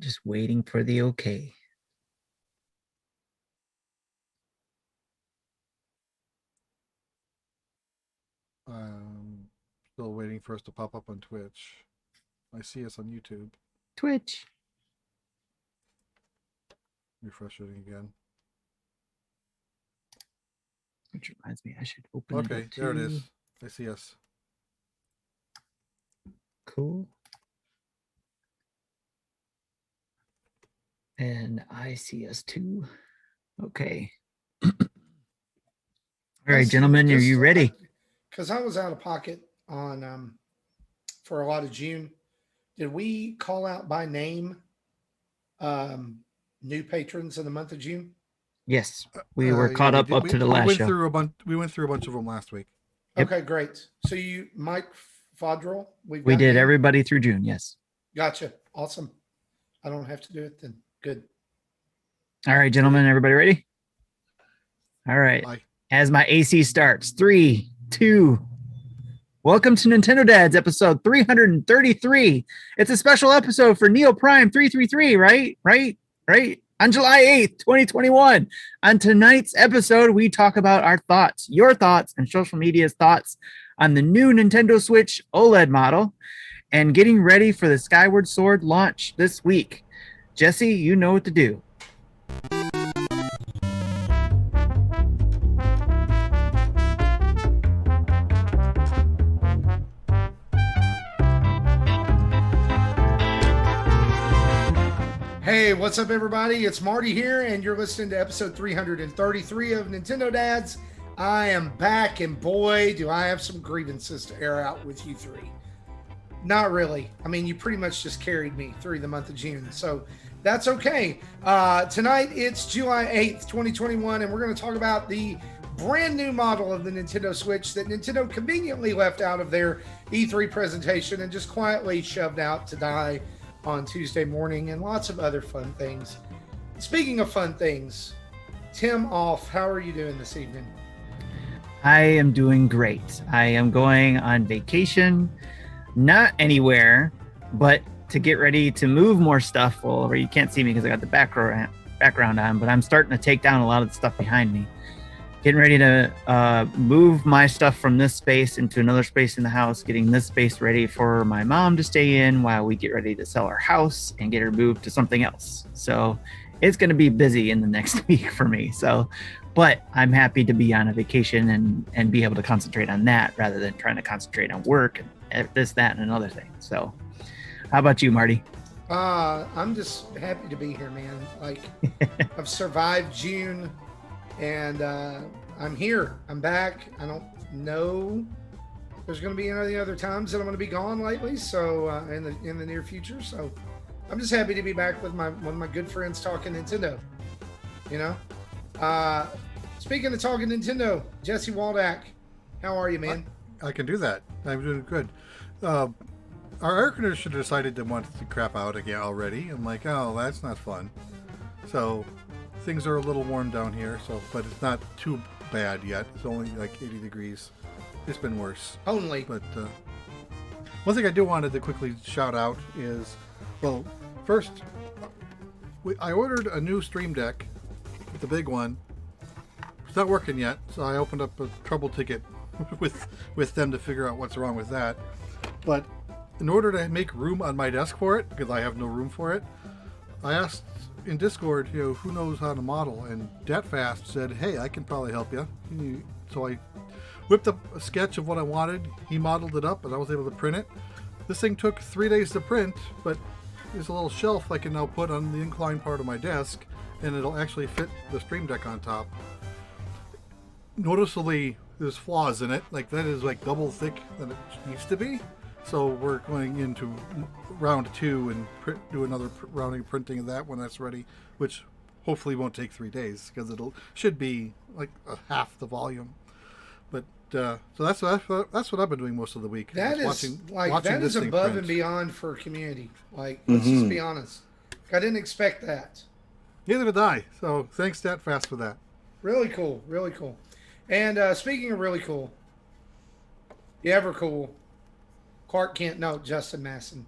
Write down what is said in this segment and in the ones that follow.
just waiting for the okay. Still waiting for us to pop up on Twitch. I see us on YouTube. Twitch. Refresh it again. Which reminds me, I should open it up. Okay, there it is. I see us. Cool. And I see us too. Okay. All right, gentlemen, are you ready? Because I was out of pocket on for a lot of June. Did we call out by name new patrons in the month of June? Yes, we were caught up to the last show. We went through a bunch of them last week. Yep. Okay, great. So you, Mike Fodrell, we did everybody through June. Yes. Gotcha. Awesome. I don't have to do it then. Good. All right, gentlemen, everybody ready? All right. Bye. As my AC starts, 3, 2. Welcome to Nintendo Dads, episode 333. It's a special episode for Neo Prime 333, right? On July 8th, 2021. On tonight's episode, we talk about our thoughts, your thoughts, and social media's thoughts on the new Nintendo Switch OLED model and getting ready for the Skyward Sword launch this week. Jesse, you know what to do. Hey, what's up, everybody? It's Marty here, and you're listening to episode 333 of Nintendo Dads. I am back, and boy, do I have some grievances to air out with you three. Not really. I mean, you pretty much just carried me through the month of June, so that's okay. Tonight, it's July 8th, 2021, and we're going to talk about the brand new model of the Nintendo Switch that Nintendo conveniently left out of their E3 presentation and just quietly shoved out to die on Tuesday morning, and lots of other fun things. Speaking of fun things, Tim Off, how are you doing this evening? I am doing great. I am going on vacation, not anywhere, but to get ready to move more stuff. Well, you can't see me because I got the background on, but I'm starting to take down a lot of the stuff behind me. Getting ready to move my stuff from this space into another space in the house, getting this space ready for my mom to stay in while we get ready to sell our house and get her moved to something else. So it's going to be busy in the next week for me. So, but I'm happy to be on a vacation and be able to concentrate on that rather than trying to concentrate on work and this, that, and another thing. So how about you, Marty? I'm just happy to be here, man. Like I've survived June. And I'm here. I'm back. I don't know if there's going to be any other times that I'm going to be gone lately. So in the near future. So I'm just happy to be back with one of my good friends talking Nintendo. You know. Speaking of talking Nintendo, Jesse Waldack, how are you, man? I can do that. I'm doing good. Our air conditioner decided to want to crap out again already. I'm like, oh, that's not fun. So things are a little warm down here, but it's not too bad yet. It's only like 80 degrees. It's been worse. Only. But one thing I do wanted to quickly shout out is, well, first, I ordered a new Stream Deck, the big one. It's not working yet, so I opened up a trouble ticket with them to figure out what's wrong with that. But in order to make room on my desk for it, because I have no room for it, I asked in Discord, who knows how to model, and DatFast said, hey, I can probably help you. So I whipped up a sketch of what I wanted. He modeled it up, and I was able to print it. This thing took 3 days to print, but there's a little shelf I can now put on the inclined part of my desk, and it'll actually fit the Stream Deck on top. Noticeably, there's flaws in it. Like, that is like double thick than it used to be. So we're going into round 2 and do another rounding printing of that when that's ready, which hopefully won't take 3 days because should be like half the volume. But so that's what I've been doing most of the week. That is above and beyond for community. Like, let's just be honest. I didn't expect that. Neither did I. So thanks, DatFast, for that. Really cool, really cool. And speaking of really cool, Justin Masson.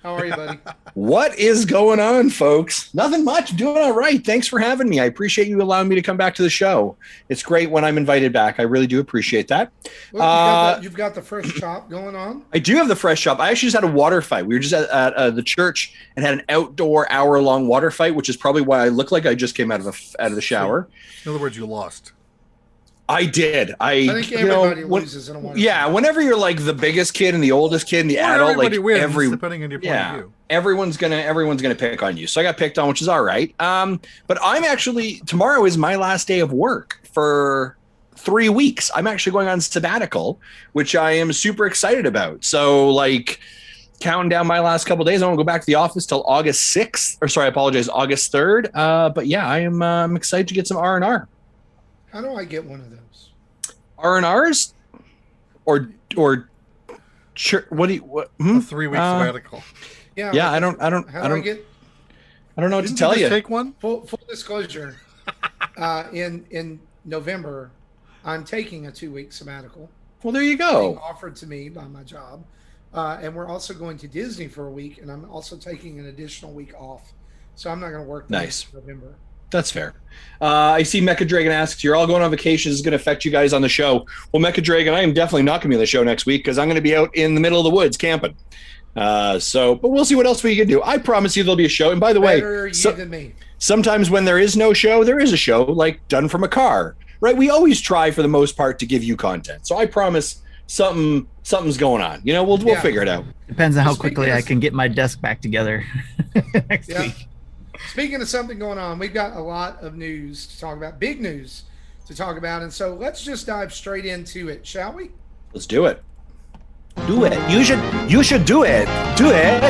How are you, buddy? What is going on, folks? Nothing much. Doing all right. Thanks for having me. I appreciate you allowing me to come back to the show. It's great when I'm invited back. I really do appreciate that. Look, you've got the fresh chop going on. I do have the fresh chop. I actually just had a water fight. We were just at the church and had an outdoor hour-long water fight, which is probably why I look like I just came out of the shower. In other words, you lost. I did. I think everybody loses in a water fight. Whenever you're like the biggest kid and the oldest kid and the adult, like wins, depending on your point of view. Everyone's gonna pick on you. So I got picked on, which is all right. But I'm actually, tomorrow is my last day of work for 3 weeks. I'm actually going on sabbatical, which I am super excited about. So like counting down my last couple of days, I won't go back to the office till August 6th. Or sorry, I apologize, August 3rd. But yeah, I'm excited to get some R&R. How do I get one of those? R&Rs? Or what do you A 3 week sabbatical. Yeah, I don't know what to tell you. Take one. Full disclosure. In November, I'm taking a 2 week sabbatical. Well, there you go. Being offered to me by my job, and we're also going to Disney for a week, and I'm also taking an additional week off. So I'm not going to work nice in November. That's fair. I see Mecha Dragon asks, you're all going on vacation. Is going to affect you guys on the show? Well, Mecha Dragon, I am definitely not going to be on the show next week because I'm going to be out in the middle of the woods camping. But we'll see what else we can do. I promise you there'll be a show. And by the Better you than me. Sometimes when there is no show, there is a show, like done from a car, right? We always try for the most part to give you content. So I promise something's going on. You know, we'll figure it out. Depends on how quickly I can get my desk back together next week. Speaking of something going on, we've got a lot of news to talk about, big news to talk about. And so let's just dive straight into it, shall we? Let's do it. Do it. You should do it. Do it.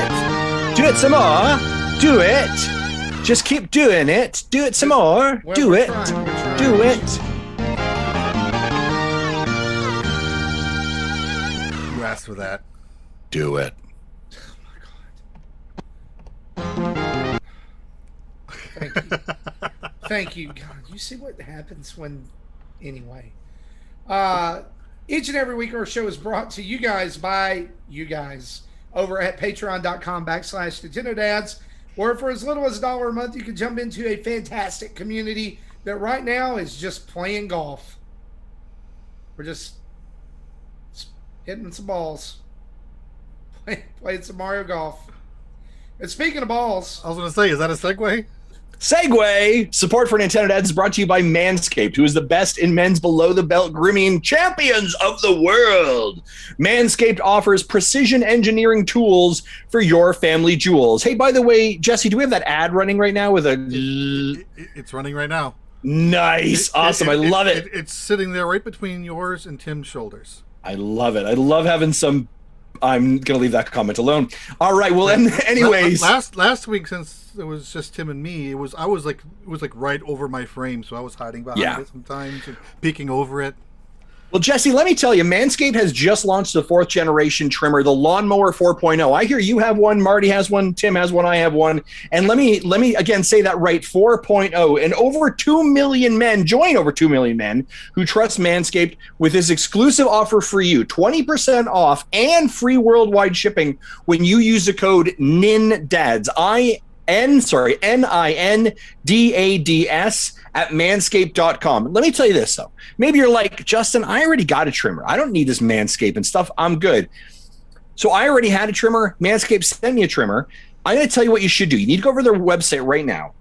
Do it some more. Do it. Just keep doing it. Do it some more. Do it. Do it. You asked for that. Do it. Thank you. God, you see what happens when... Anyway. Each and every week our show is brought to you guys by you guys over at patreon.com/NintendoDads, where for as little as $1 a month, you can jump into a fantastic community that right now is just playing golf. We're just hitting some balls. Playing some Mario Golf. And speaking of balls... I was going to say, is that a segue? Segue! Support for Nintendo Dads is brought to you by Manscaped, who is the best in men's below-the-belt grooming champions of the world. Manscaped offers precision engineering tools for your family jewels. Hey, by the way, Jesse, do we have that ad running right now with a... It's running right now. Nice. Awesome. I love it. It's sitting there right between yours and Tim's shoulders. I love it. I love having some... I'm going to leave that comment alone. All right. Well, anyways... Last week, since it was just Tim and me, it was right over my frame, so I was hiding behind it sometimes and peeking over it. Well, Jesse, let me tell you, Manscaped has just launched the 4th generation trimmer, the Lawnmower 4.0. I hear you have one, Marty has one, Tim has one, I have one. And let me again say that right, 4.0. And over 2 million men, join over 2 million men who trust Manscaped with this exclusive offer for you, 20% off and free worldwide shipping when you use the code NINDADS, NINDADS at manscaped.com. Let me tell you this, though. Maybe you're like, Justin, I already got a trimmer. I don't need this Manscaped and stuff. I'm good. So I already had a trimmer. Manscaped sent me a trimmer. I'm going to tell you what you should do. You need to go over to their website right now,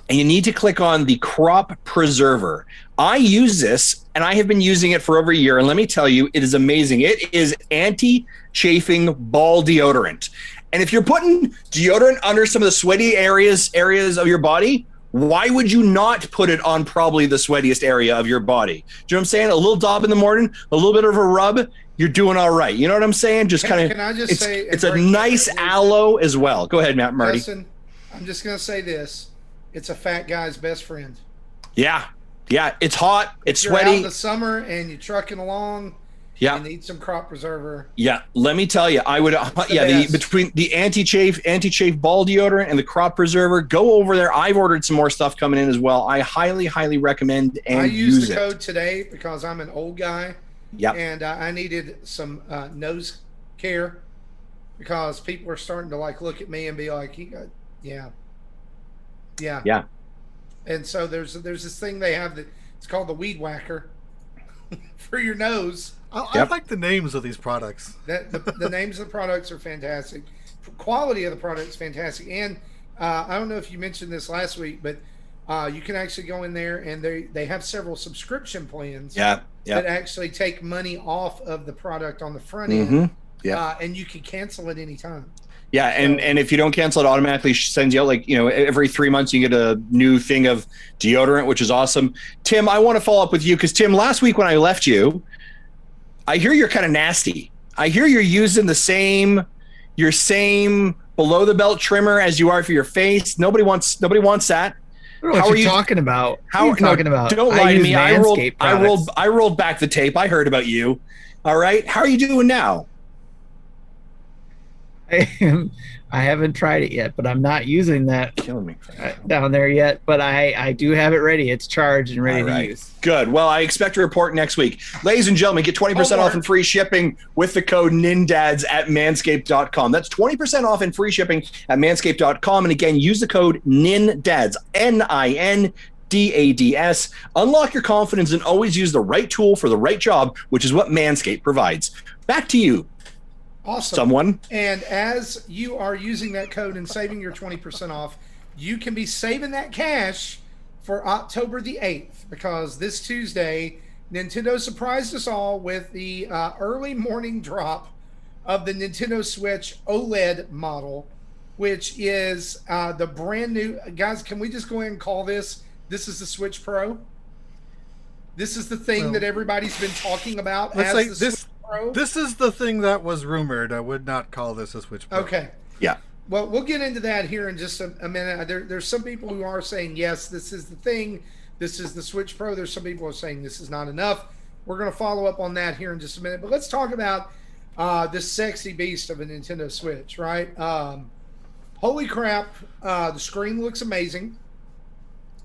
and you need to click on the Crop Preserver. I use this, and I have been using it for over a year, and let me tell you, it is amazing. It is anti-chafing ball deodorant. And if you're putting deodorant under some of the sweaty areas of your body, why would you not put it on probably the sweatiest area of your body? Do you know what I'm saying? A little daub in the morning, a little bit of a rub, you're doing all right. You know what I'm saying? Just kind of. Can I just say it's a nice aloe as well. Go ahead, Marty. Listen, I'm just gonna say this: it's a fat guy's best friend. Yeah, it's hot, it's You're sweaty. out in the summer and you're trucking along. Yeah, you need some crop preserver. Yeah, let me tell you, I would. Between the anti-chafe ball deodorant and the crop preserver, go over there. I've ordered some more stuff coming in as well. I highly recommend and I used the it. code today because I'm an old guy. Yep. And I needed some nose care, because people are starting to like look at me and be like, yeah. And so there's this thing they have that it's called the weed whacker for your nose. I like the names of these products. The names of the products are fantastic. Quality of the product is fantastic. And I don't know if you mentioned this last week, but you can actually go in there and they have several subscription plans that actually take money off of the product on the front end. And you can cancel at any time. Yeah, and if you don't cancel, it automatically sends you out, like, every 3 months you get a new thing of deodorant, which is awesome. Tim, I want to follow up with you because, Tim, last week when I left you, I hear you're kind of nasty. I hear you're using your same below the belt trimmer as you are for your face. Nobody wants that. I don't know what you're talking about. How are you talking about? Don't lie to me. I rolled back the tape. I heard about you. All right. How are you doing now? I haven't tried it yet, but I'm not using that killing me down there yet. But I do have it ready. It's charged and ready to use. Good. Well, I expect a report next week. Ladies and gentlemen, get 20% off and free shipping with the code NINDADS at manscaped.com. That's 20% off and free shipping at manscaped.com. And again, use the code NINDADS, NINDADS. Unlock your confidence and always use the right tool for the right job, which is what Manscaped provides. Back to you. Awesome. Someone. And as you are using that code and saving your 20% off, you can be saving that cash for October the 8th, because this Tuesday, Nintendo surprised us all with the early morning drop of the Nintendo Switch OLED model, which is the brand new. Guys, can we just go ahead and call this is the Switch Pro? This is the thing that everybody's been talking about as the Switch Pro. This is the thing that was rumored. I would not call this a Switch Pro. Okay. Yeah. Well, we'll get into that here in just a minute. There's some people who are saying, yes, this is the thing. This is the Switch Pro. There's some people who are saying this is not enough. We're going to follow up on that here in just a minute. But let's talk about this sexy beast of a Nintendo Switch, right? Holy crap. The screen looks amazing.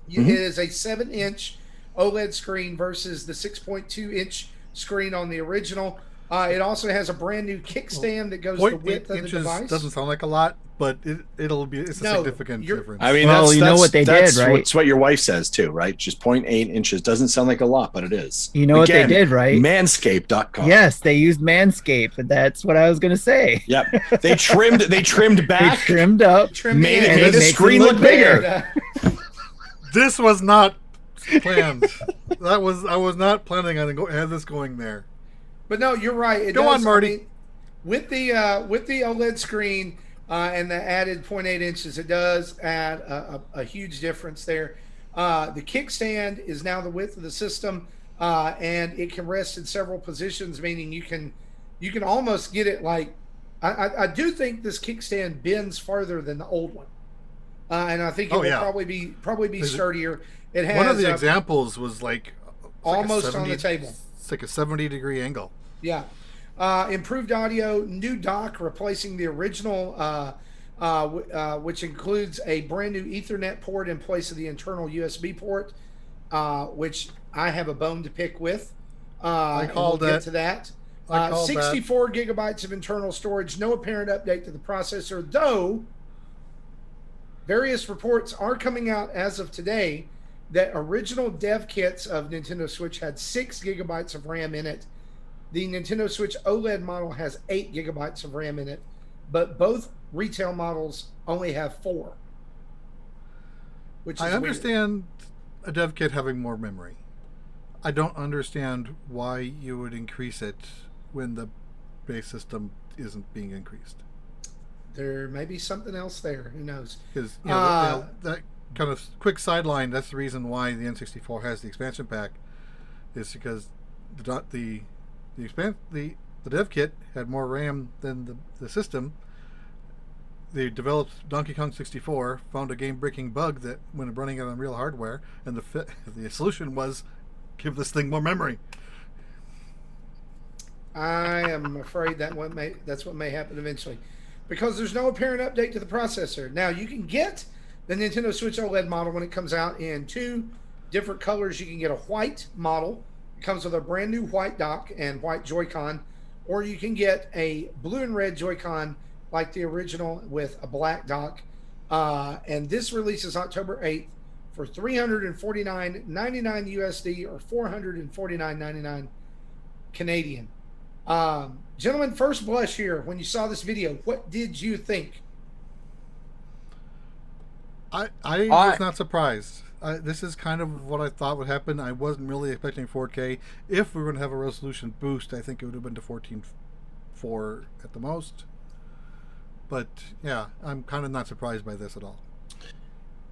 It is a 7-inch OLED screen versus the 6.2-inch screen on the original. It also has a brand new kickstand that goes the width of the device. Doesn't sound like a lot, but it's a significant difference. I mean, you know what they did, right? It's what your wife says too, right? Just 0.8 inches. Doesn't sound like a lot, but it is. You know what they did, right? Manscaped.com. Yes, they used Manscaped, and that's what I was going to say. Yep. They trimmed back. They trimmed up. Made the screen look bigger. This was not planned. I was not planning on have this going there. But no, you're right. Go on, Marty. I mean, with the OLED screen and the added 0.8 inches, it does add a huge difference there. The kickstand is now the width of the system, and it can rest in several positions, meaning you can almost get it like. I do think this kickstand bends farther than the old one, and I think it will probably be sturdier. It has one of the examples was almost on the table. It's like a 70-degree angle. Yeah. Improved audio, new dock replacing the original, which includes a brand new Ethernet port in place of the internal USB port, which I have a bone to pick with. We'll get to that. 64 gigabytes of internal storage, no apparent update to the processor, though various reports are coming out as of today that original dev kits of Nintendo Switch had 6 gigabytes of RAM in it. The Nintendo Switch OLED model has 8 gigabytes of RAM in it, but both retail models only have 4. Which is I understand a dev kit having more memory. I don't understand why you would increase it when the base system isn't being increased. There may be something else there. Who knows? Because that kind of quick sideline, that's the reason why the N64 has the expansion pack, is because the dev kit had more RAM than the system. They developed Donkey Kong 64, found a game-breaking bug that when running it on real hardware, and the solution was give this thing more memory. I am afraid that's what may happen eventually, because there's no apparent update to the processor. Now you can get the Nintendo Switch OLED model when it comes out in 2 different colors. You can get a white model. It comes with a brand new white dock and white Joy-Con, or you can get a blue and red Joy-Con like the original with a black dock. And this releases October 8th for $349.99 USD or $449.99 Canadian. Gentlemen, first blush here, when you saw this video, what did you think? I was not surprised. This is kind of what I thought would happen. I wasn't really expecting 4K. If we were going to have a resolution boost, I think it would have been to 14.4 at the most. But yeah, I'm kind of not surprised by this at all.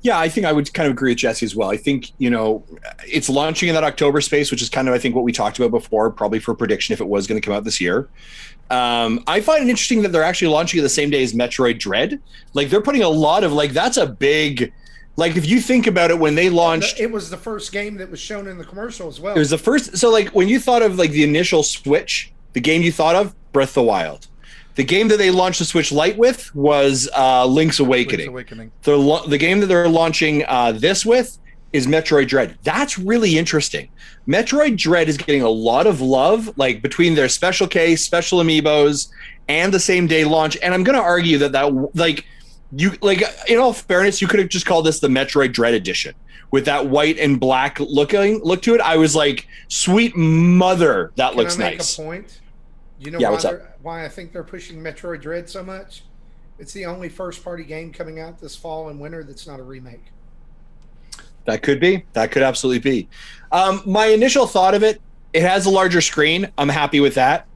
Yeah, I think I would kind of agree with Jesse as well. I think, it's launching in that October space, which is kind of, I think, what we talked about before, probably for prediction if it was going to come out this year. I find it interesting that they're actually launching it the same day as Metroid Dread. Like, they're putting a lot of, that's a big, if you think about it, when they launched... It was the first game that was shown in the commercial as well. It was the first... So, when you thought of, the initial Switch, the game you thought of, Breath of the Wild. The game that they launched the Switch Lite with was Link's Awakening. The game that they're launching this with is Metroid Dread. That's really interesting. Metroid Dread is getting a lot of love, between their special case, special amiibos, and the same day launch. And I'm going to argue that in all fairness, you could have just called this the Metroid Dread edition with that white and black look to it. I was like, sweet mother, that looks nice. Can I make a point? You know why I think they're pushing Metroid Dread so much? It's the only first-party game coming out this fall and winter that's not a remake. That could be. That could absolutely be. My initial thought of it has a larger screen. I'm happy with that.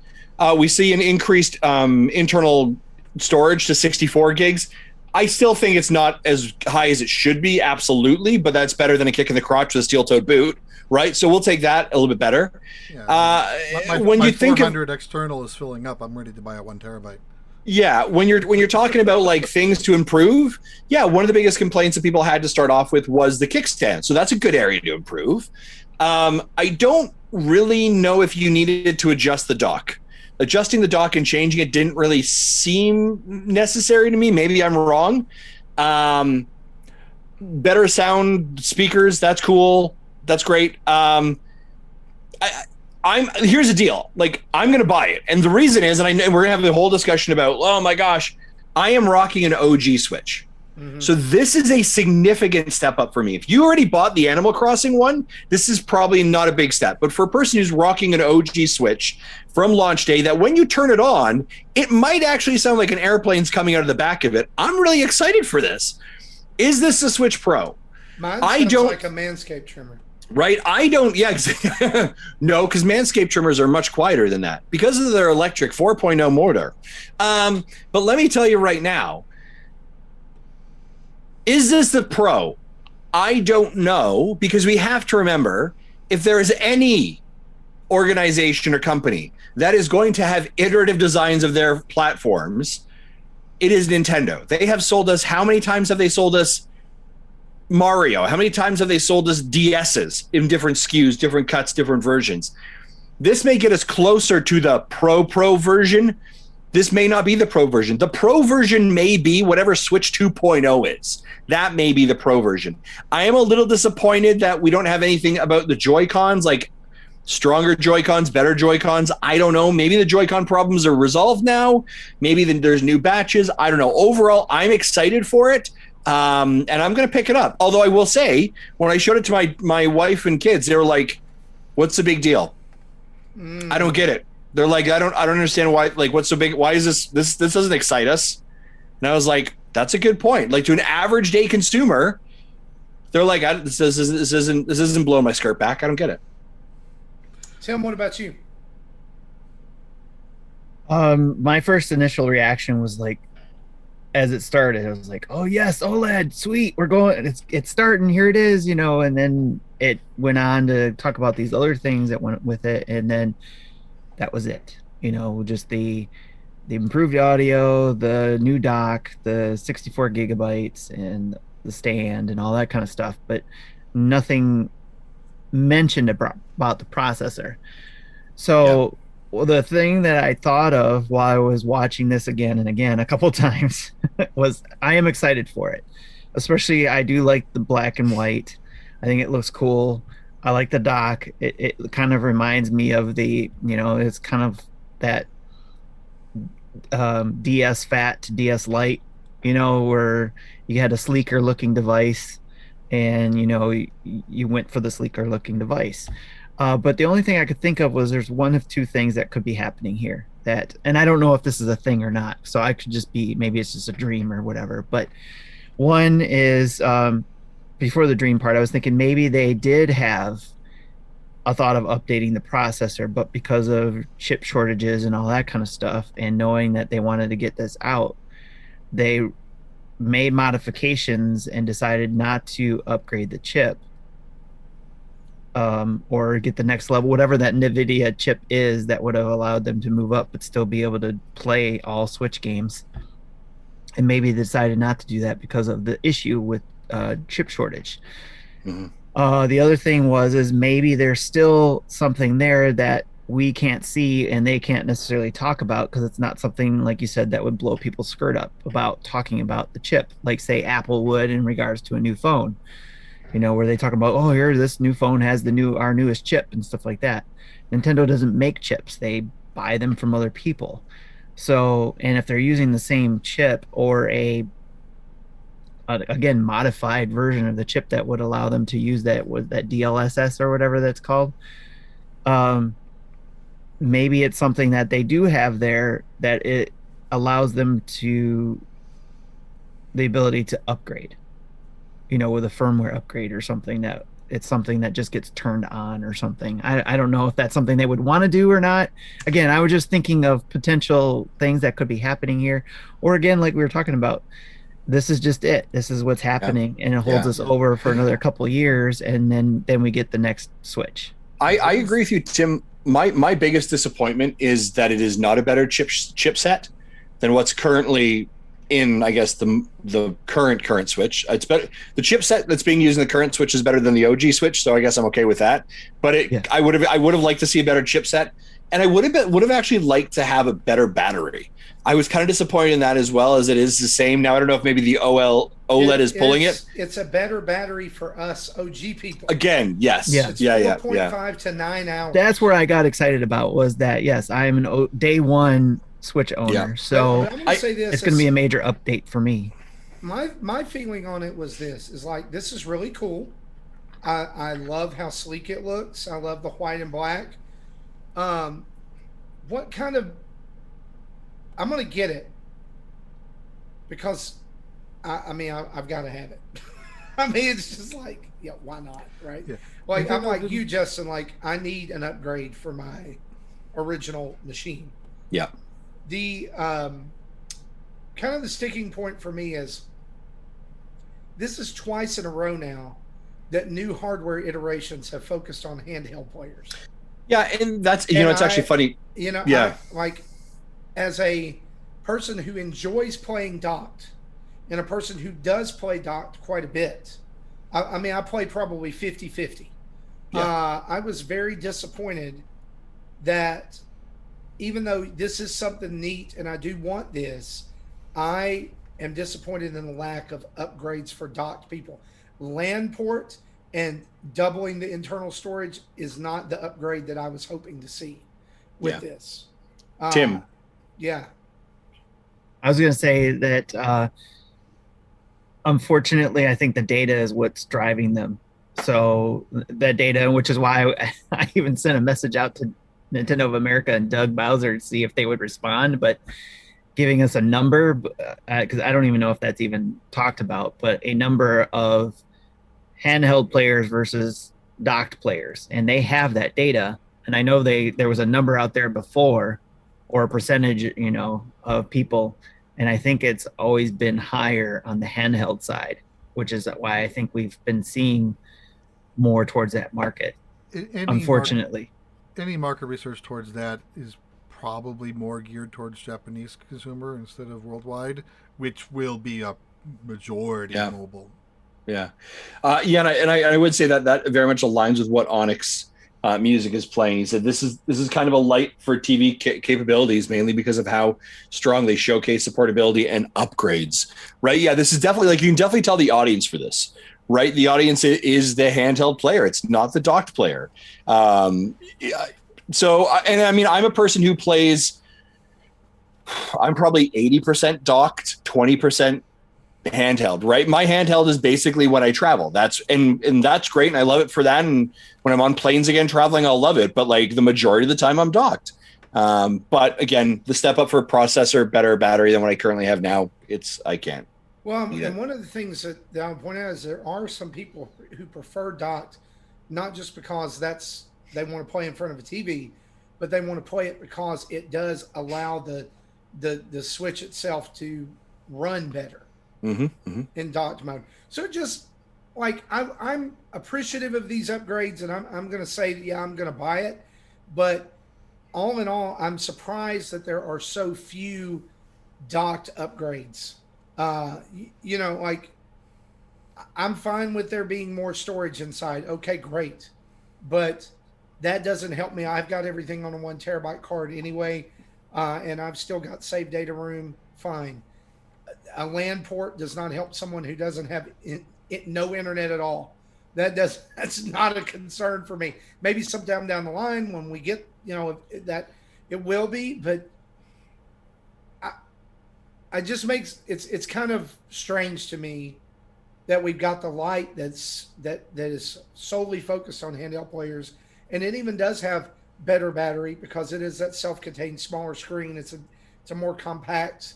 We see an increased internal storage to 64 gigs. I still think it's not as high as it should be, absolutely, but that's better than a kick in the crotch with a steel-toed boot. Right, so we'll take that a little bit better. Yeah, when my you think 400 external is filling up, I'm ready to buy a 1 terabyte. Yeah, when you're talking about things to improve, one of the biggest complaints that people had to start off with was the kickstand. So that's a good area to improve. I don't really know if you needed to adjust the dock. Adjusting the dock and changing it didn't really seem necessary to me. Maybe I'm wrong. Better sound speakers, that's cool. That's great. Here's the deal. I'm going to buy it. And the reason is, and I know we're going to have the whole discussion about, oh my gosh, I am rocking an OG Switch. Mm-hmm. So this is a significant step up for me. If you already bought the Animal Crossing one, this is probably not a big step. But for a person who's rocking an OG Switch from launch day, that when you turn it on, it might actually sound like an airplane's coming out of the back of it. I'm really excited for this. Is this a Switch Pro? Mine sounds like a Manscaped trimmer. Right? I don't, no, because Manscaped trimmers are much quieter than that because of their electric 4.0 motor. But let me tell you right now, is this the Pro? I don't know, because we have to remember, if there is any organization or company that is going to have iterative designs of their platforms, it is Nintendo. They have sold us, how many times have they sold us Mario? How many times have they sold us DSs in different SKUs, different cuts, different versions? This may get us closer to the Pro version. This may not be the Pro version. The Pro version may be whatever Switch 2.0 is. That may be the Pro version. I am a little disappointed that we don't have anything about the Joy-Cons, stronger Joy-Cons, better Joy-Cons. I don't know. Maybe the Joy-Con problems are resolved now. Maybe there's new batches. I don't know. Overall, I'm excited for it. And I'm going to pick it up. Although I will say, when I showed it to my wife and kids, they were like, "What's the big deal?" I don't get it. They're like, "I don't understand why. What's so big? Why is this doesn't excite us?" And I was like, "That's a good point." To an average day consumer, they're like, "This isn't blowing my skirt back. I don't get it." Tim, what about you? My first initial reaction was as it started, I was like, "Oh yes, OLED, sweet, we're going. It's starting. Here it is, And then it went on to talk about these other things that went with it, and then that was it. Just the improved audio, the new dock, the 64 gigabytes, and the stand, and all that kind of stuff. But nothing mentioned about the processor. So. Yeah. Well, the thing that I thought of while I was watching this again and again a couple times was I am excited for it. Especially, I do like the black and white. I think it looks cool. I like the dock. It kind of reminds me of it's kind of that DS Fat to DS Lite, where you had a sleeker looking device, and you went for the sleeker looking device. But the only thing I could think of was there's one of two things that could be happening here. And I don't know if this is a thing or not. So I could just be, maybe it's just a dream or whatever. But one is, before the dream part, I was thinking maybe they did have a thought of updating the processor, but because of chip shortages and all that kind of stuff, and knowing that they wanted to get this out, they made modifications and decided not to upgrade the chip, or get the next level, whatever that NVIDIA chip is that would have allowed them to move up but still be able to play all Switch games. And maybe they decided not to do that because of the issue with chip shortage. Mm-hmm. The other thing is maybe there's still something there that we can't see and they can't necessarily talk about, because it's not something, like you said, that would blow people's skirt up about talking about the chip, like say Apple would in regards to a new phone, where they talk about, oh, here, this new phone has our newest chip and stuff like that. Nintendo doesn't make chips. They buy them from other people. So, and if they're using the same chip or again, modified version of the chip that would allow them to use that DLSS or whatever that's called, maybe it's something that they do have there that it allows them the ability to upgrade, with a firmware upgrade or something, that it's something that just gets turned on or something. I don't know if that's something they would want to do or not. Again, I was just thinking of potential things that could be happening here. Or again, like we were talking about, this is just it. This is what's happening, and it holds us over for another couple of years, and then we get the next Switch. I agree with you, Tim. My biggest disappointment is that it is not a better chipset than what's currently in, I guess, the current Switch. It's better. The chipset that's being used in the current Switch is better than the OG Switch, so I guess I'm okay with that. But I would have liked to see a better chipset, and I would have actually liked to have a better battery. I was kind of disappointed in that as well, as it is the same. Now I don't know if maybe the OLED is pulling it. It's a better battery for us OG people. Again, yes. Yeah. It's 4.5 to 9 hours. That's where I got excited about, was that, yes, I am an day one Switch owner. So I'm gonna say this, it's going to be a major update for me. My feeling on it was this is really cool. I love how sleek it looks. I love the white and black. What kind of, I'm going to get it because I've got to have it. It's just like, why not? Right. Yeah. Like, I'm like you, Justin, like I need an upgrade for my original machine. Yeah. The kind of the sticking point for me is this is twice in a row now that new hardware iterations have focused on handheld players. Yeah, and that's it's actually funny. I, like, as a person who enjoys playing docked and a person who does play docked quite a bit, I play probably 50-50. Yeah. I was very disappointed that even though this is something neat and I do want this, I am disappointed in the lack of upgrades for docked people. LAN port and doubling the internal storage is not the upgrade that I was hoping to see with this. Tim. Yeah. I was going to say that unfortunately, I think the data is what's driving them. So that data, which is why I even sent a message out to Nintendo of America and Doug Bowser to see if they would respond, but giving us a number, because I don't even know if that's even talked about, but a number of handheld players versus docked players, and they have that data. And I know there was a number out there before, or a percentage, of people, and I think it's always been higher on the handheld side, which is why I think we've been seeing more towards that market. Unfortunately. Any market research towards that is probably more geared towards Japanese consumer instead of worldwide, which will be a majority mobile. Yeah. And I would say that very much aligns with what Onyx Music is playing. He said this is kind of a light for TV capabilities, mainly because of how strong they showcase supportability and upgrades. Right? Yeah, this is definitely, like, you can definitely tell the audience for this. Right, the audience is the handheld player. It's not the docked player. So, and I mean, I'm a person who plays I'm probably 80% docked, 20% handheld, right? My handheld is basically when I travel. That's great, and I love it for that. And when I'm on planes again traveling, I'll love it. But like the majority of the time, I'm docked. But again, the step up for processor, better battery than what I currently have now. I can't. Well, and one of the things that I'll point out is there are some people who prefer docked, not just because they want to play in front of a TV, but they want to play it because it does allow the Switch itself to run better in docked mode. So just like I'm appreciative of these upgrades, and I'm going to say, yeah, I'm going to buy it. But all in all, I'm surprised that there are so few docked upgrades. Like I'm fine with there being more storage inside. Okay, great. But that doesn't help me. I've got everything on a 1 terabyte card anyway, and I've still got save data room. Fine. A LAN port does not help someone who doesn't have no internet at all. That's not a concern for me. Maybe sometime down the line when we get, that it will be, but I just it's kind of strange to me that we've got the light that is solely focused on handheld players, and it even does have better battery because it is that self-contained smaller screen. It's a more compact,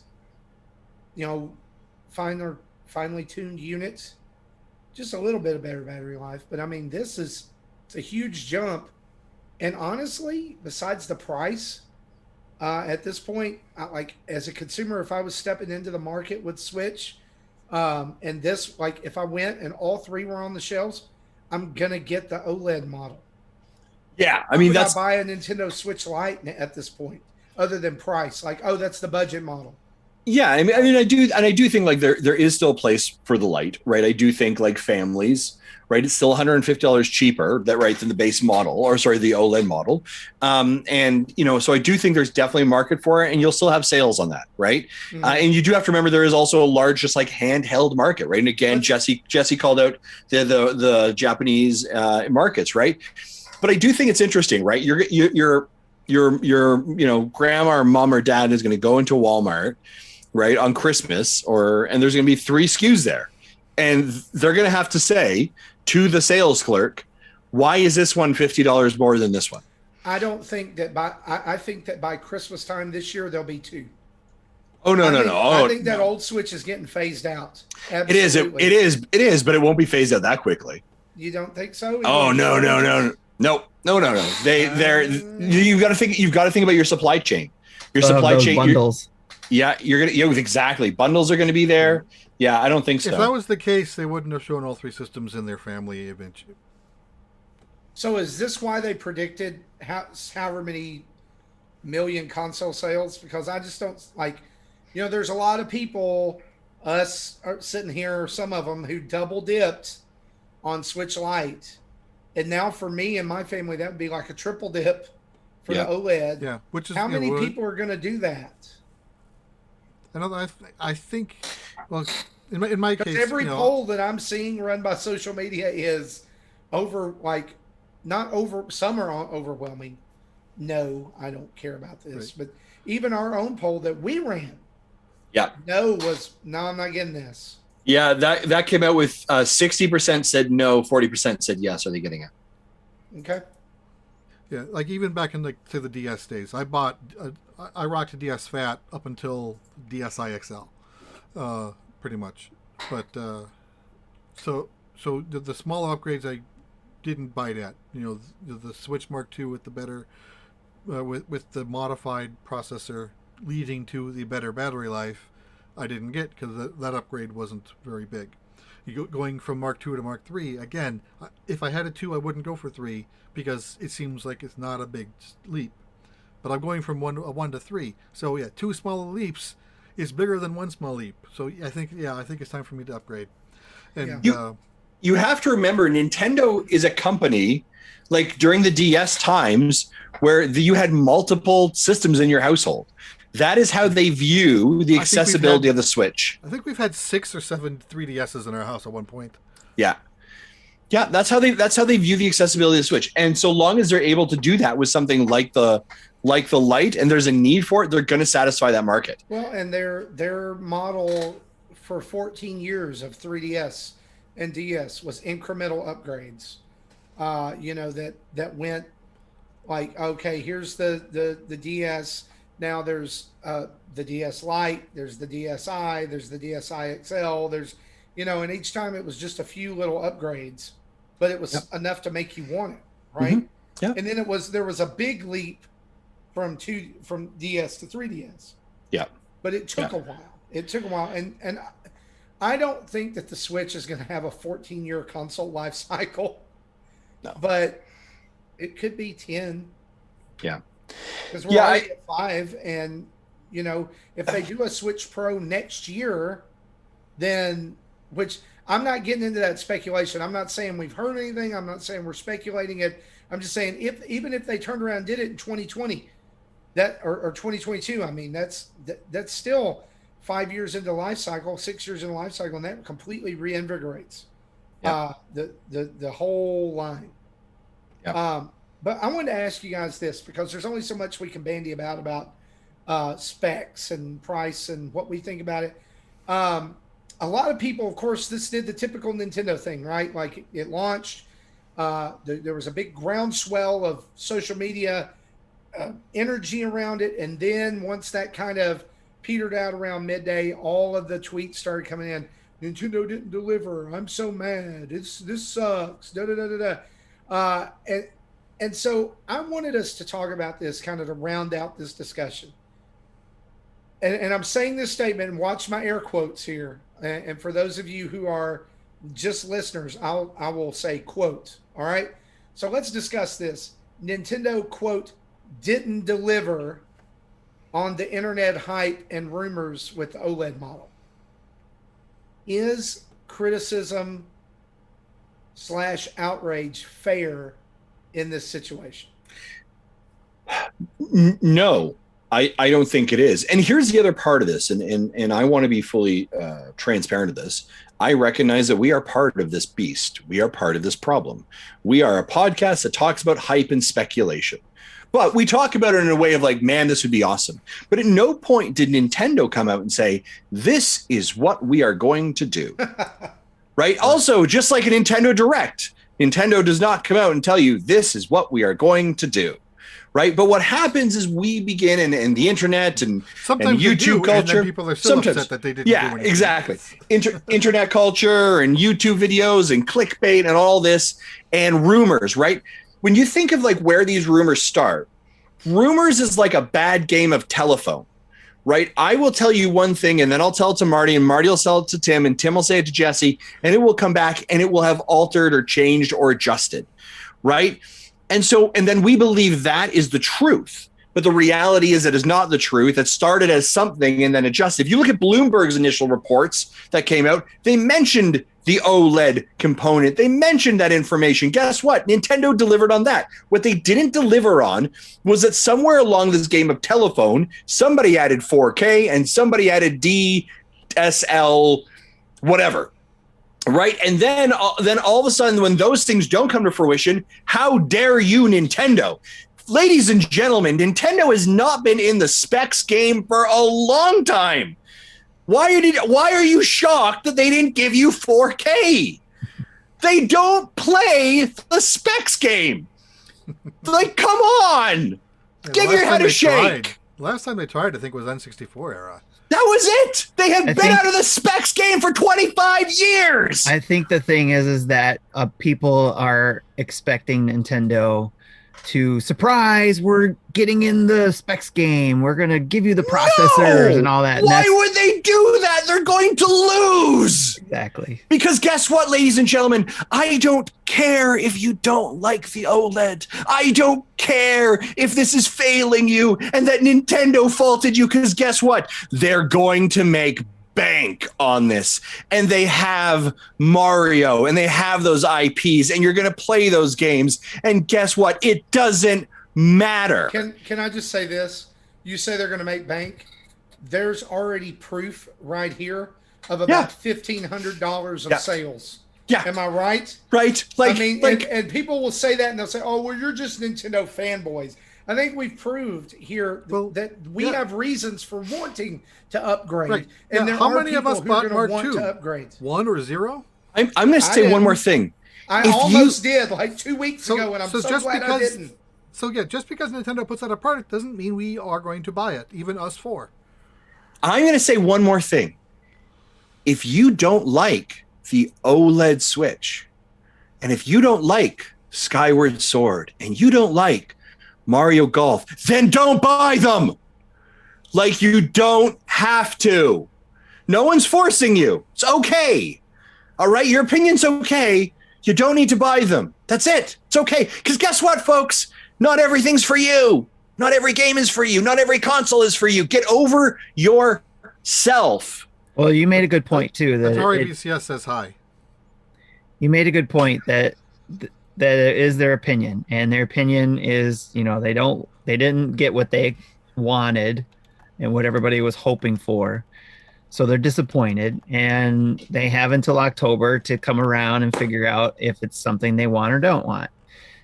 finely tuned unit, just a little bit of better battery life. But I mean, it's a huge jump, and honestly, besides the price. At this point, as a consumer, if I was stepping into the market with Switch, and this, like if I went and all three were on the shelves, I'm going to get the OLED model. Yeah. I mean, that's buy a Nintendo Switch Lite at this point, other than price. Like, oh, that's the budget model. Yeah. I mean, I do think like there is still a place for the Lite, right? I do think like families, right? It's still $150 cheaper than the base model, or sorry, the OLED model. So I do think there's definitely a market for it, and you'll still have sales on that, right? Mm-hmm. And you do have to remember there is also a large, just like handheld market, right? And again, Jesse called out the Japanese markets, right? But I do think it's interesting, right? Your grandma or mom or dad is going to go into Walmart, right, on Christmas, and there's going to be 3 SKUs there, and they're going to have to say to the sales clerk, why is this one $50 more than this one? I don't think that I think that by Christmas time this year, there'll be 2. Oh, no. I think that old Switch is getting phased out. Absolutely. It is, but it won't be phased out that quickly. You don't think so? Oh, no. You've got to think about your supply chain. Your supply chain bundles. Exactly. Bundles are going to be there. Yeah, I don't think so. If that was the case, they wouldn't have shown all 3 systems in their family eventually. So is this why they predicted however many million console sales? Because I just don't there's a lot of people, us are sitting here, some of them who double dipped on Switch Lite. And now for me and my family, that would be like a triple dip for the OLED. Yeah. Which is how many people are going to do that? I think, well, in my case, every poll that I'm seeing run by social media is some are overwhelming. No, I don't care about this. Right. But even our own poll that we ran, no, I'm not getting this. Yeah, that came out with 60% said no, 40% said yes. Are they getting it? Okay. Yeah, like even back in to the DS days, I rocked a DS Fat up until DSi XL, pretty much. But so the smaller upgrades I didn't bite at. The Switch Mark II with the better, with the modified processor leading to the better battery life, I didn't get because that upgrade wasn't very big. Going from Mark II to Mark III, again, if I had a 2, I wouldn't go for 3 because it seems like it's not a big leap. But I'm going from 1 to 3. So, 2 smaller leaps is bigger than 1 small leap. So, I think it's time for me to upgrade. And you have to remember, Nintendo is a company, like during the DS times, where you had multiple systems in your household. That is how they view the accessibility of the Switch. I think we've had 6 or 7 3DSs in our house at one point. Yeah, that's how they view the accessibility of the Switch. And so long as they're able to do that with something like the like the Lite and there's a need for it, they're going to satisfy that market. Well, and their model for 14 years of 3DS and DS was incremental upgrades. That went like, okay, here's the DS. Now there's the DS Lite, there's the DSi, there's the DSi XL, there's, and each time it was just a few little upgrades, but it was enough to make you want it, right? Mm-hmm. Yeah. And then there was a big leap from DS to 3DS. Yeah. But it took a while. It took a while. And I don't think that the Switch is going to have a 14-year console life cycle. No. But it could be 10. Yeah. Because we're already at 5. And, if they do a Switch Pro next year, then, which I'm not getting into that speculation. I'm not saying we've heard anything. I'm not saying we're speculating it. I'm just saying even if they turned around and did it in 2020, or 2022, I mean, that's still 5 years into life cycle, 6 years into life cycle, and that completely reinvigorates the whole line. Yep. But I wanted to ask you guys this, because there's only so much we can bandy about specs and price and what we think about it. A lot of people, of course, this did the typical Nintendo thing, right? Like it launched, there was a big groundswell of social media energy around it, and then once that kind of petered out around midday, all of the tweets started coming in. Nintendo didn't deliver. I'm so mad. This sucks. Da da da da da. And so I wanted us to talk about this kind of to round out this discussion. And I'm saying this statement, and watch my air quotes here. And for those of you who are just listeners, I will say quote. All right. So let's discuss this. Nintendo, quote, didn't deliver on the internet hype and rumors with the OLED model. Is criticism / outrage fair in this situation? No, I don't think it is. And here's the other part of this, and I want to be fully transparent to this. I recognize that we are part of this beast. We are part of this problem. We are a podcast that talks about hype and speculation. But we talk about it in a way of like, man, this would be awesome. But at no point did Nintendo come out and say, this is what we are going to do. Right? Also, just like a Nintendo Direct, Nintendo does not come out and tell you, this is what we are going to do. Right? But what happens is we begin in the internet and YouTube culture. And then people are still upset that they didn't do anything. Exactly. Internet culture and YouTube videos and clickbait and all this and rumors, right? When you think of like where these rumors start, rumors is like a bad game of telephone, right? I will tell you one thing and then I'll tell it to Marty and Marty will tell it to Tim and Tim will say it to Jesse and it will come back and it will have altered or changed or adjusted, right? And then we believe that is the truth. But the reality is it is not the truth. It started as something and then adjusted. If you look at Bloomberg's initial reports that came out, they mentioned the OLED component. They mentioned that information. Guess what? Nintendo delivered on that. What they didn't deliver on was that somewhere along this game of telephone, somebody added 4K and somebody added DSL, whatever. Right. And then all of a sudden, when those things don't come to fruition, how dare you, Nintendo? Ladies and gentlemen, Nintendo has not been in the specs game for a long time. Why are you shocked that they didn't give you 4K? They don't play the specs game. Like, come on. Yeah, give your head a shake. Last time they tried, I think, was N64 era. That was it. They have been out of the specs game for 25 years. I think the thing is that people are expecting Nintendo to surprise. We're getting in the specs game. We're going to give you the processors and all that. Why would they do that? They're going to lose. Exactly. Because guess what, ladies and gentlemen? I don't care if you don't like the OLED. I don't care if this is failing you and that Nintendo faulted you, because guess what? They're going to make bank on this, and they have Mario and they have those IPs, and you're going to play those games, and guess what? It doesn't matter. Can I just say this? You say they're going to make bank. There's already proof right here of about $1,500 of sales. Yeah. Am I right? Right. I mean, and people will say that and they'll say, oh, well, you're just Nintendo fanboys. I think we've proved here that we have reasons for wanting to upgrade. Right. And there how are many of us people who are bought going Mark to want II? to upgrade. 1 or 0? I'm going to say one more thing. I almost did like 2 weeks ago, and I'm so glad I didn't. So yeah, just because Nintendo puts out a product doesn't mean we are going to buy it, even us 4. I'm going to say one more thing. If you don't like the OLED Switch, and if you don't like Skyward Sword, and you don't like Mario Golf, then don't buy them. Like, you don't have to. No one's forcing you. It's okay. All right? Your opinion's okay. You don't need to buy them. That's it. It's okay. Because guess what, folks? Not everything's for you. Not every game is for you. Not every console is for you. Get over yourself. Well, you made a good point too. That Atari VCS says hi. You made a good point that it is their opinion, and their opinion is, they didn't get what they wanted and what everybody was hoping for. So they're disappointed, and they have until October to come around and figure out if it's something they want or don't want.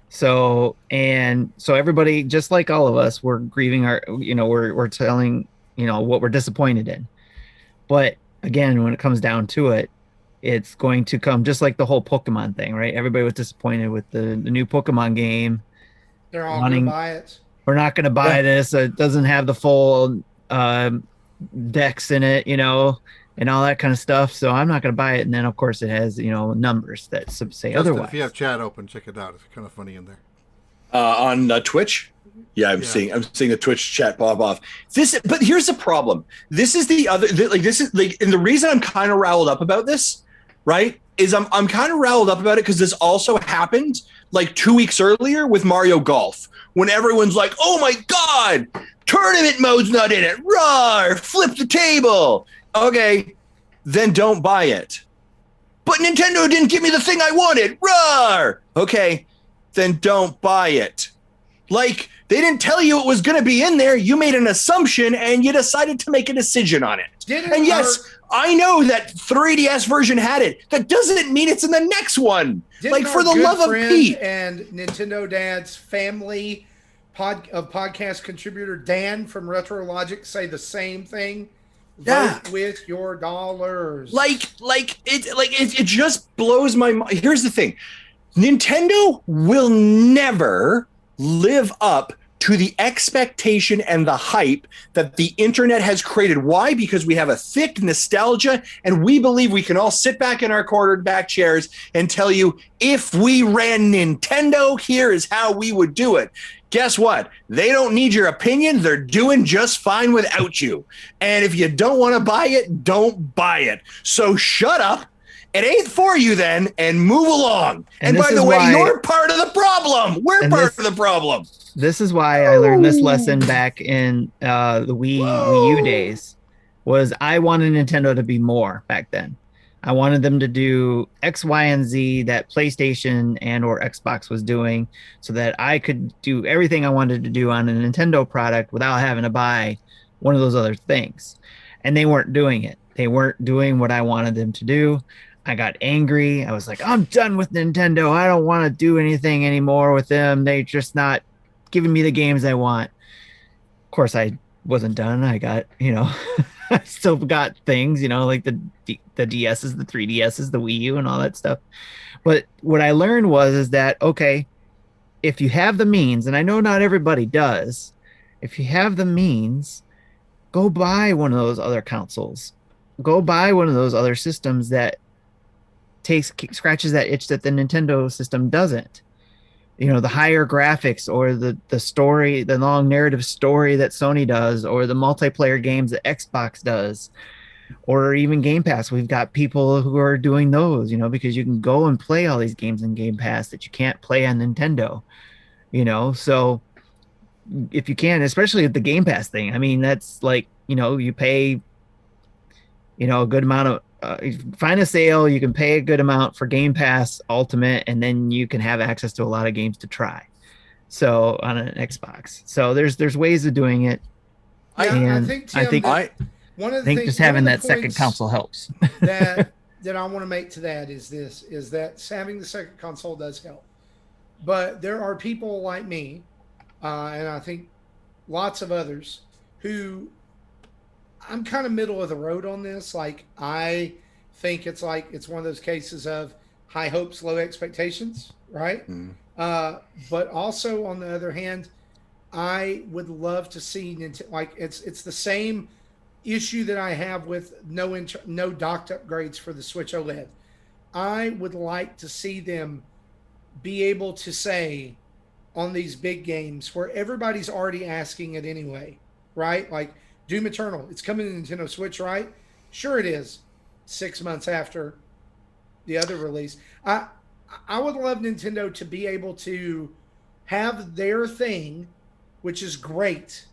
So everybody, just like all of us, we're grieving we're telling, what we're disappointed in. But again, when it comes down to it, it's going to come just like the whole Pokemon thing, right? Everybody was disappointed with the new Pokemon game. They're all going to buy it. We're not going to buy this. It doesn't have the full decks in it, and all that kind of stuff. So I'm not going to buy it. And then, of course, it has, numbers that say otherwise. If you have chat open, check it out. It's kind of funny in there. On Twitch? Yeah, I'm seeing the Twitch chat pop off. But here's the problem. This is and the reason I'm kind of riled up about this, right, is I'm kind of riled up about it because this also happened like 2 weeks earlier with Mario Golf, when everyone's like, oh my God, tournament mode's not in it. Rawr, flip the table. Okay, then don't buy it. But Nintendo didn't give me the thing I wanted. Rawr. Okay, then don't buy it. Like, they didn't tell you it was going to be in there. You made an assumption, and you decided to make a decision on it. And yes, I know that 3DS version had it. That doesn't mean it's in the next one. Like, for the love of Pete. And Nintendo Dad's family of podcast contributor Dan from Retro Logic say the same thing. Vote with your dollars. It just blows my mind. Here's the thing. Nintendo will never live up to the expectation and the hype that the internet has created. Why? Because we have a thick nostalgia, and we believe we can all sit back in our quarterback chairs and tell you, if we ran Nintendo, here is how we would do it. Guess what? They don't need your opinion. They're doing just fine without you. And if you don't want to buy it, don't buy it. So shut up. It ain't for you then, and move along. And by the way, you're part of the problem. We're part of the problem. This is why I learned this lesson back in the Wii U days. Was I wanted Nintendo to be more back then. I wanted them to do X, Y, and Z that PlayStation and or Xbox was doing, so that I could do everything I wanted to do on a Nintendo product without having to buy one of those other things. And they weren't doing it. They weren't doing what I wanted them to do. I got angry. I was like, I'm done with Nintendo. I don't want to do anything anymore with them. They're just not giving me the games I want. Of course, I wasn't done. I got, I still got things, like the DSs, the 3DSs, the Wii U, and all that stuff. But what I learned is that, okay, if you have the means, and I know not everybody does, if you have the means, go buy one of those other consoles. Go buy one of those other systems that scratches that itch that the Nintendo system doesn't. The higher graphics, or the story, the long narrative story that Sony does, or the multiplayer games that Xbox does, or even Game Pass. We've got people who are doing those, because you can go and play all these games in Game Pass that you can't play on Nintendo, so if you can, especially with the Game Pass thing, I mean, that's like, you pay, a good amount of, find a sale, you can pay a good amount for Game Pass Ultimate, and then you can have access to a lot of games to try. So on an Xbox, so there's ways of doing it. I think just having that second console helps. that I want to make to that is that having the second console does help, but there are people like me and I think lots of others who I'm kind of middle of the road on this. Like, I think it's one of those cases of high hopes, low expectations, right? But also on the other hand, I would love to see like it's the same issue that I have with no docked upgrades for the Switch OLED. I would like to see them be able to say on these big games where everybody's already asking it anyway, right? Like Doom Eternal, it's coming to Nintendo Switch, right? Sure it is. 6 months after the other release. I would love Nintendo to be able to have their thing, which is great.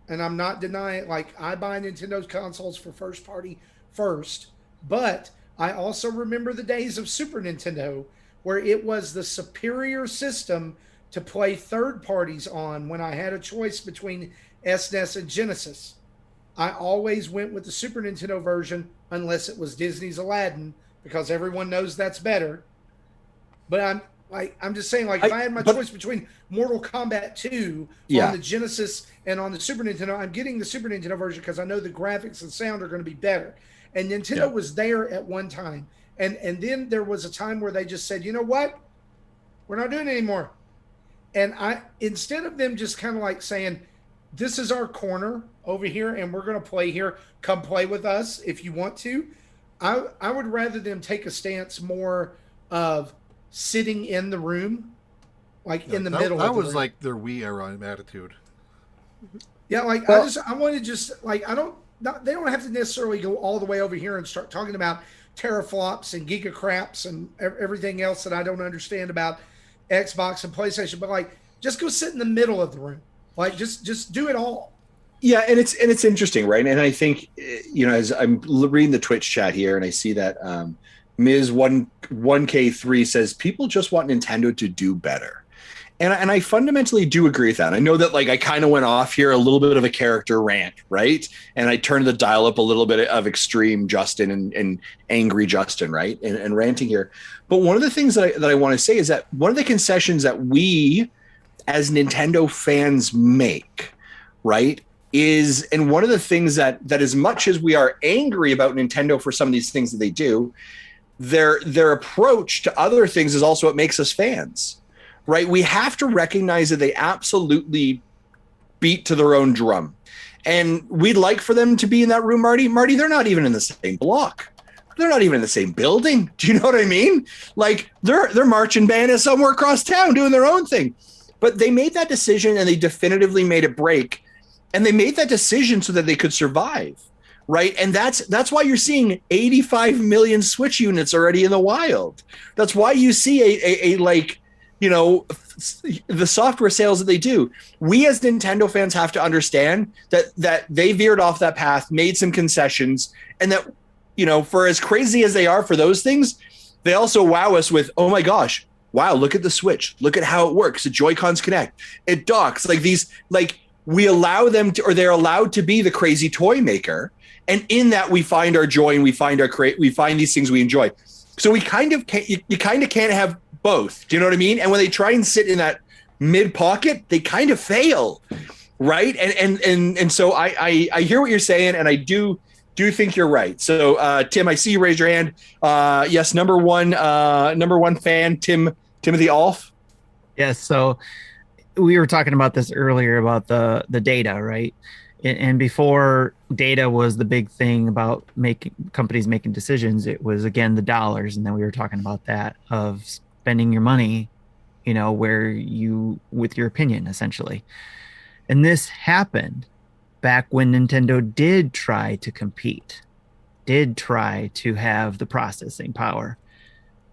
And I'm not denying, like, I buy Nintendo's consoles for first party first, but I also remember the days of Super Nintendo where it was the superior system to play third parties on when I had a choice between SNES and Genesis. I always went with the Super Nintendo version unless it was Disney's Aladdin, because everyone knows that's better. But I'm just saying, like, if I had my choice between Mortal Kombat 2 on the Genesis and on the Super Nintendo, I'm getting the Super Nintendo version because I know the graphics and sound are going to be better. And Nintendo was there at one time. And then there was a time where they just said, you know what? We're not doing it anymore. And instead of them just kind of like saying, this is our corner over here and we're going to play here, come play with us if you want to, I would rather them take a stance more of sitting in the room, like in the middle. That of the was room. like their Wii era attitude. Yeah, like I want to just like they don't have to necessarily go all the way over here and start talking about teraflops and gigacraps and everything else that I don't understand about Xbox and PlayStation, but like just go sit in the middle of the room, like just do it all. Yeah, and it's interesting, right? And I think, you know, as I'm reading the Twitch chat here, and I see that Ms. 1K3 says people just want Nintendo to do better. And I fundamentally do agree with that. I know that, like, I kind of went off here a little bit of a character rant, right? And I turned the dial up a little bit of extreme Justin and angry Justin, right? And ranting here. But one of the things that I want to say is that one of the concessions that we as Nintendo fans make, right, is, and one of the things that as much as we are angry about Nintendo for some of these things that they do, their approach to other things is also what makes us fans. Right, we have to recognize that they absolutely beat to their own drum, and we'd like for them to be in that room, Marty. Marty, they're not even in the same block. They're not even in the same building. Do you know what I mean? Like their marching band is somewhere across town doing their own thing. But they made that decision, and they definitively made it break, and they made that decision so that they could survive. Right, and that's why you're seeing 85 million Switch units already in the wild. That's why you see a like, you know, the software sales that they do. We as Nintendo fans have to understand that they veered off that path, made some concessions, and that, you know, for as crazy as they are for those things, they also wow us with, oh my gosh, wow, look at the Switch, look at how it works. The Joy-Cons connect, it docks, like these, like we allow them to, or they're allowed to be the crazy toy maker, and in that we find our joy and we find these things we enjoy. So we kind of can't, you kind of can't have both. Do you know what I mean? And when they try and sit in that mid pocket, they kind of fail, right? And so I hear what you're saying, and I do think you're right. So Tim, I see you raise your hand. Yes, number one fan, Timothy Alf. Yes. So we were talking about this earlier about the data, right? And before data was the big thing about companies making decisions, it was, again, the dollars. And then we were talking about that of spending your money, you know, with your opinion, essentially. And this happened back when Nintendo did try to compete, did try to have the processing power.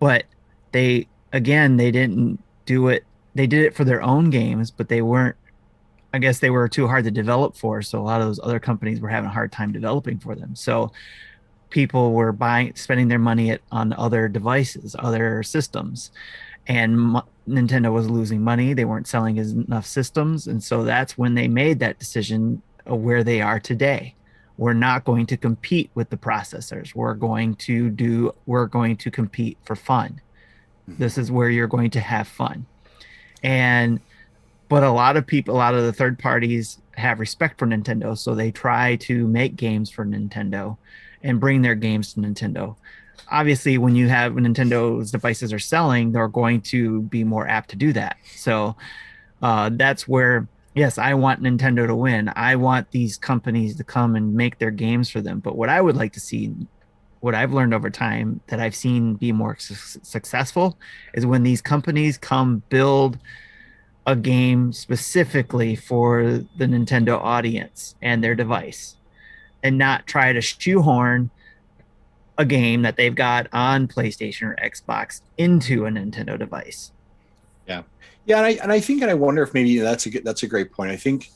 But they didn't do it. They did it for their own games, but they weren't, I guess they were too hard to develop for. So a lot of those other companies were having a hard time developing for them. So people were spending their money on other devices, other systems, and Nintendo was losing money. They weren't selling enough systems. And so that's when they made that decision of where they are today. We're not going to compete with the processors. We're going to compete for fun. This is where you're going to have fun. And But a lot of people, a lot of the third parties have respect for Nintendo, so they try to make games for Nintendo and bring their games to Nintendo. Obviously, when you have Nintendo's devices are selling, they're going to be more apt to do that. So that's where, yes, I want Nintendo to win. I want these companies to come and make their games for them. But what I would like to see, what I've learned over time that I've seen be more successful, is when these companies come build a game specifically for the Nintendo audience and their device, and not try to shoehorn a game that they've got on PlayStation or Xbox into a Nintendo device. Yeah, and I think, and I wonder if maybe that's a great point. I think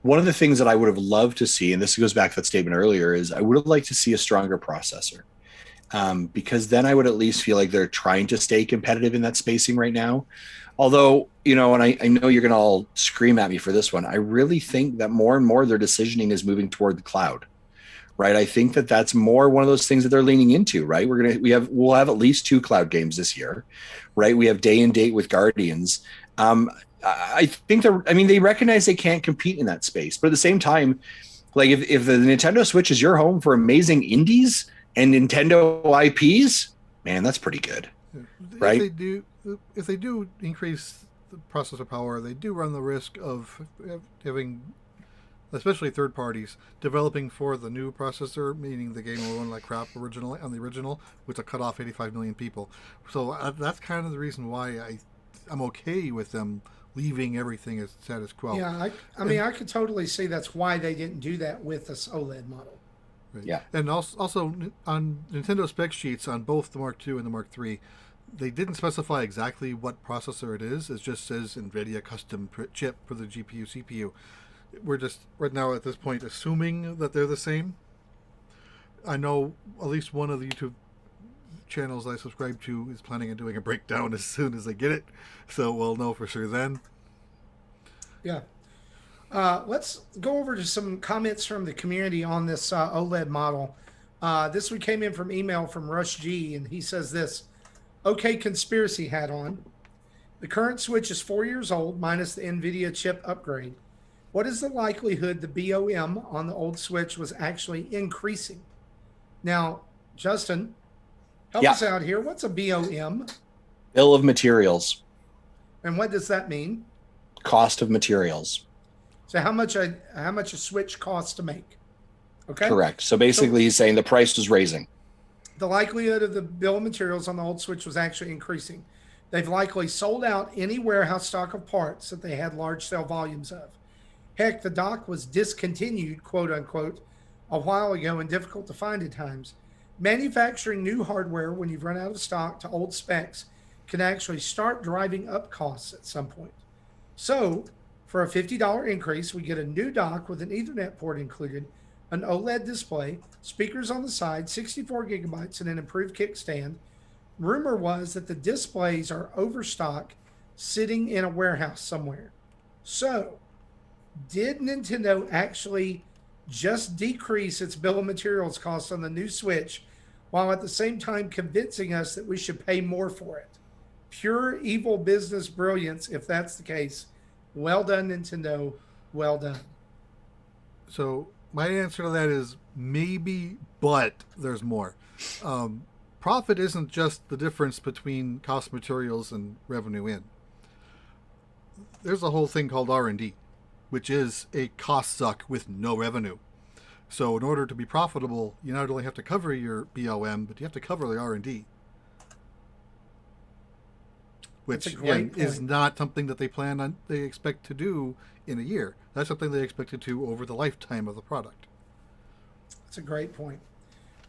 one of the things that I would have loved to see, and this goes back to that statement earlier, is I would have liked to see a stronger processor, because then I would at least feel like they're trying to stay competitive in that spacing right now. Although, and I know you're going to all scream at me for this one, I really think that more and more their decisioning is moving toward the cloud, right? I think that that's more one of those things that they're leaning into, right? We'll have at least 2 cloud games this year, right? We have day and date with Guardians. I think they recognize they can't compete in that space, but at the same time, like if the Nintendo Switch is your home for amazing indies and Nintendo IPs, man, that's pretty good, right? If they do increase the processor power, they do run the risk of having, especially third parties, developing for the new processor, meaning the game will run like crap on the original, which will cut off 85 million people. So that's kind of the reason why I'm okay with them leaving everything as status quo. Yeah, I could totally see that's why they didn't do that with this OLED model. Right. Yeah. And also on Nintendo spec sheets on both the Mark II and the Mark III, they didn't specify exactly what processor it is. It just says NVIDIA custom chip for the GPU, CPU. We're just right now at this point assuming that they're the same. I know at least one of the YouTube channels I subscribe to is planning on doing a breakdown as soon as they get it, so we'll know for sure then. Yeah. Let's go over to some comments from the community on this OLED model. This one came in from email from Rush G, and he says this: okay, conspiracy hat on. The current Switch is 4 years old minus the NVIDIA chip upgrade. What is the likelihood the BOM on the old Switch was actually increasing? Now, Justin, help us out here. What's a BOM? Bill of materials. And what does that mean? Cost of materials. So how much a Switch costs to make? Okay. Correct. So basically, he's saying the price was raising. The likelihood of the bill of materials on the old Switch was actually increasing. They've likely sold out any warehouse stock of parts that they had large sale volumes of. Heck, the dock was discontinued, quote unquote, a while ago and difficult to find at times. Manufacturing new hardware when you've run out of stock to old specs can actually start driving up costs at some point. So, for a $50 increase, we get a new dock with an Ethernet port included, an OLED display, speakers on the side, 64 gigabytes, and an improved kickstand. Rumor was that the displays are overstock, sitting in a warehouse somewhere. So, did Nintendo actually just decrease its bill of materials costs on the new Switch while at the same time convincing us that we should pay more for it? Pure evil business brilliance, if that's the case. Well done, Nintendo. Well done. So my answer to that is maybe, but there's more. Profit isn't just the difference between cost materials and revenue in. There's a whole thing called R&D, which is a cost suck with no revenue. So in order to be profitable, you not only have to cover your BOM, but you have to cover the R&D. Which again is not something that they expect to do in a year. That's something they expect to do over the lifetime of the product. That's a great point.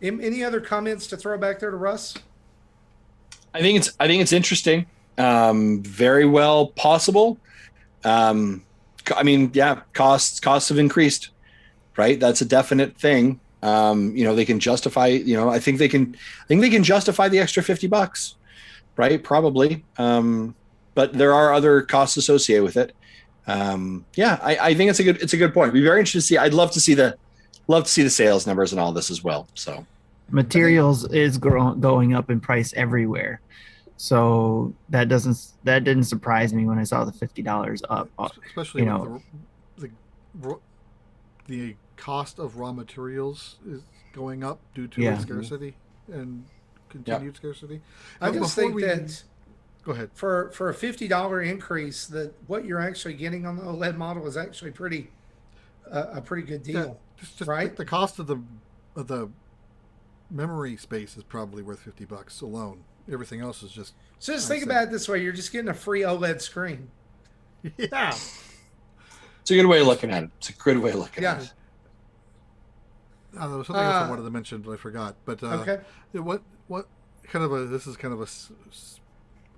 Any other comments to throw back there to Russ? I think it's interesting. Very well possible. Costs have increased, right? That's a definite thing. They can justify, I think they can justify the extra $50, right? Probably. But there are other costs associated with it. I think it's a good point. It'd be very interesting to see. I'd love to see the sales numbers and all this as well. So materials is going up in price everywhere. So that didn't surprise me when I saw the $50 up. Especially You with know, the cost of raw materials is going up due to Yeah. its scarcity and continued scarcity. I But just before think we- that Go ahead. for a $50 increase, that what you're actually getting on the OLED model is actually a pretty good deal, Just right? the cost of the memory space is probably worth $50 alone. Everything else is just So just I think see. about it this way: you're just getting a free OLED screen. yeah. It's a good way of looking at it. It's a good way of looking Yeah. at it. There was something else I wanted to mention, but I forgot. But Okay. what kind of this is kind of a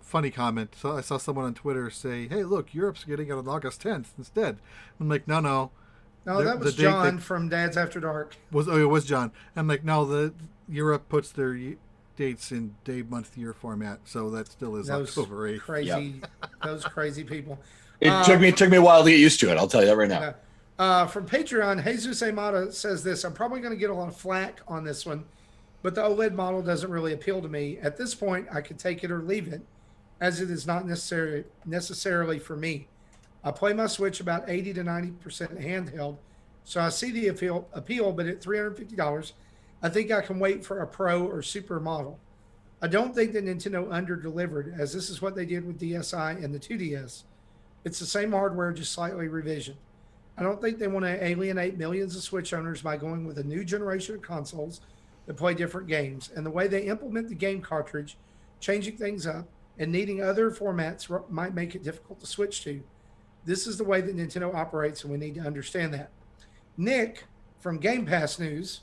funny comment. So I saw someone on Twitter say, "Hey, look, Europe's getting it on August 10th instead." I'm like, no. No, that was the date John that- from Dad's After Dark. It was John. I'm like, no, the Europe puts their dates in day, month, year format, so that still is Those October 8th. crazy, those crazy people. It took me a while to get used to it. I'll tell you that right now. From Patreon, Jesus Amata says this: I'm probably going to get a lot of flack on this one, but the OLED model doesn't really appeal to me. At this point, I could take it or leave it, as it is not necessarily for me. I play my Switch about 80 to 90% handheld, so I see the appeal, but at $350, I think I can wait for a Pro or Super model. I don't think that Nintendo under-delivered, as this is what they did with DSi and the 2DS. It's the same hardware, just slightly revisioned. I don't think they want to alienate millions of Switch owners by going with a new generation of consoles that play different games. And the way they implement the game cartridge, changing things up, and needing other formats might make it difficult to switch to. This is the way that Nintendo operates, and we need to understand that. Nick from Game Pass News,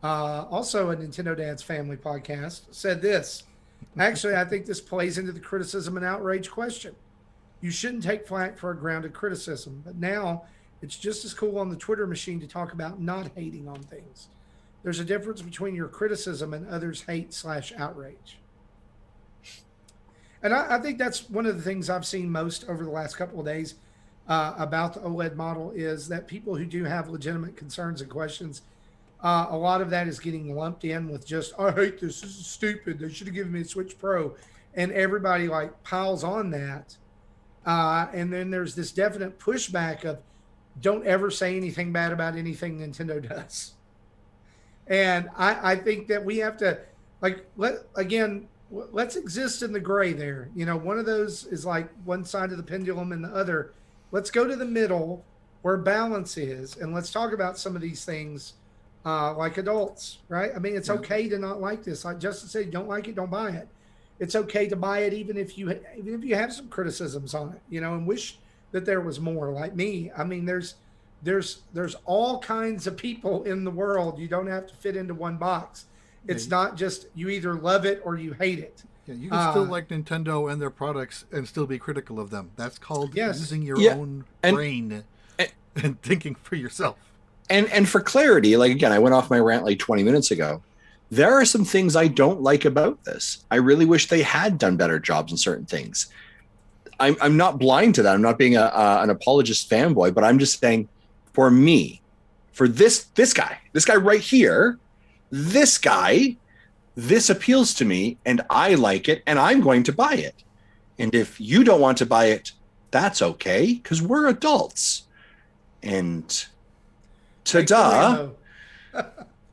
also a Nintendo Dad's Family podcast, said this. Actually, I think this plays into the criticism and outrage question. You shouldn't take flack for a grounded criticism, but now it's just as cool on the Twitter machine to talk about not hating on things. There's a difference between your criticism and others' hate/outrage. And I think that's one of the things I've seen most over the last couple of days about the OLED model is that people who do have legitimate concerns and questions, a lot of that is getting lumped in with just, I hate this is stupid. They should have given me a Switch Pro. And everybody like piles on that. And then there's this definite pushback of don't ever say anything bad about anything Nintendo does. And I think that we have to let's exist in the gray there. You know, one of those is like one side of the pendulum and the other. Let's go to the middle where balance is. And let's talk about some of these things like adults, right? I mean, it's okay to not like this. Like Justin said, don't like it, don't buy it. It's okay to buy it even if you have some criticisms on it, you know, and wish that there was more. Like me, I mean, there's all kinds of people in the world. You don't have to fit into one box. It's not just you either love it or you hate it. Yeah, you can still like Nintendo and their products and still be critical of them. That's called using your own brain and thinking for yourself. And for clarity, like again, I went off my rant like 20 minutes ago. There are some things I don't like about this. I really wish they had done better jobs in certain things. I'm not blind to that. I'm not being an apologist fanboy, but I'm just saying, for me, for this guy right here, this appeals to me, and I like it, and I'm going to buy it. And if you don't want to buy it, that's okay, because we're adults. And ta-da!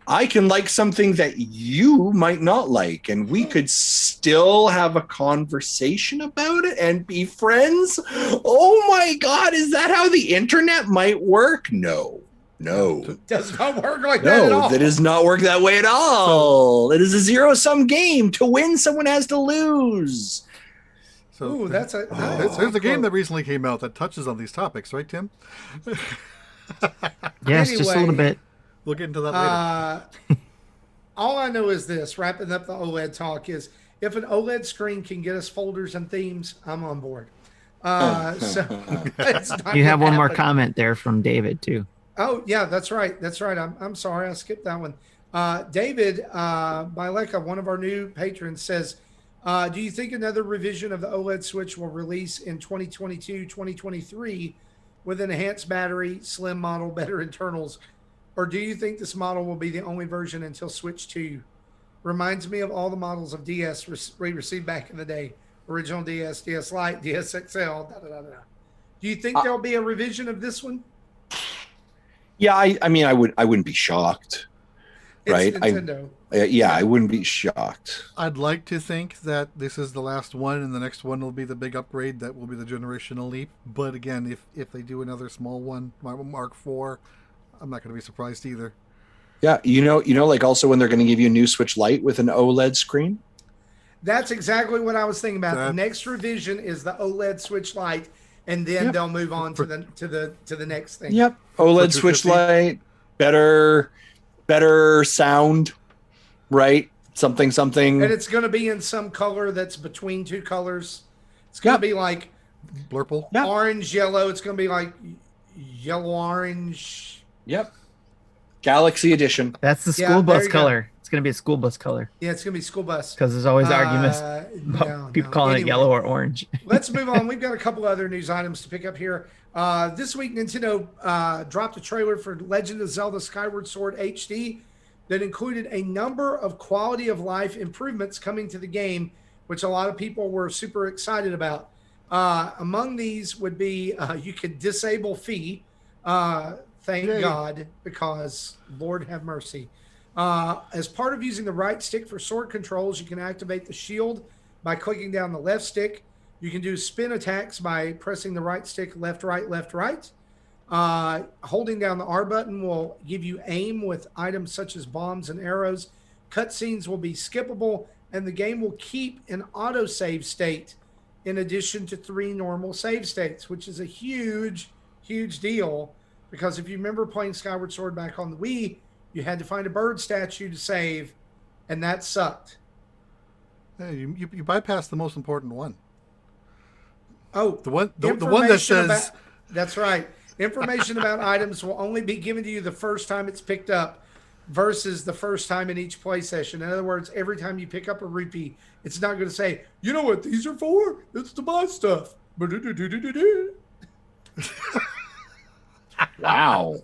I can like something that you might not like, and we could still have a conversation about it and be friends. Oh my God, is that how the internet might work? No. It does not work like that at all. No, that does not work that way at all. It is a zero-sum game. To win, someone has to lose. So there's a game that recently came out that touches on these topics, right, Tim? Yes, just a little bit. We'll get into that later. All I know is this, wrapping up the OLED talk, is if an OLED screen can get us folders and themes, I'm on board. So you have one more comment there from David too. Oh yeah, that's right. I'm sorry, I skipped that one. David Bileka, one of our new patrons, says, do you think another revision of the OLED Switch will release in 2022, 2023 with an enhanced battery, slim model, better internals? Or do you think this model will be the only version until Switch 2? Reminds me of all the models of DS we received back in the day. original DS, DS Lite, DS XL. Do you think there'll be a revision of this one? Yeah, I mean, I wouldn't be shocked, right? It's Nintendo. I wouldn't be shocked. I'd like to think that this is the last one, and the next one will be the big upgrade. That will be the generational leap. But again, if they do another small one, Mark IV, I'm not going to be surprised either. Yeah, like also when they're going to give you a new Switch Lite with an OLED screen. That's exactly what I was thinking about. The next revision is the OLED Switch Lite, and then they'll move on to the next thing. Yep, OLED Switch Lite, better sound, right? Something. And it's going to be in some color that's between two colors. It's going to be like blurple, orange, yellow. It's going to be like yellow, orange. Yep. Galaxy Edition. That's the school bus color. It's going to be a school bus color. Yeah, it's going to be school bus. Because there's always arguments about people calling it yellow or orange. Let's move on. We've got a couple other news items to pick up here. This week, Nintendo dropped a trailer for Legend of Zelda Skyward Sword HD that included a number of quality of life improvements coming to the game, which a lot of people were super excited about. Among these would be you could disable Fee. Thank God, because Lord have mercy. As part of using the right stick for sword controls, you can activate the shield by clicking down the left stick. You can do spin attacks by pressing the right stick, left, right, left, right. Holding down the R button will give you aim with items such as bombs and arrows. Cutscenes will be skippable, and the game will keep an autosave state in addition to 3 normal save states, which is a huge, huge deal. Because if you remember playing Skyward Sword back on the Wii, you had to find a bird statue to save, and that sucked. Hey, you bypassed the most important one. Oh, the one that says that's right. Information about items will only be given to you the first time it's picked up, versus the first time in each play session. In other words, every time you pick up a rupee, it's not going to say, "You know what these are for? It's to buy stuff." Wow.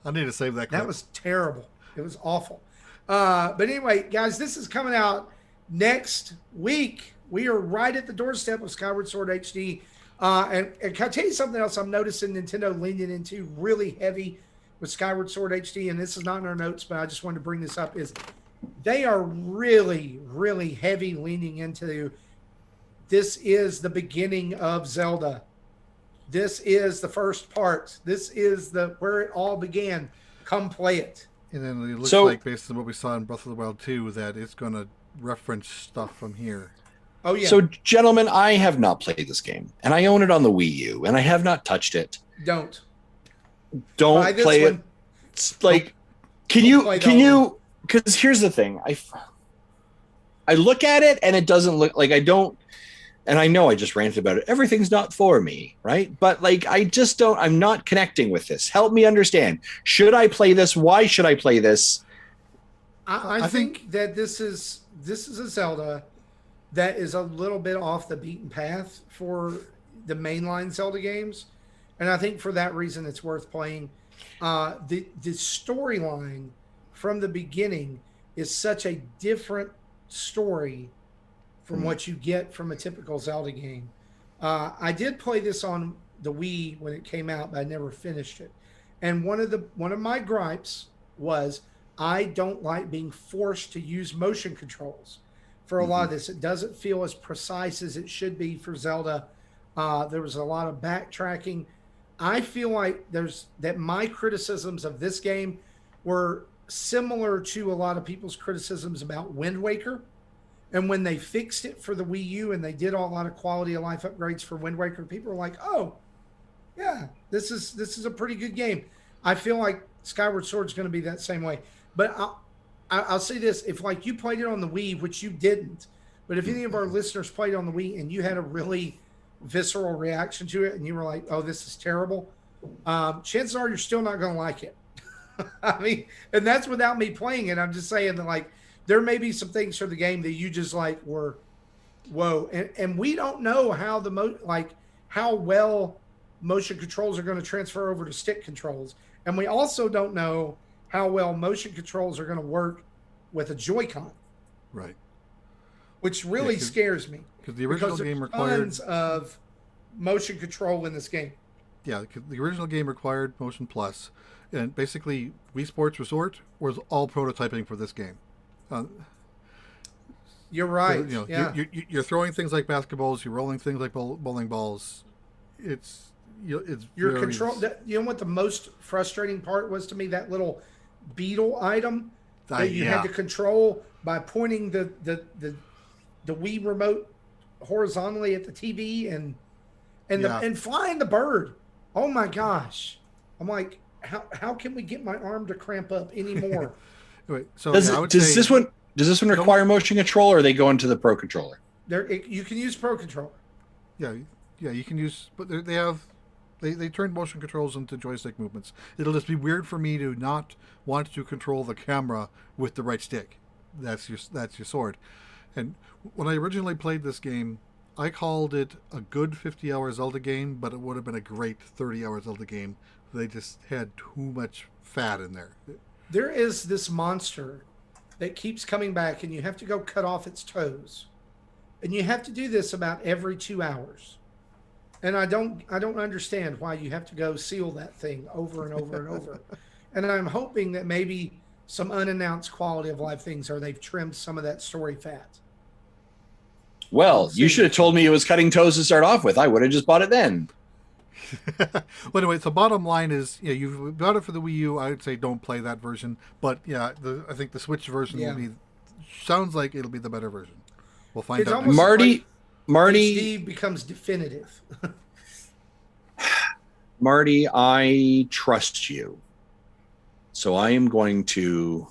I need to save that clip. That was terrible. It was awful. But anyway, guys, this is coming out next week. We are right at the doorstep of Skyward Sword HD. And can I tell you something else I'm noticing Nintendo leaning into really heavy with Skyward Sword HD? And this is not in our notes, but I just wanted to bring this up, is they are really, really heavy leaning into this is the beginning of Zelda. This is the first part. This is where it all began. Come play it. And then it looks like, based on what we saw in Breath of the Wild 2, that it's going to reference stuff from here. Oh, yeah. So, gentlemen, I have not played this game, and I own it on the Wii U, and I have not touched it. Don't play it. It's like, can you? Because here's the thing, I look at it, and it doesn't look like I don't. And I know I just ranted about it. Everything's not for me, right? But like, I just don't, I'm not connecting with this. Help me understand. Should I play this? Why should I play this? I think that this is a Zelda that is a little bit off the beaten path for the mainline Zelda games. And I think for that reason, it's worth playing. The storyline from the beginning is such a different story from what you get from a typical Zelda game. I did play this on the Wii when it came out, but I never finished it. And one of my gripes was I don't like being forced to use motion controls for a lot of this. It doesn't feel as precise as it should be for Zelda. There was a lot of backtracking. I feel like my criticisms of this game were similar to a lot of people's criticisms about Wind Waker. And when they fixed it for the Wii U and they did a lot of quality of life upgrades for Wind Waker, people were like, "Oh, yeah, this is a pretty good game." I feel like Skyward Sword is going to be that same way. But I'll say this: if like you played it on the Wii, which you didn't, but if any of our listeners played it on the Wii and you had a really visceral reaction to it and you were like, "Oh, this is terrible," chances are you're still not going to like it. I mean, and that's without me playing it. I'm just saying that like. There may be some things for the game that you just like were, whoa, and we don't know how how well motion controls are going to transfer over to stick controls, and we also don't know how well motion controls are going to work with a Joy-Con. Right. which really scares me. Because the original game required tons of motion control in this game. Yeah, the original game required Motion Plus, and basically Wii Sports Resort was all prototyping for this game. You're right. So, you're throwing things like basketballs, you're rolling things like bowling balls. It's your control. You know what the most frustrating part was to me? That little beetle item that you had to control by pointing the Wii remote horizontally at the TV and flying the bird. Oh my gosh! I'm how can we get my arm to cramp up anymore? Wait, so does this one require motion control, or are they going to the Pro Controller? You can use Pro Controller. Yeah, you can use, but they turned motion controls into joystick movements. It'll just be weird for me to not want to control the camera with the right stick. That's your sword. And when I originally played this game, I called it a good 50-hour Zelda game, but it would have been a great 30-hour Zelda game. They just had too much fat in there. There is this monster that keeps coming back, and you have to go cut off its toes. And you have to do this about every 2 hours. And I don't understand why you have to go seal that thing over and over and over. And I'm hoping that maybe some unannounced quality of life things, or they've trimmed some of that story fat. Well, you should have told me it was cutting toes to start off with. I would have just bought it then. Well, anyway, so bottom line is, you've got it for the Wii U. I would say don't play that version. But I think the Switch version sounds like it'll be the better version. We'll find out. Marty HD becomes definitive. Marty, I trust you. So I am going to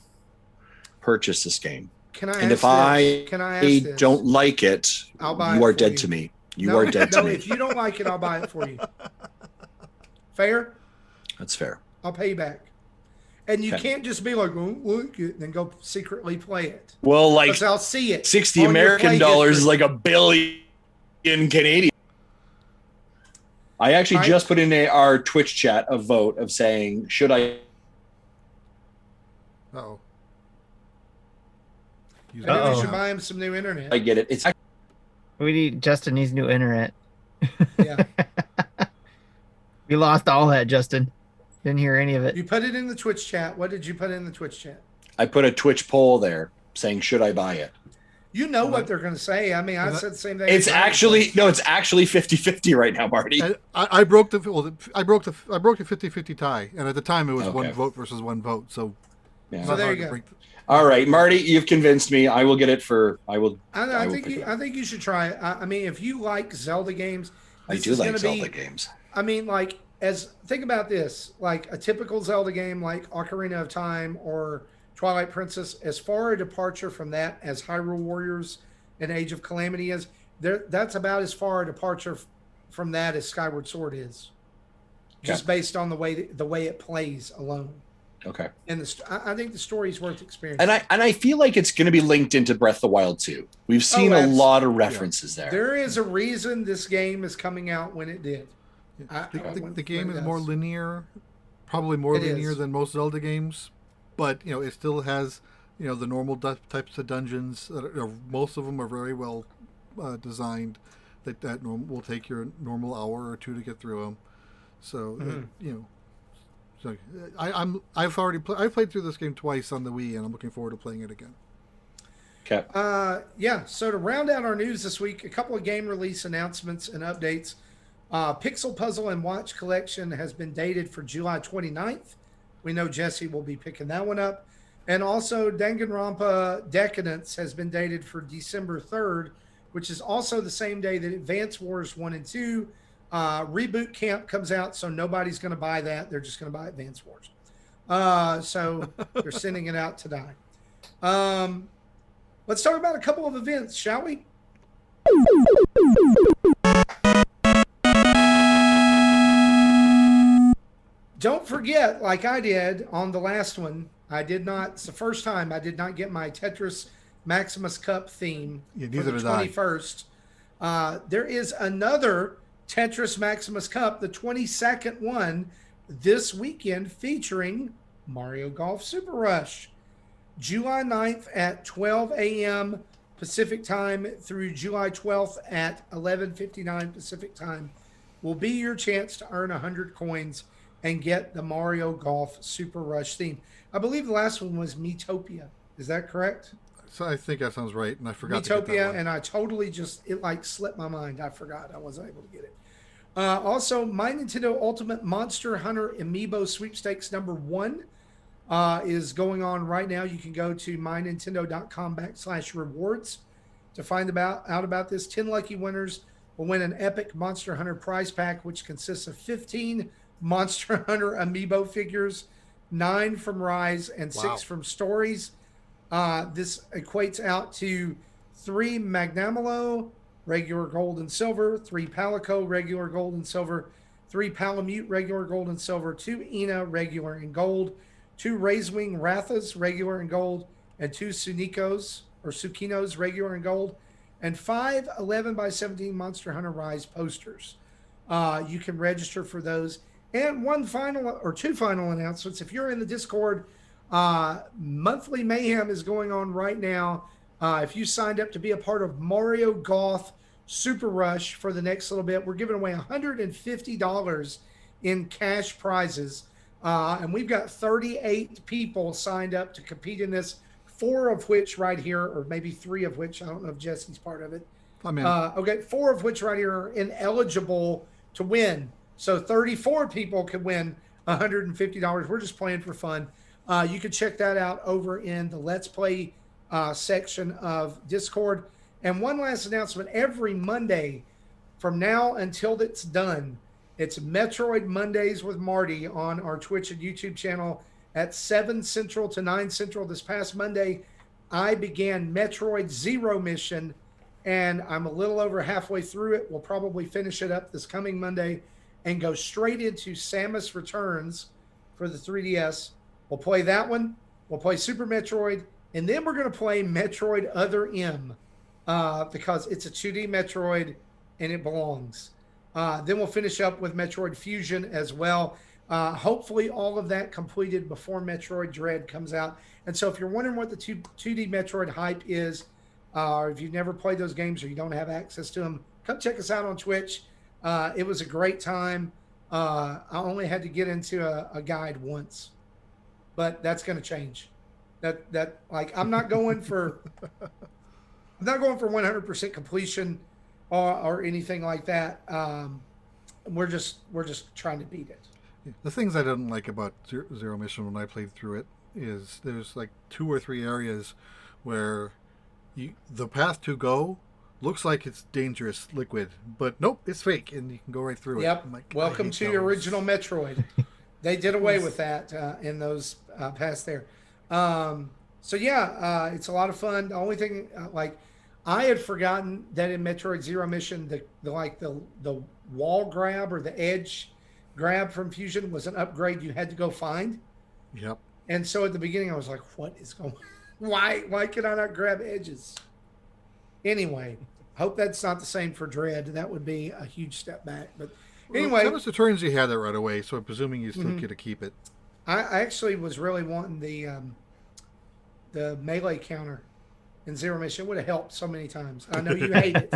purchase this game. If I don't like it, you are dead to me. You are dead to me. If you don't like it, I'll buy it for you. Fair? That's fair. I'll pay you back. And you can't just be like, oh, look it, and then go secretly play it. Well, like, I'll see it. 60 American dollars is like $1 billion Canadian. I actually just put in our Twitch chat a vote of saying, should I? Uh-oh. Maybe we should buy him some new internet. I get it. Justin needs new internet. Yeah. We lost all that, Justin. Didn't hear any of it. You put it in the Twitch chat. What did you put in the Twitch chat? I put a Twitch poll there saying, should I buy it? You know what they're going to say. I mean, I said the same thing. It's actually 50-50 right now, Marty. I broke the 50-50 tie, and at the time it was one vote versus one vote. So, so there you go. All right, Marty, you've convinced me. I will get it for. I think you should try it. I mean, if you like Zelda games, I do like Zelda games. I mean, think about this, like a typical Zelda game, like Ocarina of Time or Twilight Princess, as far a departure from that as Hyrule Warriors and Age of Calamity is. That's about as far a departure from that as Skyward Sword is, just based on the way it plays alone. Okay. And I think the story's worth experiencing. And I feel like it's going to be linked into Breath of the Wild too. We've seen a lot of references there. There is a reason this game is coming out when it did. The game is more linear, probably more linear than most Zelda games, but it still has the normal types of dungeons. Most of them are very well designed. That will take your normal hour or two to get through them. So So I've played through this game twice on the Wii, and I'm looking forward to playing it again. Okay. So to round out our news this week, a couple of game release announcements and updates. Pixel Puzzle and Watch Collection has been dated for July 29th. We know Jesse will be picking that one up. And also Danganronpa Decadence has been dated for December 3rd, which is also the same day that Advance Wars 1 and 2 Reboot Camp comes out, so nobody's going to buy that. They're just going to buy Advance Wars. So they're sending it out today. Let's talk about a couple of events, shall we? Don't forget, like I did on the last one, it's the first time I did not get my Tetris Maximus Cup theme for the 21st. There is another Tetris Maximus Cup, the 22nd one, this weekend featuring Mario Golf Super Rush. July 9th at 12 a.m. Pacific time through July 12th at 11:59 Pacific time will be your chance to earn 100 coins and get the Mario Golf Super Rush theme. I believe the last one was Miitopia. Is that correct? So I think that sounds right, and I forgot to get that Miitopia, one. and I totally it like slipped my mind. I forgot. I wasn't able to get it. Also, My Nintendo Ultimate Monster Hunter Amiibo Sweepstakes #1 is going on right now. You can go to mynintendo.com/rewards to find out about this. 10 lucky winners will win an epic Monster Hunter prize pack, which consists of 15 Monster Hunter Amiibo figures, 9 from Rise and 6 from Stories. This equates out to 3 Magnamalo, regular gold and silver, 3 Palico, regular gold and silver, 3 Palamute, regular gold and silver, 2 Ina, regular and gold, 2 Raisewing Rathas, regular and gold, and 2 Sukinos, regular and gold, and 5 11x17 Monster Hunter Rise posters. You can register for those. And two final announcements. If you're in the Discord, Monthly Mayhem is going on right now. If you signed up to be a part of Mario Golf Super Rush for the next little bit, we're giving away $150 in cash prizes. And we've got 38 people signed up to compete in this, 4 of which right here, or maybe 3 of which, I don't know if Jesse's part of it. I'm in. Okay, 4 of which right here are ineligible to win. So 34 people could win $150. We're just playing for fun. You can check that out over in the Let's Play section of Discord. And one last announcement. Every Monday from now until it's done, it's Metroid Mondays with Marty on our Twitch and YouTube channel at 7 Central to 9 Central. This past Monday, I began Metroid Zero Mission, and I'm a little over halfway through it. We'll probably finish it up this coming Monday and go straight into Samus Returns for the 3DS. We'll play that one. We'll play Super Metroid, and then we're going to play Metroid Other M because it's a 2D Metroid and it belongs. Then we'll finish up with Metroid Fusion as well. Hopefully all of that completed before Metroid Dread comes out. And so if you're wondering what the 2D Metroid hype is, or if you've never played those games or you don't have access to them, come check us out on Twitch. It was a great time. I only had to get into a guide once, but that's going to change. I'm not going for 100% completion or anything like that. We're just trying to beat it. The things I didn't like about Zero Mission when I played through it is there's like 2 or 3 areas where the path to go looks like it's dangerous liquid, but nope, it's fake, and you can go right through it. Yep. Like, Welcome to the original Metroid. They did away with that in those paths there. So yeah, it's a lot of fun. The only thing, I had forgotten that in Metroid Zero Mission, the wall grab or the edge grab from Fusion was an upgrade you had to go find. Yep. And so at the beginning, I was like, "What is going? Why can I not grab edges?" Anyway, hope that's not the same for Dread. That would be a huge step back. But anyway, that was the turns you had that right away, so I'm presuming you still get to keep it. I actually was really wanting the melee counter in Zero Mission. It would have helped so many times. I know you hate it,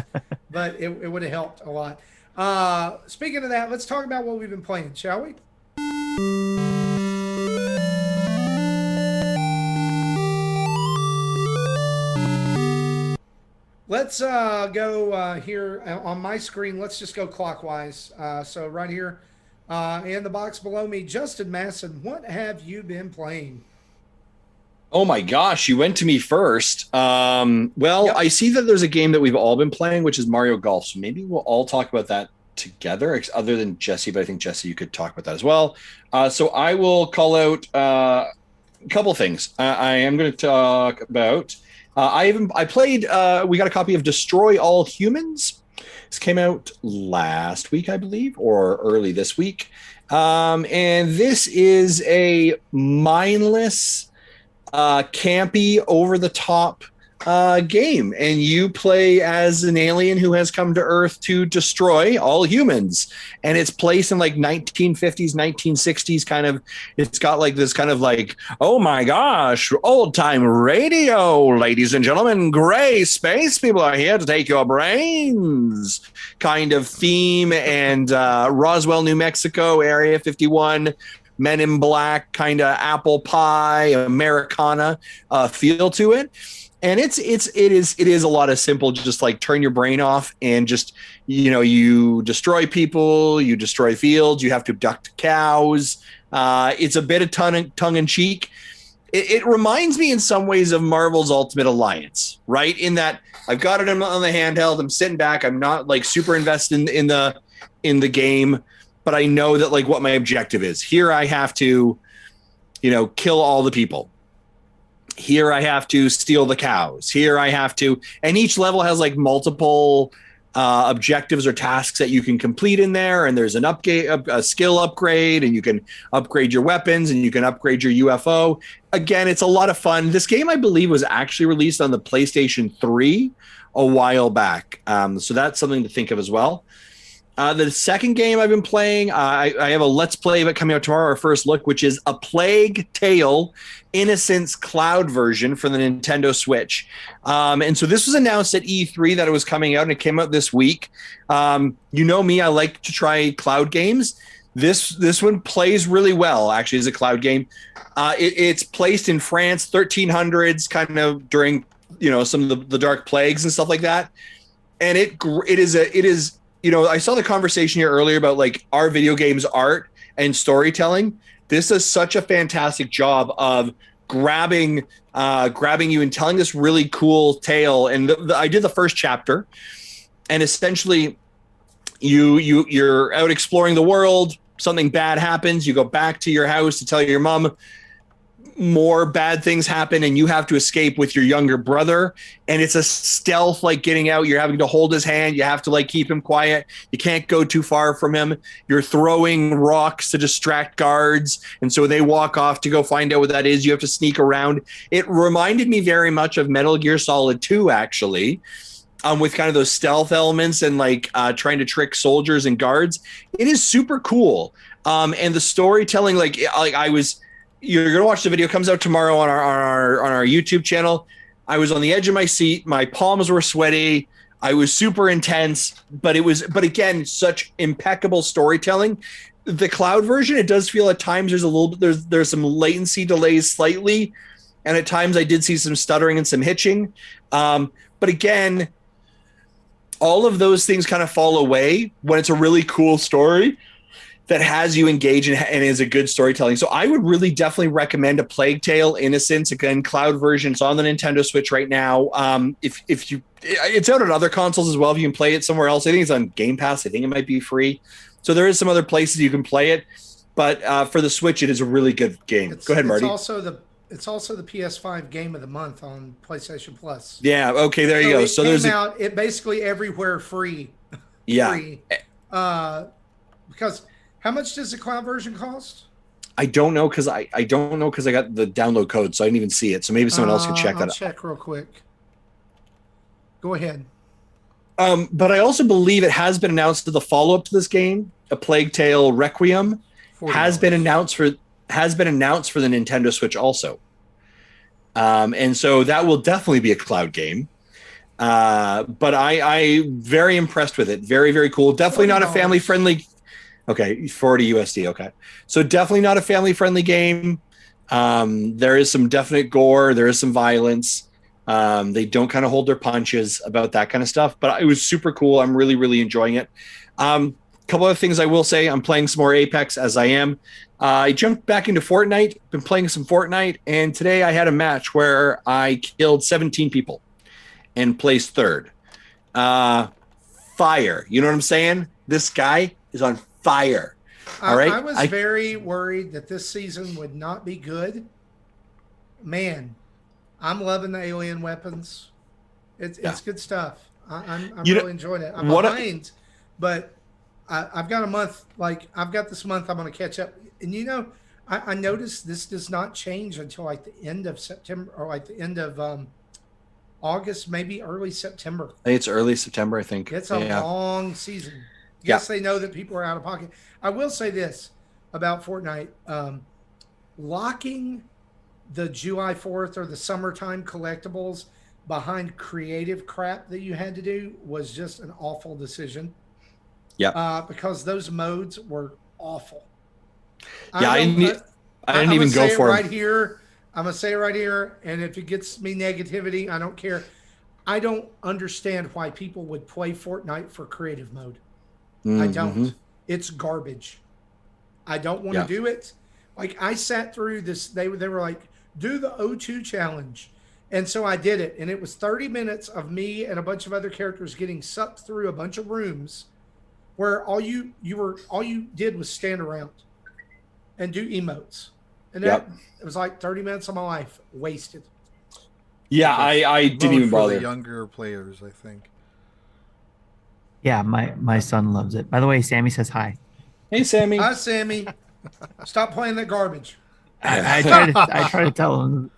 but it would have helped a lot. Speaking of that, let's talk about what we've been playing, shall we? Let's go here on my screen. Let's just go clockwise. So right here in the box below me, Justin Masson, what have you been playing? Oh my gosh, you went to me first. Yep. I see that there's a game that we've all been playing, which is Mario Golf. So maybe we'll all talk about that together, other than Jesse, but I think Jesse, you could talk about that as well. So I will call out a couple things. I am going to talk about, I played, we got a copy of Destroy All Humans. This came out last week, I believe, or early this week. And this is a mindless, campy, over the top game, and you play as an alien who has come to Earth to destroy all humans. And it's placed in like 1950s, 1960s kind of. It's got like this kind of like, oh my gosh, old time radio, ladies and gentlemen, gray space people are here to take your brains kind of theme, and Roswell, New Mexico, Area 51. Men in Black, kind of apple pie, Americana feel to it. And it is a lot of simple, just like turn your brain off and just, you destroy people, you destroy fields, you have to abduct cows. It's a bit of tongue in cheek. It reminds me in some ways of Marvel's Ultimate Alliance, right? In that I've got it on the handheld, I'm sitting back, I'm not like super invested in the game, but I know that like what my objective is. Here I have to, kill all the people. Here I have to steal the cows. Here I have to, and each level has like multiple objectives or tasks that you can complete in there. And there's a skill upgrade, and you can upgrade your weapons, and you can upgrade your UFO. Again, it's a lot of fun. This game, I believe, was actually released on the PlayStation 3 a while back. So that's something to think of as well. The second game I've been playing, I have a Let's Play of it coming out tomorrow, our first look, which is A Plague Tale Innocence cloud version for the Nintendo Switch. And so this was announced at E3 that it was coming out, and it came out this week. You know me, I like to try cloud games. This one plays really well, actually, as a cloud game. It's placed in France, 1300s, kind of during some of the Dark Plagues and stuff like that. And it is. I saw the conversation here earlier about like our video games art and storytelling. This is such a fantastic job of grabbing you and telling this really cool tale. And I did the first chapter, and essentially you're out exploring the world. Something bad happens. You go back to your house to tell your mom. More bad things happen, and you have to escape with your younger brother, and it's a stealth, like getting out. You're having to hold his hand. You have to like keep him quiet. You can't go too far from him. You're throwing rocks to distract guards, and so they walk off to go find out what that is. You have to sneak around. It reminded me very much of Metal Gear Solid 2, actually, with kind of those stealth elements and like trying to trick soldiers and guards. It is super cool, and the storytelling, you're going to watch the video. It comes out tomorrow on our YouTube channel. I was on the edge of my seat. My palms were sweaty. I was super intense, but again, such impeccable storytelling. The cloud version, it does feel at times there's some latency delays slightly. And at times I did see some stuttering and some hitching. But again, all of those things kind of fall away when it's a really cool story that has you engage and is a good storytelling. So I would really definitely recommend A Plague Tale Innocence, again, cloud version. It's on the Nintendo Switch right now. It's out on other consoles as well. If you can play it somewhere else, I think it's on Game Pass. I think it might be free. So there is some other places you can play it, but for the Switch, it is a really good game. Go ahead, Marty. It's also the PS5 Game of the Month on PlayStation Plus. Yeah. Okay. There you go. So there's it basically everywhere free. Yeah. Free. Because how much does the cloud version cost? I don't know because I don't know because I got the download code, so I didn't even see it. So maybe someone else could check that out. I'll check real quick. Go ahead. But I also believe it has been announced that the follow-up to this game, A Plague Tale Requiem, has been announced for the Nintendo Switch also. And so that will definitely be a cloud game. But I very impressed with it. Very, very cool. Definitely not a family-friendly. Okay, 40 USD. Okay. So definitely not a family-friendly game. There is some definite gore. There is some violence. They don't kind of hold their punches about that kind of stuff, but it was super cool. I'm really, really enjoying it. Couple of things I will say. I'm playing some more Apex as I am. I jumped back into Fortnite, been playing some Fortnite, and today I had a match where I killed 17 people and placed third. Fire. You know what I'm saying? This guy is on fire. All right. I was very worried that this season would not be good. Man, I'm loving the alien weapons. It's good stuff. I'm really enjoying it. I'm behind, but I've got a month. I've got this month. I'm going to catch up. And I noticed this does not change until like the end of September or like the end of August, maybe early September. I think it's early September, I think. It's a long season. Yes, they know that people are out of pocket. I will say this about Fortnite. Locking the July 4th or the summertime collectibles behind creative crap that you had to do was just an awful decision. Yeah. Because those modes were awful. Yeah, I didn't even go for it right here. I'm going to say it right here. And if it gets me negativity, I don't care. I don't understand why people would play Fortnite for creative mode. I don't. It's garbage. I don't want to do it. Like, I sat through this. They were like, do the O2 challenge. And so I did it. And it was 30 minutes of me and a bunch of other characters getting sucked through a bunch of rooms where all you did was stand around and do emotes. And that it was like 30 minutes of my life wasted. Yeah, I didn't even bother. For the younger players, I think. Yeah, my son loves it. By the way, Sammy says hi. Hey, Sammy. Hi, Sammy. Stop playing that garbage. I try to tell him.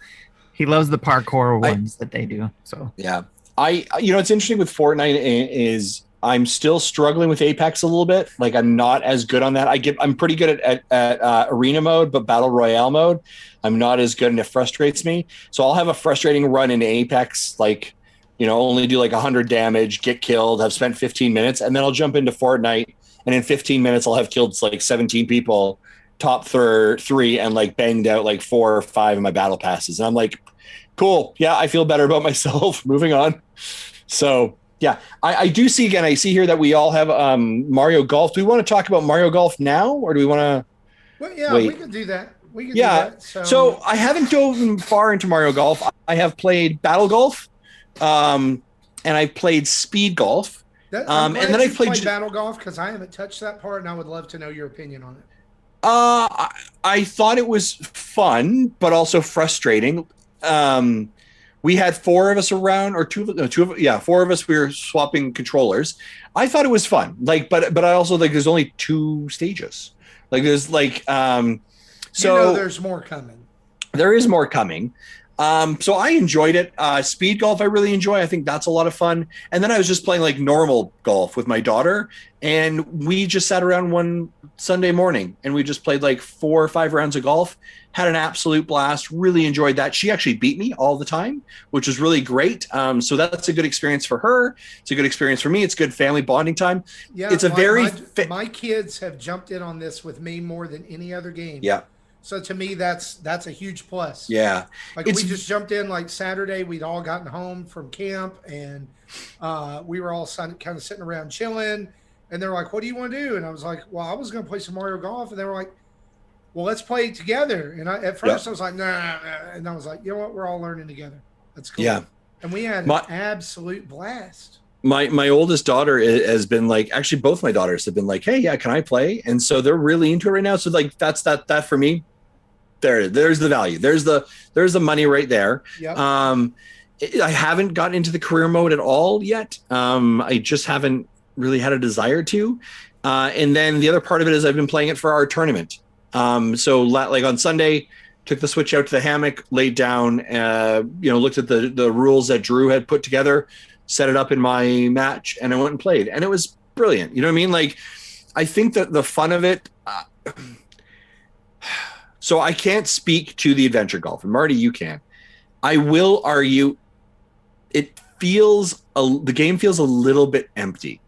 He loves the parkour ones that they do. So yeah, it's interesting with Fortnite is I'm still struggling with Apex a little bit. Like, I'm not as good on that. I'm pretty good at arena mode, but battle royale mode, I'm not as good, and it frustrates me. So I'll have a frustrating run in Apex, like, only do like 100 damage, get killed, have spent 15 minutes, and then I'll jump into Fortnite, and in 15 minutes I'll have killed like 17 people, top 3, and like banged out like 4 or 5 of my battle passes. And I'm like, cool. Yeah, I feel better about myself. Moving on. So yeah, I do see again. I see here that we all have Mario Golf. Do we want to talk about Mario Golf now, or do we want to? Well, yeah, wait? We can do that. We can do that. So I haven't dove far into Mario Golf. I have played Battle Golf, and I've played Speed Golf. And then I played Battle Golf because I haven't touched that part, and I would love to know your opinion on it. I thought it was fun, but also frustrating. We had 4 of us around, or 4 of us. We were swapping controllers. I thought it was fun. Like, but I also like. There's only 2 stages. Like, there's like, so there's more coming. There is more coming. So I enjoyed it. Speed golf, I really enjoy. I think that's a lot of fun. And then I was just playing like normal golf with my daughter, and we just sat around one Sunday morning and we just played like 4 or 5 rounds of golf. Had an absolute blast. Really enjoyed that. She actually beat me all the time, which was really great. So that's a good experience for her. It's a good experience for me. It's good family bonding time. Yeah, it's my kids have jumped in on this with me more than any other game. Yeah. So to me, that's a huge plus. Yeah. Like, we just jumped in like Saturday. We'd all gotten home from camp, and we were all kind of sitting around chilling. And they're like, "What do you want to do?" And I was like, "Well, I was going to play some Mario Golf." And they were like, "Well, let's play it together." And at first I was like, nah. And I was like, you know what? We're all learning together. That's cool. Yeah. And we had an absolute blast. My oldest daughter has been like, actually both my daughters have been like, "Hey, yeah, can I play?" And so they're really into it right now. So like, that's that for me. There's the value. There's the money right there. Yep. I haven't gotten into the career mode at all yet. I just haven't really had a desire to. And then the other part of it is I've been playing it for our tournament. So like on Sunday, took the Switch out to the hammock, laid down, looked at the rules that Drew had put together, set it up in my match, and I went and played. And it was brilliant. You know what I mean? Like, I think that the fun of it, so I can't speak to the adventure golf, and Marty, you can. I will argue the game feels a little bit empty.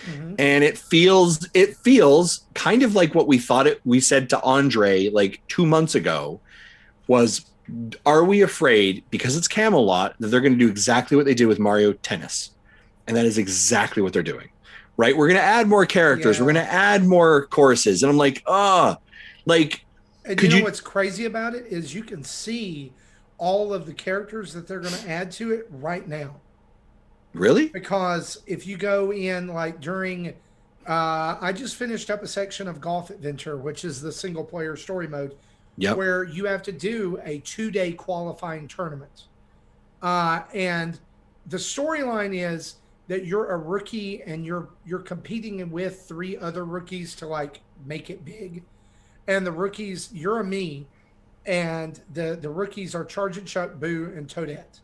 Mm-hmm. And it feels kind of like what we said to Andre like 2 months ago was, are we afraid because it's Camelot that they're going to do exactly what they did with Mario Tennis? And that is exactly what they're doing, right? We're going to add more characters. Yeah. We're going to add more courses. And I'm like, and what's crazy about it is you can see all of the characters that they're going to add to it right now. Really? Because if you go in like during, I just finished up a section of Golf Adventure, which is the single player story mode, where you have to do a 2-day qualifying tournament. And the storyline is that you're a rookie and you're competing with 3 other rookies to like make it big. And the rookies, you're a me, and the rookies are Charging Chuck, Boo, and Toadette.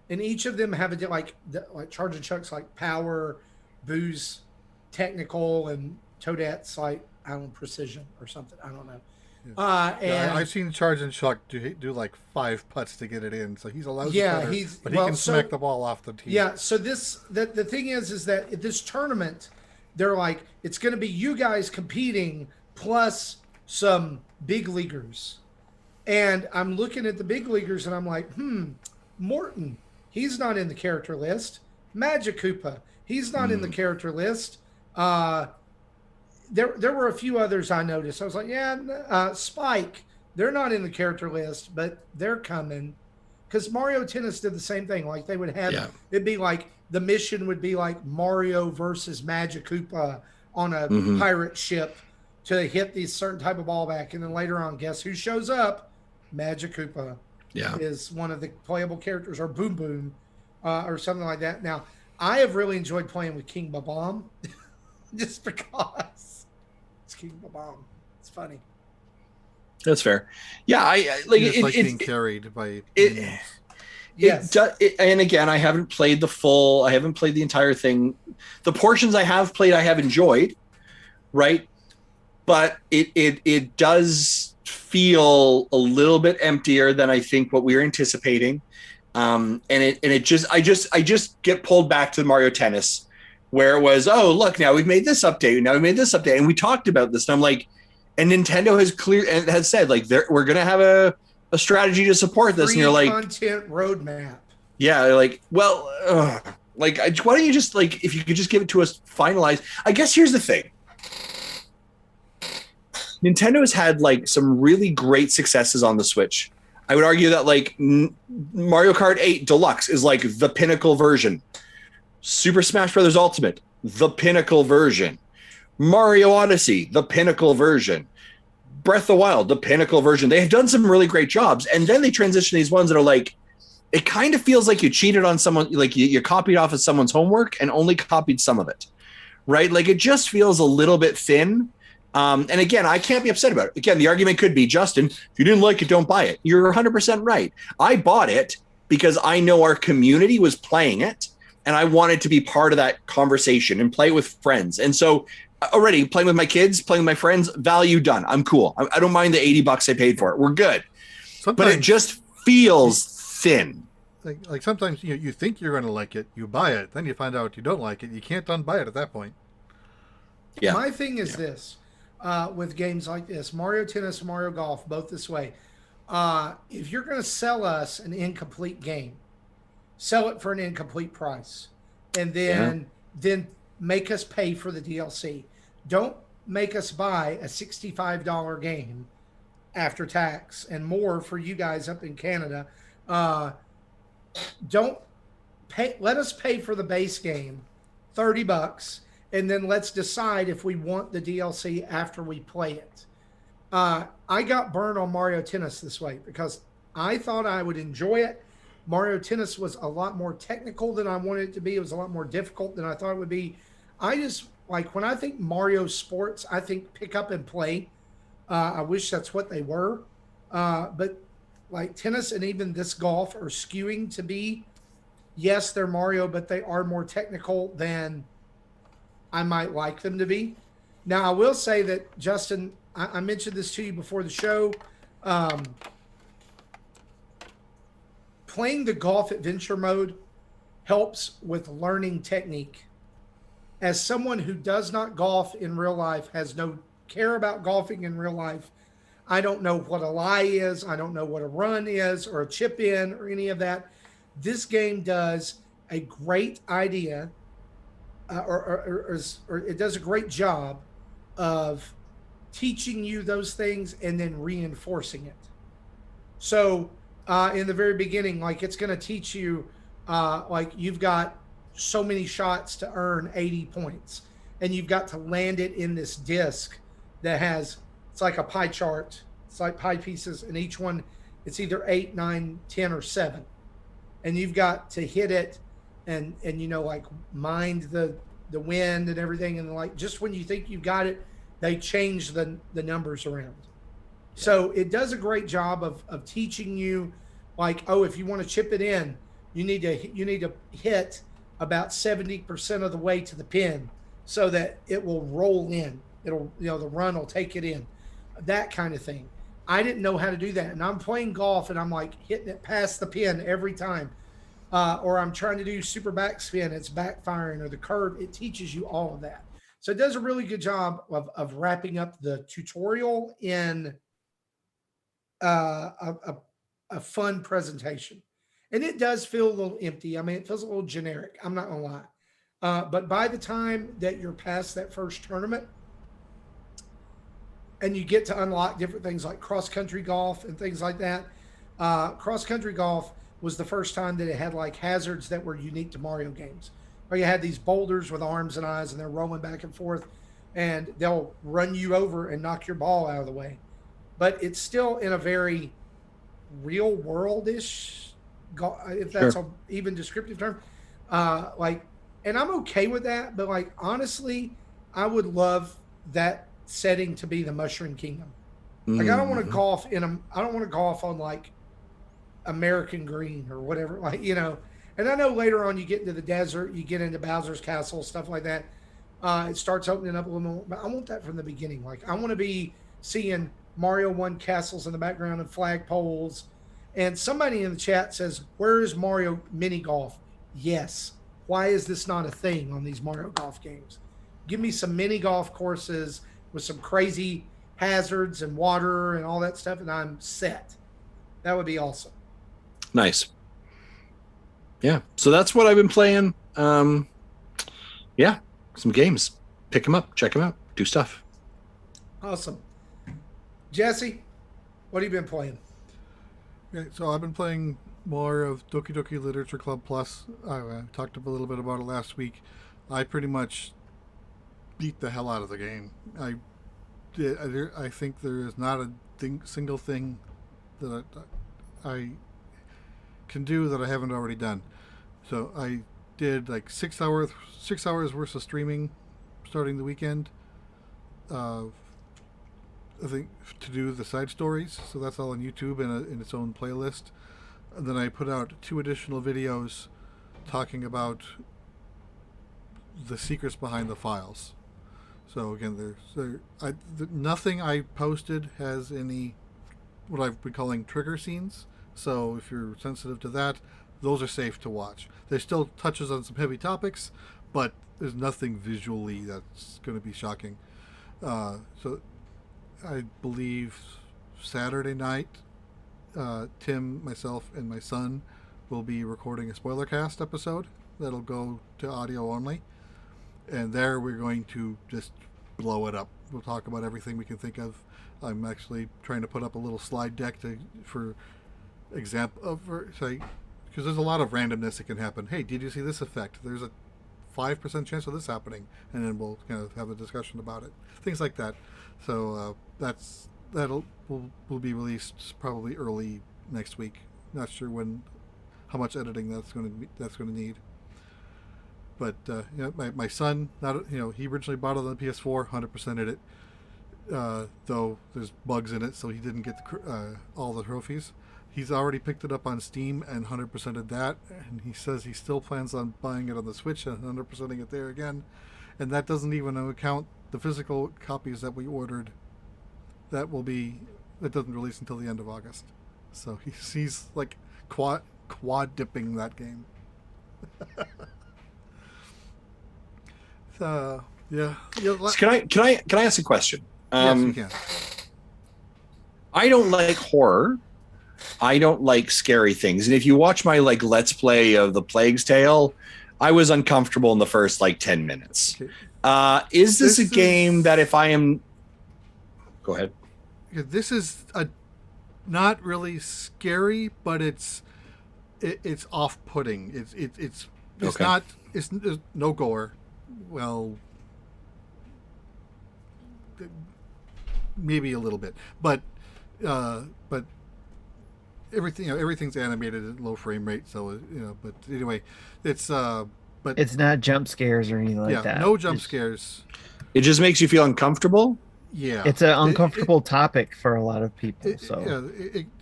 and each of them have like Charge and Chuck's like power, Boo's technical, and Toadette's like, I don't know, precision or something. I don't know. And I've seen Charge and Chuck do like 5 putts to get it in, so he's a lousy putter, but he can so, smack the ball off the tee. Yeah, so the thing is that at this tournament, they're like, it's going to be you guys competing plus some big leaguers. And I'm looking at the big leaguers and I'm like, Morton, he's not in the character list. Magikoopa, he's not in the character list. There were a few others I noticed. I was like, Spike, they're not in the character list, but they're coming. Because Mario Tennis did the same thing. Like they would have, it'd be like, the mission would be like Mario versus Magikoopa on a pirate ship to hit these certain type of ball back. And then later on, guess who shows up? Magikoopa is one of the playable characters, or Boom Boom, or something like that. Now, I have really enjoyed playing with King Babam just because it's King Babam. It's funny. That's fair. Yeah, I like it's it, like it, being it, carried by. Yes. And again, I haven't played the entire thing. The portions I have played, I have enjoyed, right? But it does feel a little bit emptier than I think what we were anticipating. I just get pulled back to Mario Tennis, where it was, oh, look, now we've made this update. Now we made this update. And we talked about this. And I'm like, and Nintendo has said, like, we're going to have a strategy to support this. And you're like, content roadmap. Yeah. Like, well, why don't you just, like, if you could just give it to us finalized. I guess here's the thing. Nintendo has had like some really great successes on the Switch. I would argue that like Mario Kart 8 Deluxe is like the pinnacle version. Super Smash Bros. Ultimate, the pinnacle version. Mario Odyssey, the pinnacle version. Breath of the Wild, the pinnacle version. They have done some really great jobs. And then they transition to these ones that are like, it kind of feels like you cheated on someone, like you copied off of someone's homework and only copied some of it, right? Like it just feels a little bit thin. And again, I can't be upset about it. Again, the argument could be, Justin, if you didn't like it, don't buy it. You're 100% right. I bought it because I know our community was playing it and I wanted to be part of that conversation and play with friends. And so already playing with my kids, playing with my friends, value done. I'm cool. I don't mind the $80 I paid for it. We're good. But it just feels thin. Like sometimes you think you're going to like it, you buy it, then you find out you don't like it. You can't unbuy it at that point. Yeah. My thing is this. With games like this, Mario Tennis, Mario Golf, both this way. If you're going to sell us an incomplete game, sell it for an incomplete price, and then make us pay for the DLC. Don't make us buy a $65 game after tax and more for you guys up in Canada. Don't pay. Let us pay for the base game, $30. And then let's decide if we want the DLC after we play it. I got burned on Mario Tennis this way because I thought I would enjoy it. Mario Tennis was a lot more technical than I wanted it to be. It was a lot more difficult than I thought it would be. I just, like, when I think Mario Sports, I think pick up and play. I wish that's what they were. But, like, tennis and even this golf are skewing to be, yes, they're Mario, but they are more technical than I might like them to be. Now, I will say that, Justin, I mentioned this to you before the show. Playing the golf adventure mode helps with learning technique. As someone who does not golf in real life, has no care about golfing in real life, I don't know what a lie is. I don't know what a run is or a chip in or any of that. This game does a great idea. Or it does a great job of teaching you those things and then reinforcing it. So in the very beginning, like it's going to teach you, like you've got so many shots to earn 80 points, and you've got to land it in this disc that has, it's like a pie chart. It's like pie pieces, and each one, it's either 8, 9, 10, or 7. And you've got to hit it and like mind the wind and everything, and like just when you think you've got it, they change the numbers around. So it does a great job of teaching you, like, oh, if you want to chip it in, you need to hit about 70% of the way to the pin so that it will roll in. It'll, the run will take it in, that kind of thing. I didn't know how to do that. And I'm playing golf and I'm like hitting it past the pin every time. Or I'm trying to do super backspin, it's backfiring, or the curve. It teaches you all of that. So it does a really good job of wrapping up the tutorial in a fun presentation. And it does feel a little empty. I mean, it feels a little generic. I'm not gonna lie. But by the time that you're past that first tournament and you get to unlock different things like cross-country golf and things like that, cross-country golf was the first time that it had like hazards that were unique to Mario games. Where you had these boulders with arms and eyes and they're rolling back and forth and they'll run you over and knock your ball out of the way. But it's still in a very real world-ish, if that's an even descriptive term. And I'm okay with that, but like, honestly, I would love that setting to be the Mushroom Kingdom. Like, I don't want to golf I don't want to golf on like American Green or whatever, and I know later on you get into the desert, you get into Bowser's Castle, stuff like that. It starts opening up a little more, but I want that from the beginning. Like, I want to be seeing Mario 1 castles in the background and flagpoles. And somebody in the chat says, where is Mario mini golf? Yes. Why is this not a thing on these Mario golf games? Give me some mini golf courses with some crazy hazards and water and all that stuff, and I'm set. That would be awesome. Nice. Yeah. So that's what I've been playing. Yeah. Some games. Pick them up. Check them out. Do stuff. Awesome. Jesse, what have you been playing? Okay, so I've been playing more of Doki Doki Literature Club Plus. I talked a little bit about it last week. I pretty much beat the hell out of the game. I think there is not a single thing that I can do that I haven't already done. So I did like 6 hours worth of streaming starting the weekend. I think to do the side stories, so that's all on YouTube in its own playlist. And then I put out 2 additional videos talking about the secrets behind the files. So again, nothing I posted has any what I've been calling trigger scenes. So if you're sensitive to that, those are safe to watch. There still touches on some heavy topics, but there's nothing visually that's going to be shocking. So I believe Saturday night, Tim, myself, and my son will be recording a spoiler cast episode that'll go to audio only. And there we're going to just blow it up. We'll talk about everything we can think of. I'm actually trying to put up a little slide deck for example of, say, because there's a lot of randomness that can happen. Hey, did you see this effect? There's a 5% chance of this happening, and then we'll kind of have a discussion about it. Things like that. So will be released probably early next week. Not sure how much editing that's going to need. But my son, he originally bought it on the PS4, 100%ed it. Though there's bugs in it, so he didn't get all the trophies. He's already picked it up on Steam and 100%ed that, and he says he still plans on buying it on the Switch and 100%ing it there again. And that doesn't even account the physical copies that we ordered. That doesn't release until the end of August. So he's like quad dipping that game. Yeah. So can I ask a question? Yes, you can. I don't like horror. I don't like scary things. And if you watch my Let's Play of The Plague's Tale, I was uncomfortable in the first 10 minutes. Okay. Is this a game that if I am... Go ahead. This is not really scary, but it's off-putting. It's okay. Not... There's no gore. Well, maybe a little bit, but everything's animated at low frame rate, so but anyway, it's not jump scares or anything like that. No jump scares. It just makes you feel uncomfortable. Yeah, it's an uncomfortable topic for a lot of people. So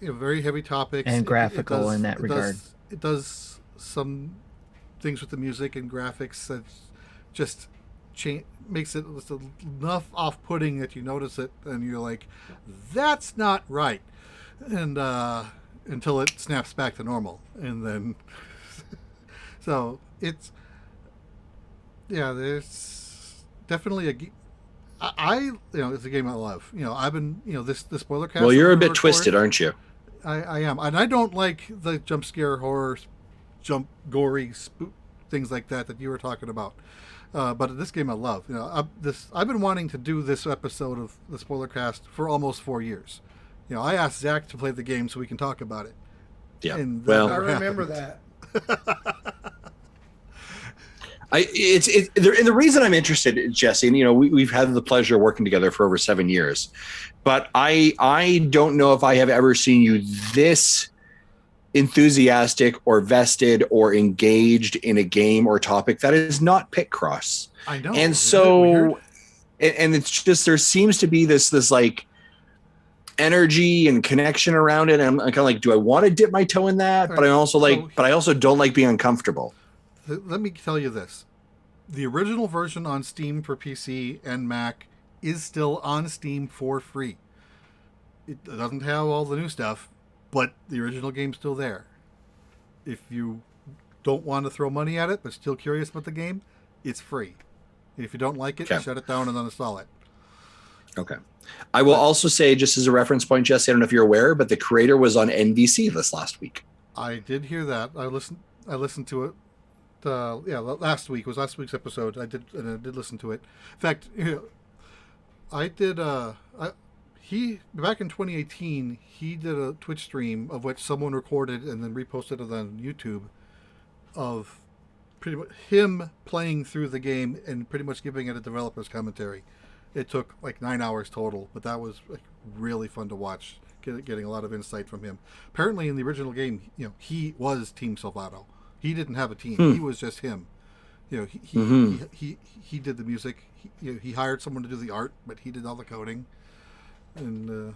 very heavy topics and graphical in that regard. It does some things with the music and graphics that just makes it just enough off-putting that you notice it and you're like, that's not right, and until it snaps back to normal, and then so it's there's definitely it's a game I love. I've been this the spoiler cast. Well, you're a bit twisted, aren't you? I am, and I don't like the jump scare horror, gory things like that you were talking about. But this game I love. I've been wanting to do this episode of the spoiler cast for almost 4 years. I asked Zach to play the game so we can talk about it. Yeah. And I remember that. The reason I'm interested, Jesse, and we've had the pleasure of working together for over 7 years, but I don't know if I have ever seen you this enthusiastic or vested or engaged in a game or topic that is not Picross. I know. And so, and it's just, there seems to be this like energy and connection around it. And I'm kind of like, do I want to dip my toe in that? But I also but I also don't like being uncomfortable. Let me tell you this. The original version on Steam for PC and Mac is still on Steam for free. It doesn't have all the new stuff, but the original game's still there. If you don't want to throw money at it, but still curious about the game, it's free. If you don't like it, shut it down and uninstall it. Okay. I will also say, just as a reference point, Jesse, I don't know if you're aware, but the creator was on NBC this last week. I did hear that. I listened to it. Last week was last week's episode. I did listen to it. In fact, I did. He back in 2018, he did a Twitch stream of which someone recorded and then reposted it on YouTube, of pretty much him playing through the game and pretty much giving it a developer's commentary. It took like 9 hours total, but that was like really fun to watch. Getting a lot of insight from him. Apparently, in the original game, he was Team Salvato. He didn't have a team. He was just him. He did the music. He hired someone to do the art, but he did all the coding. And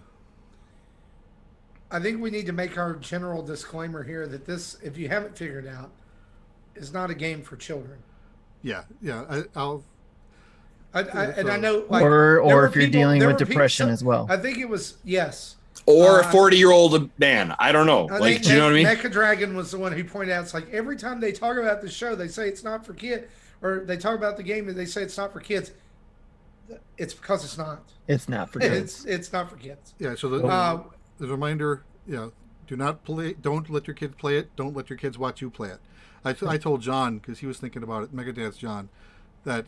I think we need to make our general disclaimer here that this, if you haven't figured out, is not a game for children. Yeah. I know, like, or if you're dealing with depression as well. I think it was or a 40-year-old man. I don't know. Do you know what I mean? Mecha Dragon was the one who pointed out, it's like every time they talk about the show, they say it's not for kids, or they talk about the game and they say it's not for kids. It's because it's not. It's not for kids. It's not for kids. Yeah. So the reminder, do not play. Don't let your kids play it. Don't let your kids watch you play it. I told John, because he was thinking about it, Megadance John, that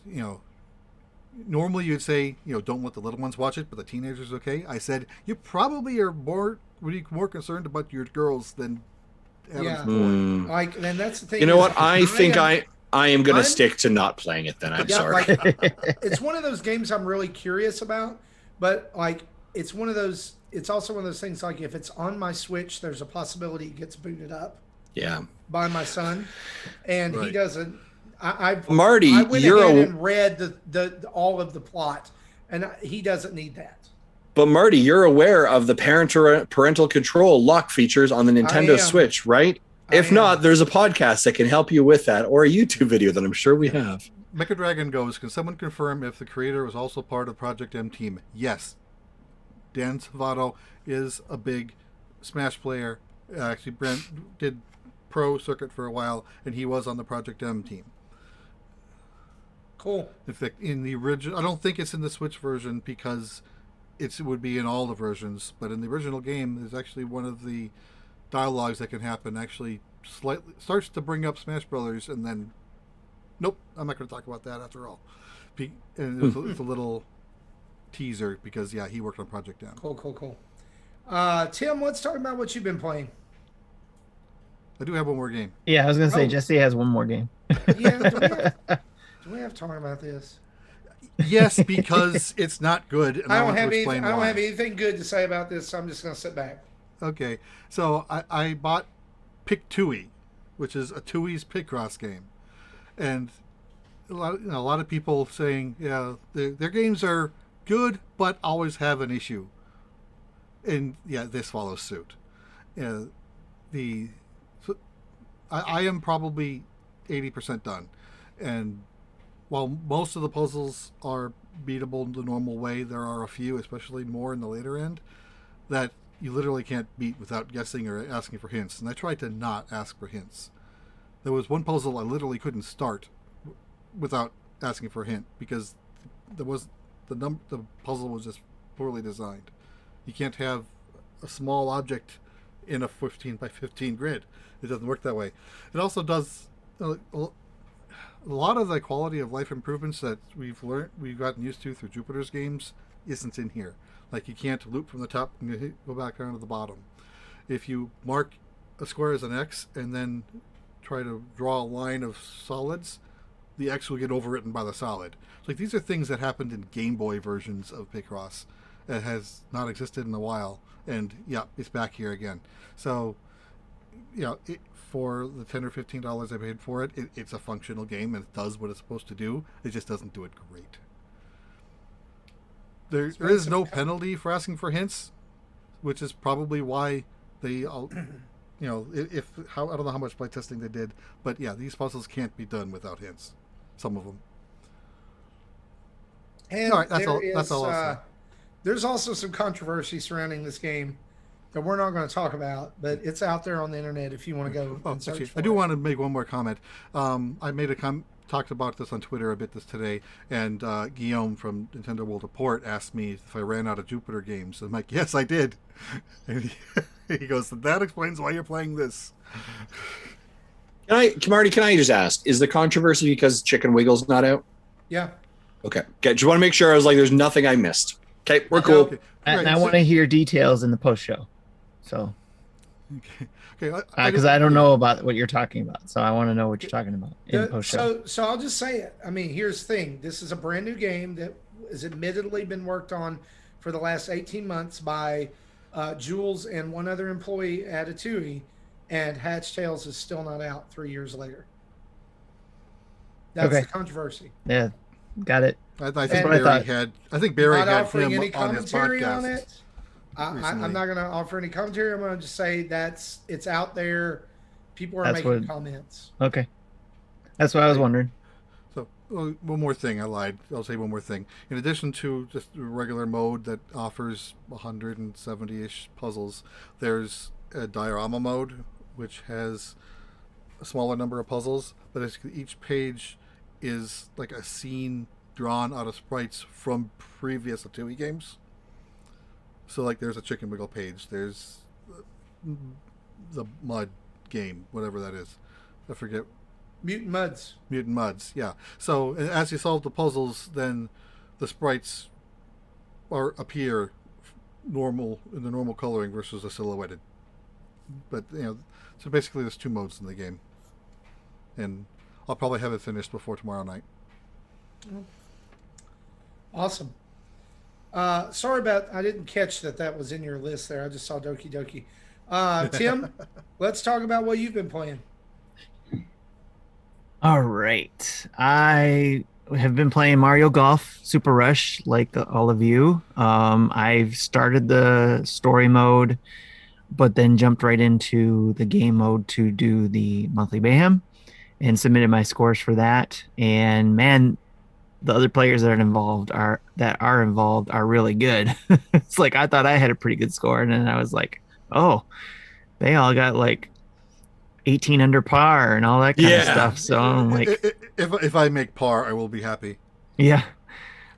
normally you'd say, don't let the little ones watch it, but the teenagers okay. I said, you probably are more concerned about your girls than Adam's boy. Like, and that's the thing. You know what? I think I am going to stick to not playing it then. I'm sorry. It's one of those games I'm really curious about, but like, it's also one of those things, like, if it's on my Switch, there's a possibility it gets booted up. Yeah. By my son, and he doesn't. Marty, I went ahead and read the all of the plot, and he doesn't need that. But Marty, you're aware of the parental control lock features on the Nintendo Switch, right? If not, there's a podcast that can help you with that, or a YouTube video that I'm sure we have. Mecha Dragon goes, can someone confirm if the creator was also part of Project M team? Yes. Dan Salvato is a big Smash player. Actually, Brent did Pro Circuit for a while, and he was on the Project M team. Cool. In the original, I don't think it's in the Switch version because it would be in all the versions. But in the original game, there's actually one of the dialogues that can happen actually slightly starts to bring up Smash Brothers, and then, nope, I'm not going to talk about that after all. And it's a little teaser because he worked on Project M. Cool. Tim, let's talk about what you've been playing. I do have one more game. Yeah, I was going to say Jesse has one more game. Do we have time about this? Yes, because it's not good. And I don't have anything good to say about this, so I'm just going to sit back. Okay, so I bought Pictooi, which is a Tui's Picross game, and a lot of people saying their games are good but always have an issue, and this follows suit. I am probably 80% done, and while most of the puzzles are beatable the normal way, there are a few, especially more in the later end, that you literally can't beat without guessing or asking for hints. And I tried to not ask for hints. There was one puzzle I literally couldn't start without asking for a hint because there was the puzzle was just poorly designed. You can't have a small object in a 15 by 15 grid. It doesn't work that way. It also does a lot of the quality of life improvements that we've gotten used to through Jupiter's games isn't in here. Like you can't loop from the top and go back down to the bottom. If you mark a square as an X and then try to draw a line of solids, the X will get overwritten by the solid. Like these are things that happened in Game Boy versions of Picross. It has not existed in a while, and yeah, it's back here again. So, you know, for the $10 or $15 I paid for it, it's a functional game and it does what it's supposed to do. It just doesn't do it great. There is no penalty for asking for hints, which is probably why they all, you know, I don't know how much playtesting they did, but yeah, these puzzles can't be done without hints. Some of them. And all right, that's all I'll say. There's also some controversy surrounding this game that we're not going to talk about, but it's out there on the internet if you want to go and search for I do it. want to make one more comment. I made talked about this on Twitter a bit today, and Guillaume from Nintendo World Report asked me if I ran out of Jupiter games. I'm like, yes, I did. And he goes, that explains why you're playing this. Marty, can I just ask, is the controversy because Chicken Wiggle's not out? Yeah. Okay. Just want to make sure I was like, there's nothing I missed. Okay, we're cool. Okay. And I want to hear details in the post show. So, okay, because I don't know about what you're talking about, so I want to know what you're talking about in post show. So I'll just say it. I mean, here's the thing: this is a brand new game that has admittedly been worked on for the last 18 months by Jules and one other employee at Pictooi, and Hatch Tales is still not out 3 years later. That's Okay. the controversy. Yeah, got it. I think Barry Not had offering him any on his commentary on podcast. it. I'm not going to offer any commentary. I'm going to just say it's out there. People are making comments. Okay, that's what I was wondering. So one more thing, I lied. I'll say one more thing. In addition to just the regular mode that offers 170-ish puzzles, there's a Diorama Mode, which has a smaller number of puzzles, but each page is like a scene drawn out of sprites from previous Pictooi games. So like there's a Chicken Wiggle page, there's the mud game, whatever that is. I forget. Mutant Muds, yeah. So as you solve the puzzles, then the sprites appear normal in the normal coloring versus a silhouetted. But you know, so basically there's two modes in the game. And I'll probably have it finished before tomorrow night. Awesome. Sorry about, I didn't catch that was in your list there. I just saw Doki Doki. Tim, let's talk about what you've been playing. All right. I have been playing Mario Golf Super Rush like all of you. I've started the story mode, but then jumped right into the game mode to do the monthly mayhem and submitted my scores for that. And man, the other players that are involved are really good. It's like I thought I had a pretty good score, and then I was like, oh, they all got like 18 under par and all that kind of stuff. So I'm like, if I make par, I will be happy. Yeah,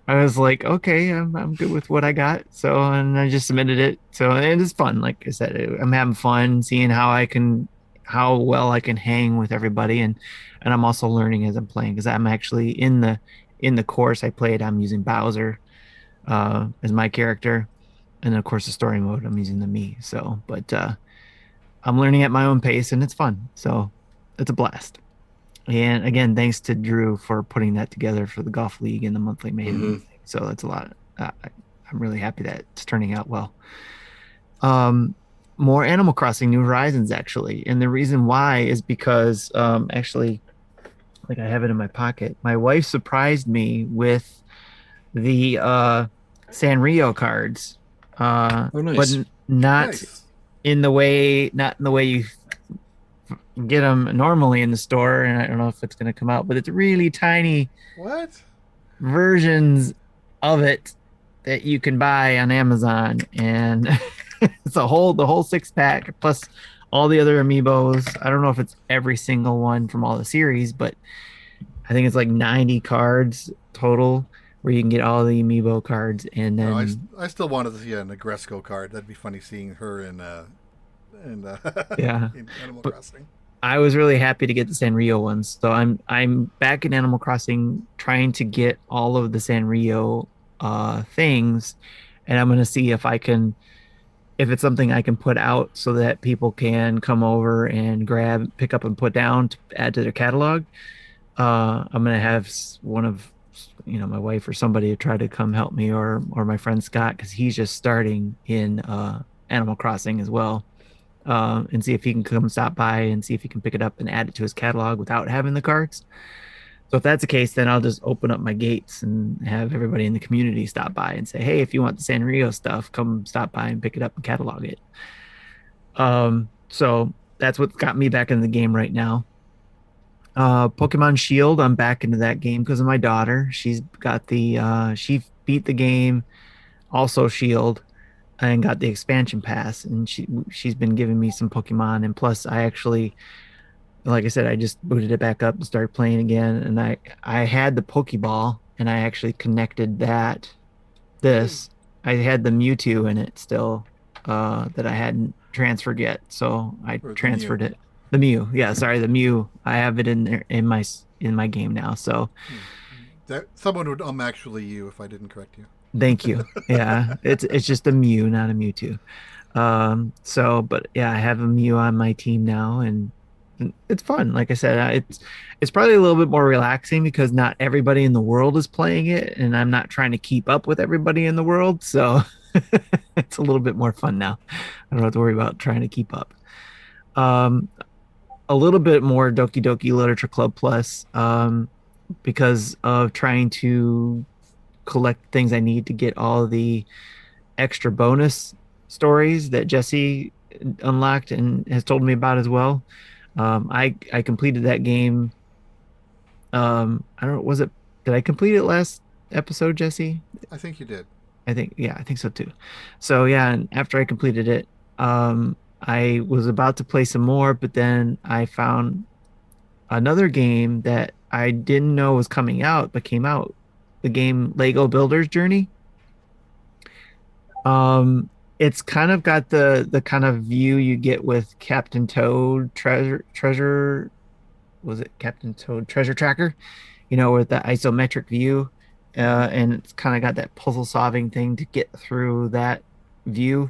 I was like, okay, I'm good with what I got. So and I just submitted it. So and it's fun. Like I said, I'm having fun seeing how well I can hang with everybody, and I'm also learning as I'm playing because I'm actually in the course I played. I'm using Bowser as my character, and then of course the story mode I'm using the Mii. So, but I'm learning at my own pace, and it's fun. So it's a blast. And again, thanks to Drew for putting that together for the golf league and the monthly mayhem. Mm-hmm. So that's a lot. I'm really happy that it's turning out well. More Animal Crossing New Horizons, actually. And the reason why is because actually, like I have it in my pocket, my wife surprised me with the Sanrio cards. Nice. But not Nice. in the way you get them normally in the store, and I don't know if it's going to come out, but it's really tiny What? versions of it that you can buy on Amazon, and it's the whole 6-pack plus all the other amiibos. I don't know if it's every single one from all the series, but I think it's like 90 cards total where you can get all the amiibo cards. And then I still wanted to see a Negresco card. That'd be funny seeing her in yeah, in Animal Crossing. I was really happy to get the Sanrio ones. So I'm back in Animal Crossing trying to get all of the Sanrio things, and I'm gonna see if it's something I can put out so that people can come over and pick up and put down to add to their catalog. I'm gonna have one of my wife or somebody to try to come help me, or my friend Scott, because he's just starting in Animal Crossing as well, and see if he can come stop by and see if he can pick it up and add it to his catalog without having the cards. So if that's the case, then I'll just open up my gates and have everybody in the community stop by and say, hey, if you want the Sanrio stuff, come stop by and pick it up and catalog it. So that's what got me back in the game right now. Pokemon Shield, I'm back into that game because of my daughter. She's got she beat the game, also Shield, and got the expansion pass, and she's been giving me some Pokemon. And plus, I actually, like I said, I just booted it back up and started playing again. And I had the Pokeball, and I actually connected that. I had the Mewtwo in it still, that I hadn't transferred yet, so I transferred it. The Mew, yeah, sorry, the Mew. I have it in there in my game now. So that someone would actually you if I didn't correct you. Thank you. Yeah, it's just a Mew, not a Mewtwo. So, but yeah, I have a Mew on my team now, and it's fun. Like I said, it's probably a little bit more relaxing because not everybody in the world is playing it, and I'm not trying to keep up with everybody in the world. So it's a little bit more fun now. I don't have to worry about trying to keep up. A little bit more Doki Doki Literature Club Plus, because of trying to collect things I need to get all the extra bonus stories that Jesse unlocked and has told me about as well. I completed that game. I don't know, did I complete it last episode, Jesse? I think you did. I think so too. So yeah, and after I completed it, I was about to play some more, but then I found another game that I didn't know was coming out, but came out. The game Lego Builder's Journey. It's kind of got the kind of view you get with Captain Toad Treasure. Was it Captain Toad Treasure Tracker? With the isometric view, and it's kind of got that puzzle solving thing to get through that view.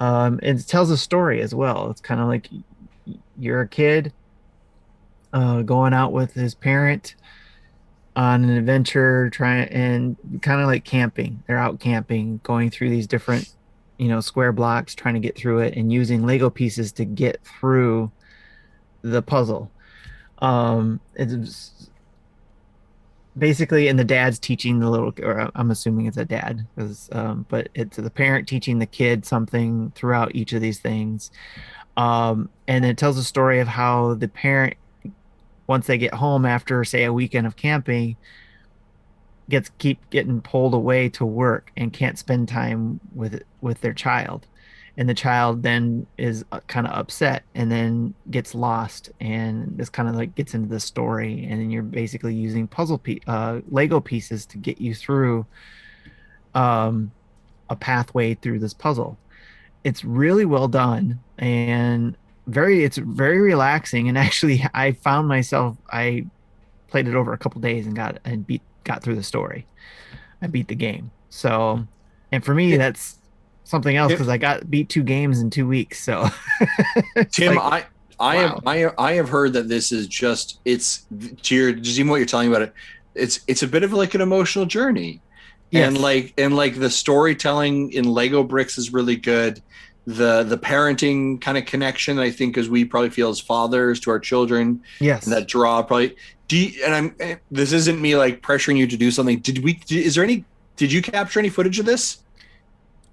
It tells a story as well. It's kind of like you're a kid going out with his parent on an adventure, and kind of like camping. They're out camping, going through these different, square blocks, trying to get through it, and using Lego pieces to get through the puzzle. It's basically, and the dad's teaching the little, or I'm assuming it's a dad, but it's the parent teaching the kid something throughout each of these things. And it tells a story of how the parent, once they get home after, say, a weekend of camping, keep getting pulled away to work and can't spend time with their child. And the child then is kind of upset and then gets lost, and this kind of like gets into the story, and then you're basically using Lego pieces to get you through a pathway through this puzzle. It's really well done, and it's very relaxing. And actually, I found myself, I played it over a couple days and got through the story. I beat the game. So, and for me, that's something else, because I beat 2 games in 2 weeks. So Tim, like, I have heard that this is just, it's to what you're telling about it. It's a bit of like an emotional journey. Yes. And like the storytelling in Lego bricks is really good. The parenting kind of connection, I think, as we probably feel as fathers to our children. Yes. And that draw probably. This isn't me like pressuring you to do something. Did you capture any footage of this?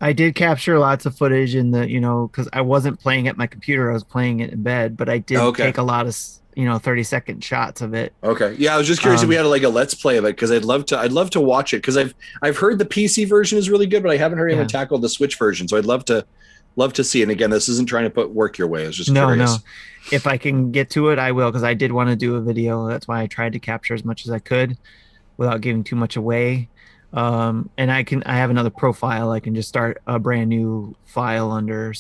I did capture lots of footage in the, because I wasn't playing at my computer, I was playing it in bed, but I did Okay. take a lot of, 30-second shots of it. Okay. Yeah, I was just curious if we had like a let's play of it because I'd love to watch it because I've heard the PC version is really good, but I haven't heard anyone tackle the Switch version. So I'd love to see. And again, this isn't trying to put work your way. I was just curious. No. If I can get to it, I will, because I did want to do a video. That's why I tried to capture as much as I could without giving too much away. And I have another profile. I can just start a brand new file under,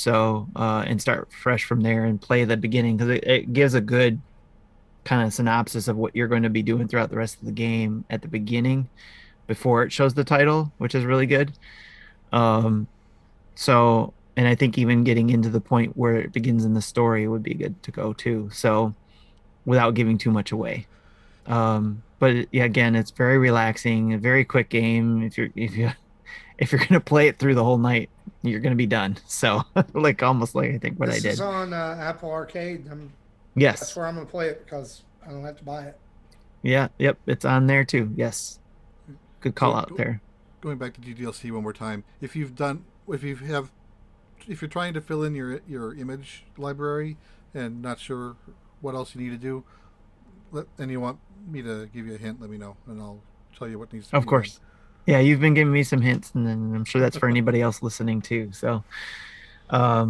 and start fresh from there and play the beginning, because it gives a good kind of synopsis of what you're going to be doing throughout the rest of the game at the beginning before it shows the title, which is really good. And I think even getting into the point where it begins in the story would be good to go too. So without giving too much away. But yeah, again, it's very relaxing, a very quick game. If you're gonna play it through the whole night, you're gonna be done. So almost like I think what I did. This is on Apple Arcade. Yes. That's where I'm gonna play it because I don't have to buy it. Yeah. Yep. It's on there too. Yes. Good call out there. Going back to GDLC one more time, if you're trying to fill in your image library and not sure what else you need to do, and you want me to give you a hint, let me know, and I'll tell you what needs to be Of course. Done. Yeah, you've been giving me some hints, and then I'm sure that's for anybody else listening too. So, yeah,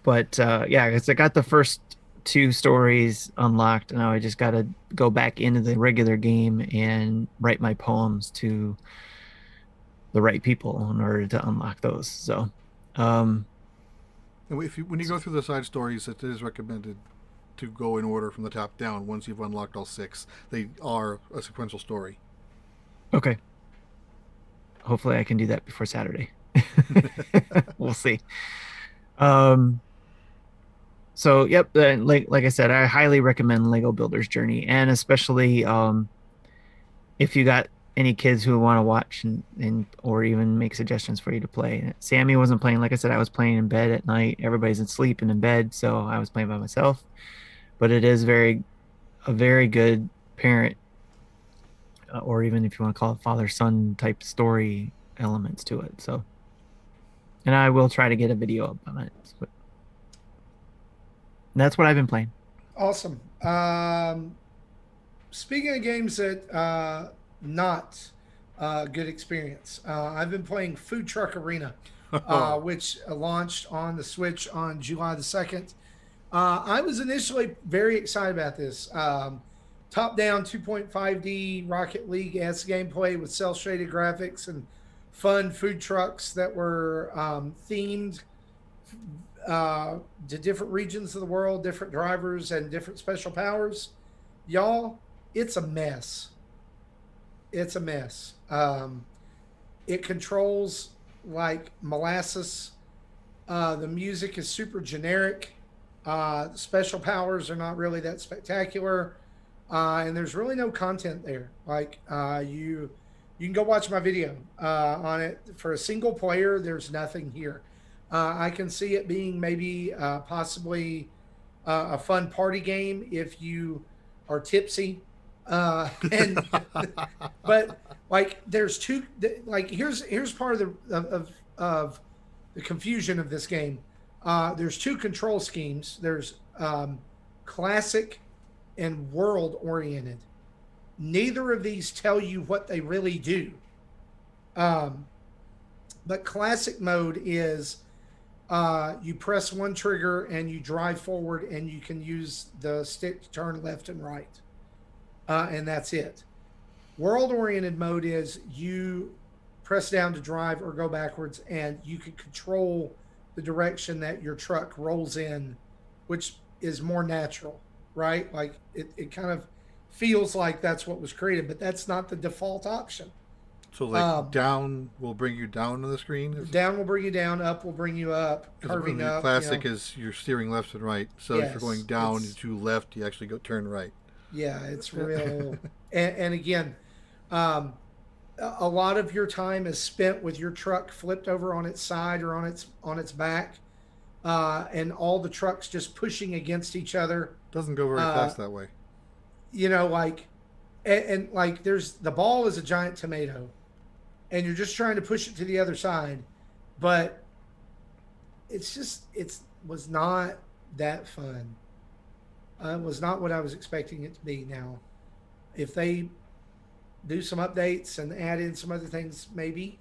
because I got the first 2 stories unlocked, and now I just got to go back into the regular game and write my poems to the right people in order to unlock those. So, and when you go through the side stories, it is recommended to go in order from the top down. Once you've unlocked all 6, they are a sequential story. Okay. Hopefully I can do that before Saturday. We'll see. So yep, like I said, I highly recommend Lego Builder's Journey, and especially if you got any kids who want to watch and or even make suggestions for you to play. Sammy wasn't playing. Like I said, I was playing in bed at night. Everybody's asleep and in bed, so I was playing by myself. But it is a very good parent, or even if you want to call it father-son type story elements to it. So, and I will try to get a video up on it. But that's what I've been playing. Awesome. Speaking of games that not good experience, I've been playing Foodtruck Arena, which launched on the Switch on July the 2nd. I was initially very excited about this. Top-down 2.5D Rocket League-esque gameplay with cel-shaded graphics and fun food trucks that were themed to different regions of the world, different drivers, and different special powers. Y'all, it's a mess. It's a mess. It controls like molasses. The music is super generic. The special powers are not really that spectacular. And there's really no content there. Like you can go watch my video on it. For a single player, there's nothing here. I can see it being maybe possibly a fun party game if you are tipsy. And but like there's two, like here's part of the confusion of this game. There's 2 control schemes. There's classic and world oriented. Neither of these tell you what they really do. But classic mode is you press one trigger and you drive forward, and you can use the stick to turn left and right. And that's it. World oriented mode is you press down to drive or go backwards, and you can control the direction that your truck rolls in, which is more natural, right? Like it kind of feels like that's what was created, but that's not the default option. So like down will bring you down on the screen? Down will bring you down, up will bring you up, curving up. Classic is you're steering left and right. So yes, if you're going down to left, you actually go turn right. Yeah, it's real. and again, a lot of your time is spent with your truck flipped over on its side or on its back, and all the trucks just pushing against each other. Doesn't go very fast that way. You know, like, and like there's the ball is a giant tomato, and you're just trying to push it to the other side, but it's just was not that fun. It was not what I was expecting it to be. Now, if they do some updates and add in some other things, maybe.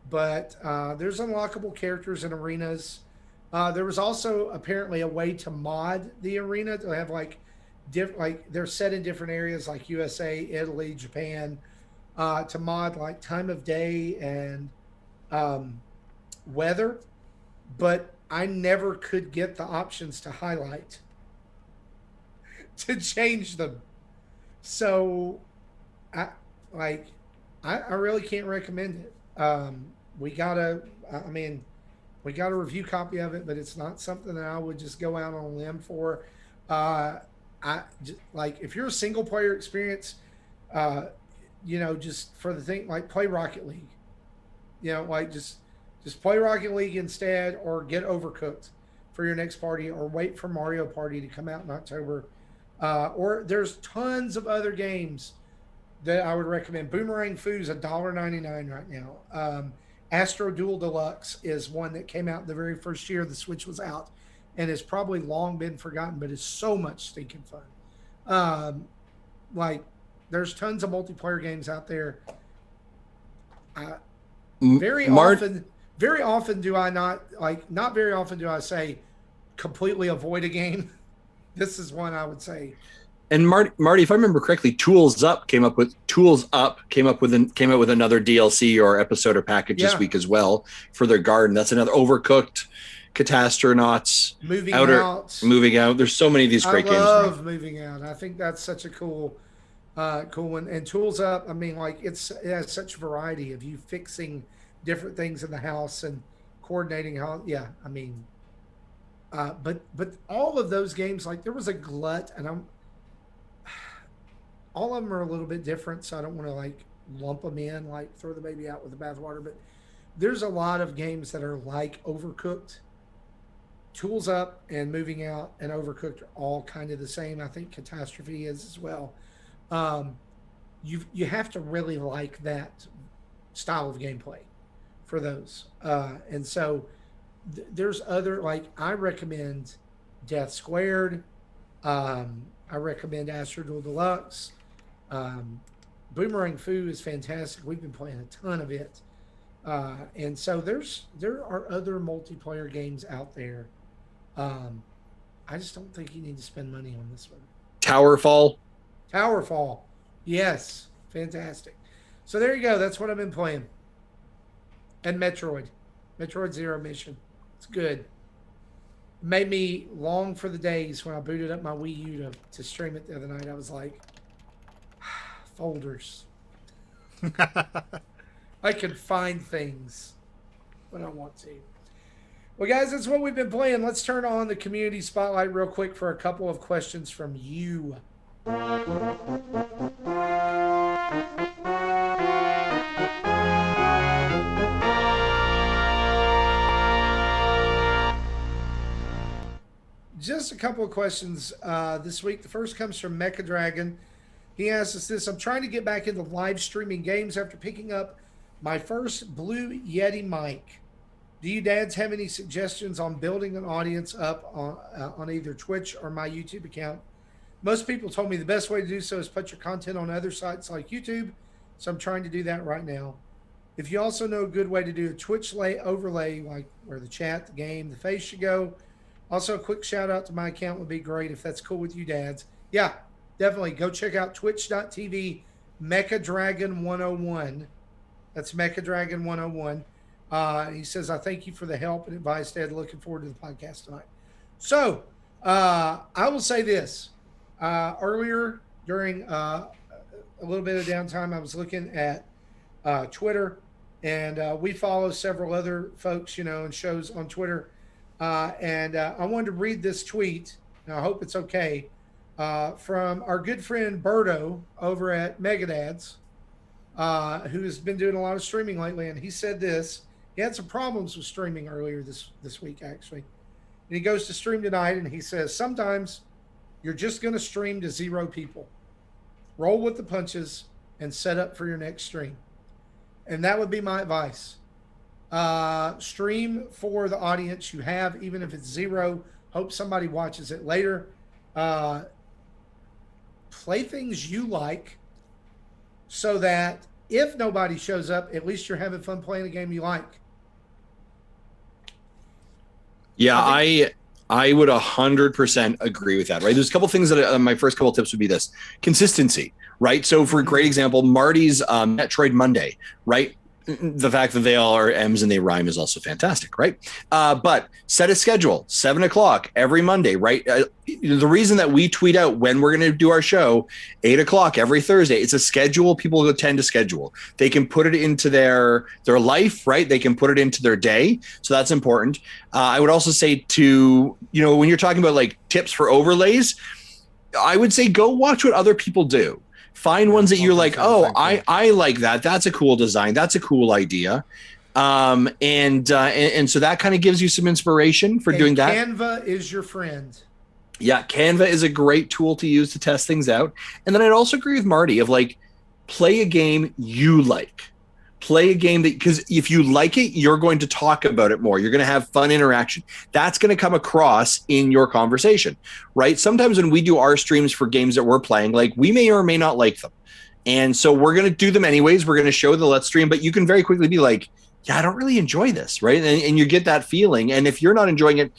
But there's unlockable characters in arenas. There was also apparently a way to mod the arena to have like they're set in different areas like USA, Italy, Japan, to mod like time of day and weather. But I never could get the options to highlight to change them. So I really can't recommend it. We got a review copy of it, but it's not something that I would just go out on a limb for. If you're a single player experience, just for the thing, like play Rocket League, just play Rocket League instead, or get Overcooked for your next party, or wait for Mario Party to come out in October. Or there's tons of other games that I would recommend. Boomerang Foo is $1.99 right now. Astro Duel Deluxe is one that came out the very first year the Switch was out, and has probably long been forgotten, but it's so much stinking fun. There's tons of multiplayer games out there. Very often do I say completely avoid a game. This is one I would say. And Marty, if I remember correctly, Tools Up came up with another DLC or episode or package this week as well for their garden. That's another Overcooked, Catastronauts, Moving Out. There's so many of these great games. I love Moving Out. I think that's such a cool one. And Tools Up, it has such variety of you fixing different things in the house and coordinating how. Yeah, but all of those games, like there was a glut, and all of them are a little bit different, so I don't want to lump them in, throw the baby out with the bathwater. But there's a lot of games that are like Overcooked. Tools Up and Moving Out and Overcooked are all kind of the same. I think Catastrophe is as well. You have to really like that style of gameplay for those. And so there's other, I recommend Death Squared. I recommend Astro Duel Deluxe. Boomerang Foo is fantastic. We've been playing a ton of it. And so there are other multiplayer games out there. I just don't think you need to spend money on this one. Towerfall. Yes. Fantastic. So there you go. That's what I've been playing. And Metroid Zero Mission. It's good. It made me long for the days when I booted up my Wii U to stream it the other night. I was like, folders. I can find things when I want to. Well, guys, that's what we've been playing. Let's turn on the community spotlight real quick for a couple of questions from you. Just a couple of questions this week. The first comes from Mecha Dragon. He asks us this: I'm trying to get back into live streaming games after picking up my first Blue Yeti mic. Do you dads have any suggestions on building an audience up on either Twitch or my YouTube account? Most people told me the best way to do so is put your content on other sites like YouTube, so I'm trying to do that right now. If you also know a good way to do a Twitch overlay, like where the chat, the game, the face should go. Also, a quick shout out to my account would be great if that's cool with you dads. Yeah, definitely. Go check out twitch.tv MechaDragon101. That's MechaDragon101. He says, I thank you for the help and advice, Dad. Looking forward to the podcast tonight. So, I will say this. Earlier during a little bit of downtime, I was looking at Twitter, and we follow several other folks, and shows on Twitter. And I wanted to read this tweet, and I hope it's okay, from our good friend Berto over at NINDADS, who has been doing a lot of streaming lately. And he said this. He had some problems with streaming earlier this week, actually. And he goes to stream tonight, and he says, sometimes you're just going to stream to 0 people. Roll with the punches and set up for your next stream. And that would be my advice. Stream for the audience you have, even if it's 0. Hope somebody watches it later. Play things you like so that if nobody shows up, at least you're having fun playing a game you like. Yeah, I would 100% agree with that, right? There's a couple things that my first couple tips would be this. Consistency, right? So for a great example, Marty's Metroid Monday, right? The fact that they all are M's and they rhyme is also fantastic, right? But set a schedule, 7 o'clock every Monday, right? The reason that we tweet out when we're going to do our show, 8 o'clock every Thursday, it's a schedule people tend to schedule. They can put it into their life, right? They can put it into their day. So that's important. I would also say to, when you're talking about like tips for overlays, I would say go watch what other people do. Find ones that you're like, oh, I like that. That's a cool design. That's a cool idea. And so that kind of gives you some inspiration for doing that. Canva is your friend. Yeah, Canva is a great tool to use to test things out. And then I'd also agree with Marty of like, play a game you like. Play a game that, because if you like it, you're going to talk about it more. You're going to have fun interaction. That's going to come across in your conversation, right? Sometimes when we do our streams for games that we're playing, like we may or may not like them. And so we're going to do them anyways. We're going to show the Let's Stream, but you can very quickly be like, yeah, I don't really enjoy this, right? And you get that feeling. And if you're not enjoying it,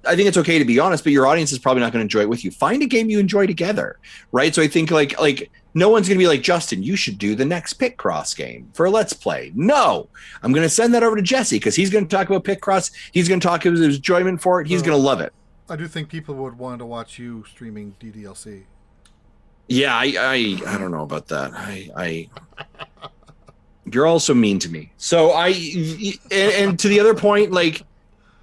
I think it's okay to be honest, but your audience is probably not going to enjoy it with you. Find a game you enjoy together, right? So I think like no one's going to be like, Justin, you should do the next Picross game for a Let's Play. No, I'm going to send that over to Jesse because he's going to talk about Picross. He's going to talk about his enjoyment for it. He's going to love it. I do think people would want to watch you streaming DDLC. Yeah, I don't know about that. I you're also mean to me. So and to the other point, like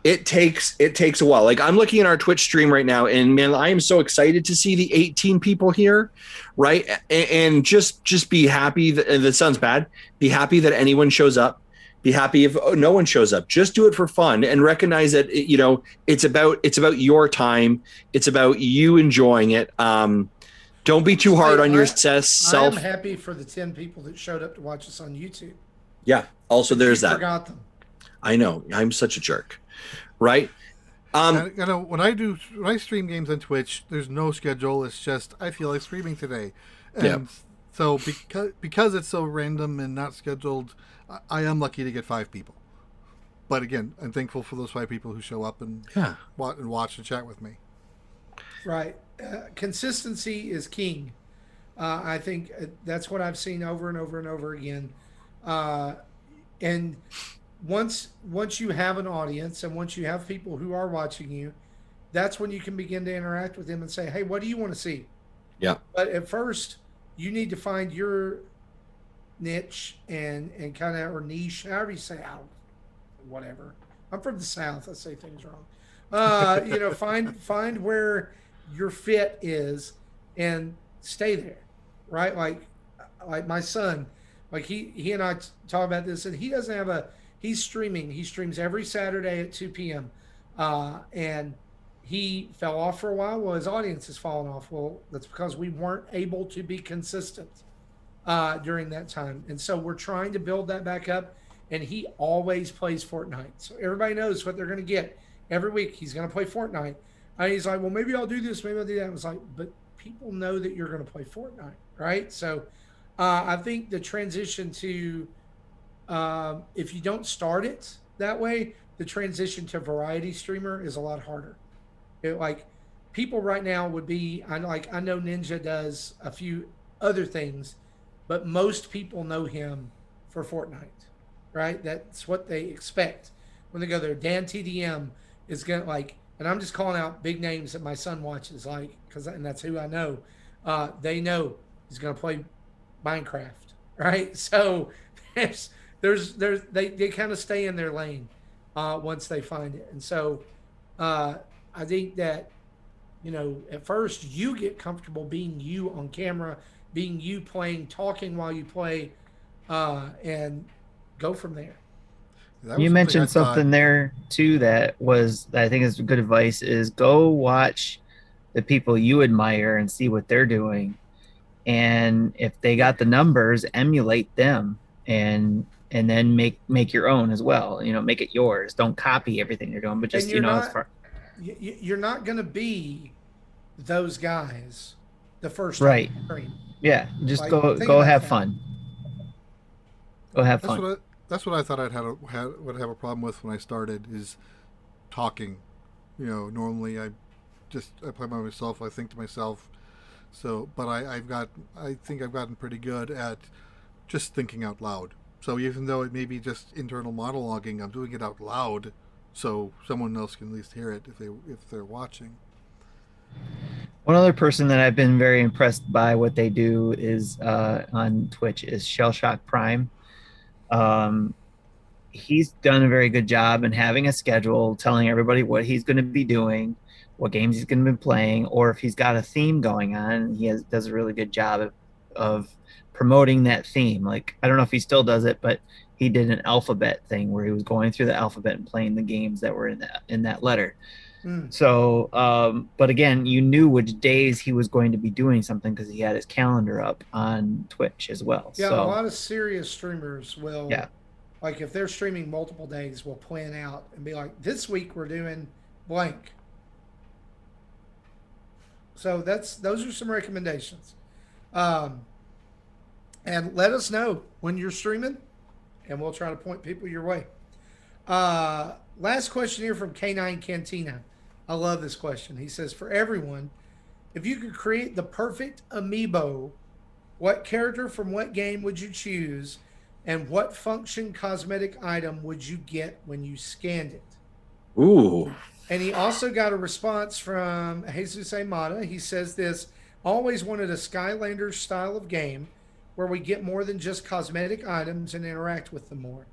it takes a while. Like I'm looking at our Twitch stream right now, and man, I am so excited to see the 18 people here, right? And just be happy that sounds bad. Be happy that anyone shows up. Be happy if no one shows up. Just do it for fun and recognize that it's about your time. It's about you enjoying it. Don't be too hard on yourself. I'm happy for the 10 people that showed up to watch us on YouTube. Yeah. Also, there's that. Forgot them. I know. I'm such a jerk. Right. When I stream games on Twitch, there's no schedule. It's just I feel like streaming today, and so because it's so random and not scheduled, I am lucky to get 5 people. But again, I'm thankful for those 5 people who show up and watch and chat with me. Right. Consistency is king. I think that's what I've seen over and over and over again. And once you have an audience and once you have people who are watching you, that's when you can begin to interact with them and say, hey, what do you want to see? Yeah. But at first, you need to find your niche and kind of, or niche, however you say, whatever. I'm from the South. I say things wrong. Find where your fit is and stay there, right? Like my son, like he and I talk about this, and he doesn't have he's streaming. He streams every Saturday at 2 p.m. And he fell off for a while. Well, his audience has fallen off. Well, that's because we weren't able to be consistent during that time. And so we're trying to build that back up. And he always plays Fortnite. So everybody knows what they're going to get. Every week he's going to play Fortnite. And he's like, well, maybe I'll do this. Maybe I'll do that. I was like, but people know that you're going to play Fortnite, right? So I think the transition to if you don't start it that way, the transition to variety streamer is a lot harder. People right now would be, I know Ninja does a few other things, but most people know him for Fortnite, right? That's what they expect when they go there. Dan TDM is going to and I'm just calling out big names that my son watches, and that's who I know. They know he's going to play Minecraft, right? So they kind of stay in their lane once they find it. And so I think that, at first you get comfortable being you on camera, being you playing, talking while you play, and go from there. You mentioned something there too that I think is good advice, is go watch the people you admire and see what they're doing. And if they got the numbers, emulate them and and then make your own as well. Make it yours. Don't copy everything they're doing, but just And you're as not far you're not going to be those guys the first time right. you stream. Yeah, just Like, go think go about have that. fun. Go have fun. That's what I thought would have a problem with when I started is talking. Normally I play by myself. I think to myself. So, but I think I've gotten pretty good at just thinking out loud. So even though it may be just internal monologuing, I'm doing it out loud, so someone else can at least hear it if they're watching. One other person that I've been very impressed by what they do is on Twitch is Shellshock Prime. He's done a very good job in having a schedule, telling everybody what he's going to be doing, what games he's going to be playing, or if he's got a theme going on, does a really good job of promoting that theme. Like, I don't know if he still does it, but he did an alphabet thing where he was going through the alphabet and playing the games that were in that letter. So, but again, you knew which days he was going to be doing something because he had his calendar up on Twitch as well. Yeah, so, a lot of serious streamers will, yeah. like if they're streaming multiple days, will plan out and be like, this week we're doing blank. So those are some recommendations. And let us know when you're streaming, and we'll try to point people your way. Last question here from K9 Cantina. I love this question. He says, for everyone, if you could create the perfect amiibo, what character from what game would you choose, and what function cosmetic item would you get when you scanned it? Ooh. And he also got a response from Jesus Amada. He says this, always wanted a Skylanders style of game where we get more than just cosmetic items and interact with them more.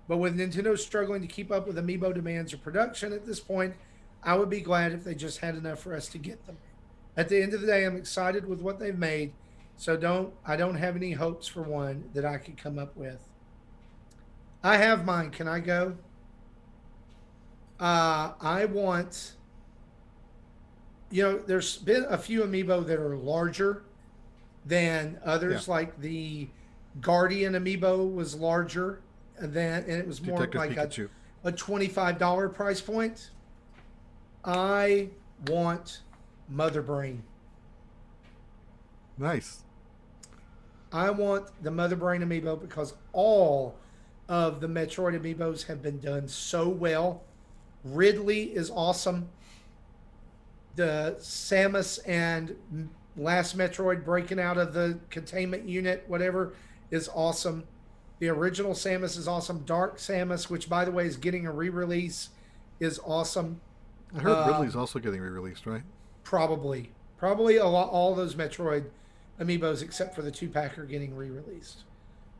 But with Nintendo struggling to keep up with amiibo demands or production at this point, I would be glad if they just had enough for us to get them. At the end of the day, I'm excited with what they've made, so I don't have any hopes for one that I could come up with. I have mine. Can I go? I want, there's been a few amiibo that are larger than others, like the Guardian amiibo was larger than, and it was more Detective like Pikachu. a $25 price point. I want Mother Brain. Nice. I want the Mother Brain amiibo because all of the Metroid amiibos have been done so well. Ridley is awesome. The Samus and last Metroid breaking out of the containment unit, whatever, is awesome. The original Samus is awesome. Dark Samus, which by the way is getting a re-release, is awesome. I heard Ridley's also getting re-released, right? Probably all those Metroid amiibos except for the 2-pack are getting re-released.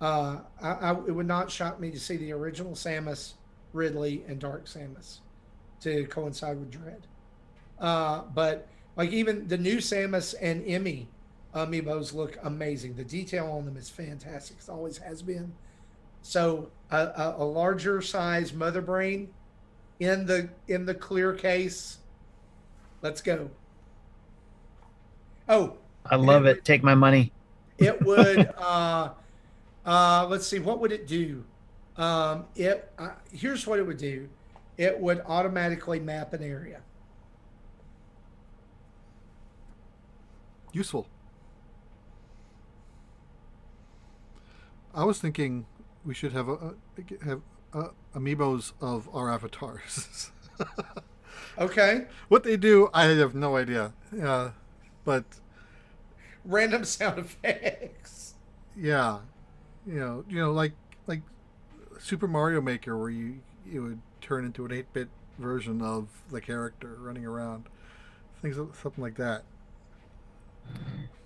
It would not shock me to see the original Samus, Ridley, and Dark Samus to coincide with Dread. But like even the new Samus and Emmy amiibos look amazing. The detail on them is fantastic. It always has been. So a larger size Mother Brain in the clear case. Let's go. Oh, I love it. Take my money. It would. Let's see. What would it do? Here's what it would do. It would automatically map an area. Useful. I was thinking we should have amiibos of our avatars. Okay. What they do, I have no idea. But random sound effects. Yeah, like Super Mario Maker, where you would turn into an 8-bit version of the character running around, something like that.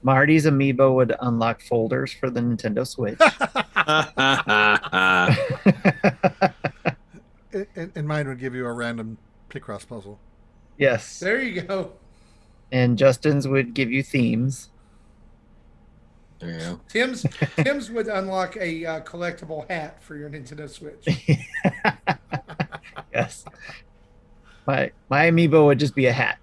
Marty's amiibo would unlock folders for the Nintendo Switch. And mine would give you a random Picross puzzle. Yes. There you go. And Justin's would give you themes. There you go. Tim's would unlock a collectible hat for your Nintendo Switch. Yes. My amiibo would just be a hat.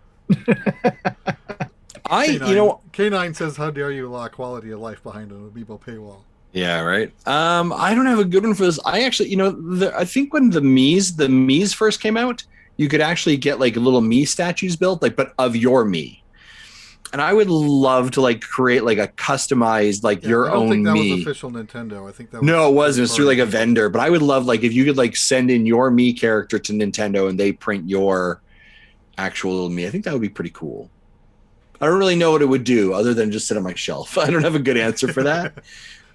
K9 says, "How dare you allow quality of life behind an amiibo paywall?" Yeah, right. I don't have a good one for this. I actually, I think when the Mii's first came out, you could actually get like little Mii statues built, like, but of your Mii. And I would love to like create like a customized, like your I don't own think that Mii. was official Nintendo. I think that was No, it wasn't. It's through like a party. vendor. But I would love like if you could like send in your Mii character to Nintendo and they print your actual little Mii. I think that would be pretty cool. I don't really know what it would do other than just sit on my shelf. I don't have a good answer for that.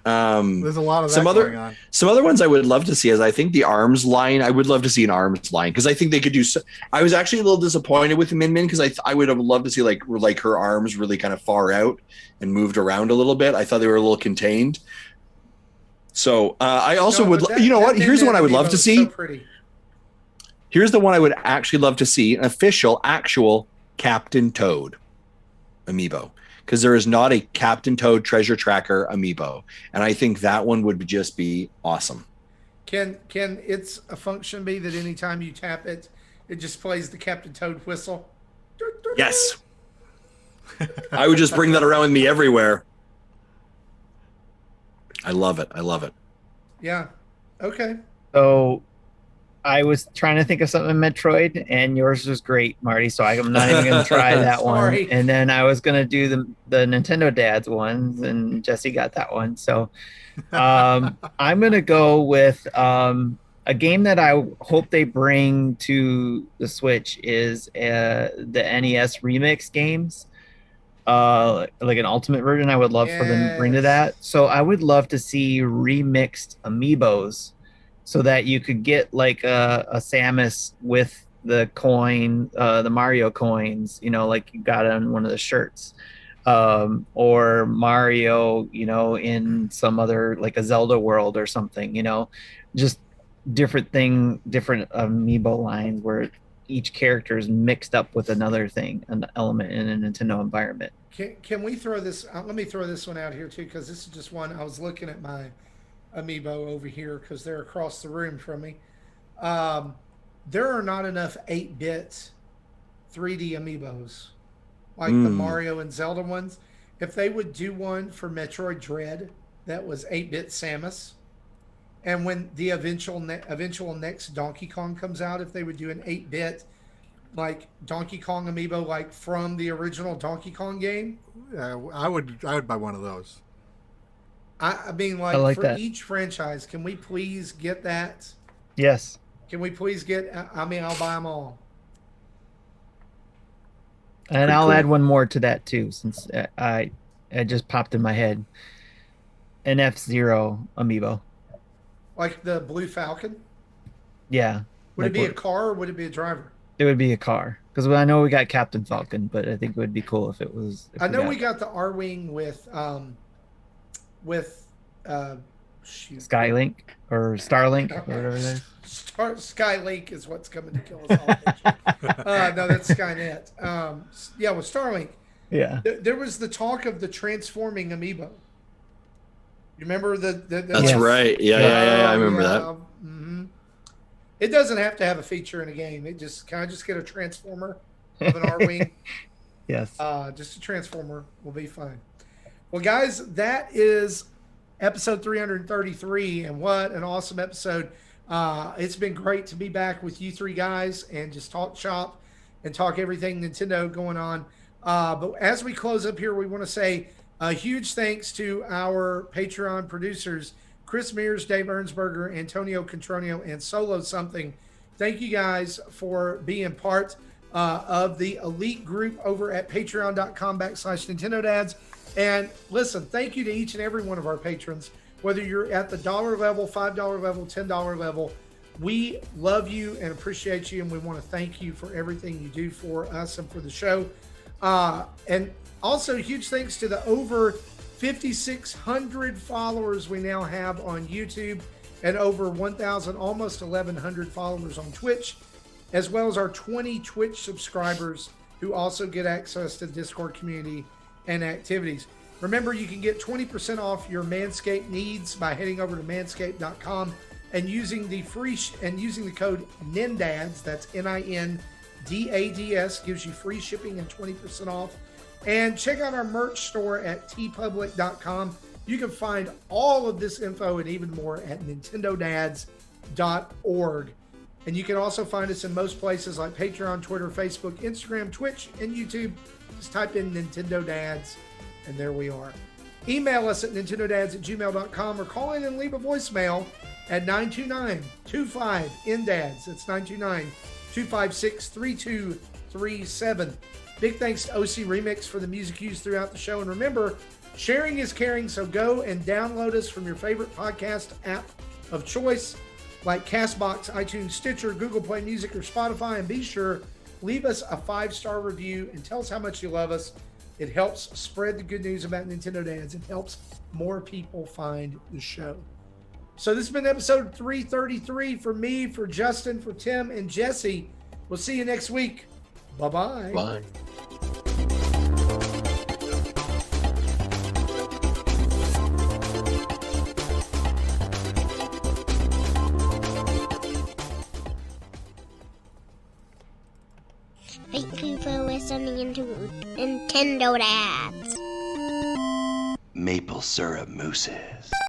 There's a lot of that going on. Some other ones I would love to see is I think the arms line. I would love to see an arms line because I think they could do. I was actually a little disappointed with Min Min because I would have loved to see like her arms really kind of far out and moved around a little bit. I thought they were a little contained. So I also would. You know what? Here's the one I would love to see. So Here's the one I would actually love to see: an official, actual Captain Toad amiibo. Because there is not a Captain Toad Treasure Tracker amiibo, and I think that one would just be awesome. Can its a function be that anytime you tap it, it just plays the Captain Toad whistle? Yes. I would just bring that around with me everywhere. I love it. I love it. Yeah. Okay. So I was trying to think of something in Metroid, and yours was great, Marty. So I'm not even going to try that Sorry. one. And then I was going to do the Nintendo Dads ones, and Jesse got that one. So I'm going to go with a game that I hope they bring to the Switch is the NES remix games. Like an ultimate version, I would love for them to bring to that. So I would love to see remixed amiibos, so that you could get like a Samus with the coin, the Mario coins, like you got on one of the shirts, or Mario, in some other like a Zelda world or something, just different amiibo lines where each character is mixed up with another thing, an element in a Nintendo environment. Can we throw this? Let me throw this one out here too, because this is just one. I was looking at my Amiibo over here because they're across the room from me. There are not enough 8-bit 3D Amiibos like the Mario and Zelda ones. If they would do one for Metroid Dread that was 8-bit Samus, and when the eventual next Donkey Kong comes out, if they would do an 8-bit like Donkey Kong Amiibo like from the original Donkey Kong game, I would buy one of those. I mean, like for that. Each franchise, can we please get that? Yes. Can we please get? I mean, I'll buy them all. And pretty I'll add one more to that too, since I just popped in my head. An F-Zero amiibo. Like the Blue Falcon? Yeah. Would it be a car or would it be a driver? It would be a car. Because I know we got Captain Falcon, but I think it would be cool if it was. I know we got the R-Wing with Skylink or Starlink or whatever it is. Skylink is what's coming to kill us all. No, that's Skynet. Yeah, with Starlink. Yeah. There was the talk of the transforming amiibo. You remember the That's right. Yeah. I remember that. Mm-hmm. It doesn't have to have a feature in a game. Can I just get a transformer of an R-Wing? Yes. Just a transformer will be fine. Well, guys, that is episode 333, and what an awesome episode. It's been great to be back with you three guys and just talk shop and talk everything Nintendo going on. But as we close up here, we want to say a huge thanks to our Patreon producers, Chris Mears, Dave Ernsberger, Antonio Contronio, and Solo Something. Thank you guys for being part of the elite group over at patreon.com/Nintendo Dads. And listen, thank you to each and every one of our patrons, whether you're at the $1 level, $5 level, $10 level. We love you and appreciate you, and we want to thank you for everything you do for us and for the show. And also, huge thanks to the over 5,600 followers we now have on YouTube and over 1,000, almost 1,100 followers on Twitch, as well as our 20 Twitch subscribers who also get access to Discord community and activities. Remember, you can get 20% off your Manscaped needs by heading over to manscaped.com and using the code NINDADS, that's NINDADS, gives you free shipping and 20% off. And check out our merch store at tpublic.com. You can find all of this info and even more at nintendodads.org. And you can also find us in most places like Patreon, Twitter, Facebook, Instagram, Twitch, and YouTube. Just type in Nintendo Dads, and there we are. Email us at nintendodads@gmail.com or call in and leave a voicemail at 929-25-NDADS. That's 929-256-3237. Big thanks to OC Remix for the music used throughout the show. And remember, sharing is caring, so go and download us from your favorite podcast app of choice, like CastBox, iTunes, Stitcher, Google Play Music, or Spotify. And be sure, leave us a 5-star review and tell us how much you love us. It helps spread the good news about Nintendo Dads. It helps more people find the show. So this has been episode 333 for me, for Justin, for Tim, and Jesse. We'll see you next week. Bye-bye. Bye. Thank you for listening to Nintendo Dads. Maple syrup mousses.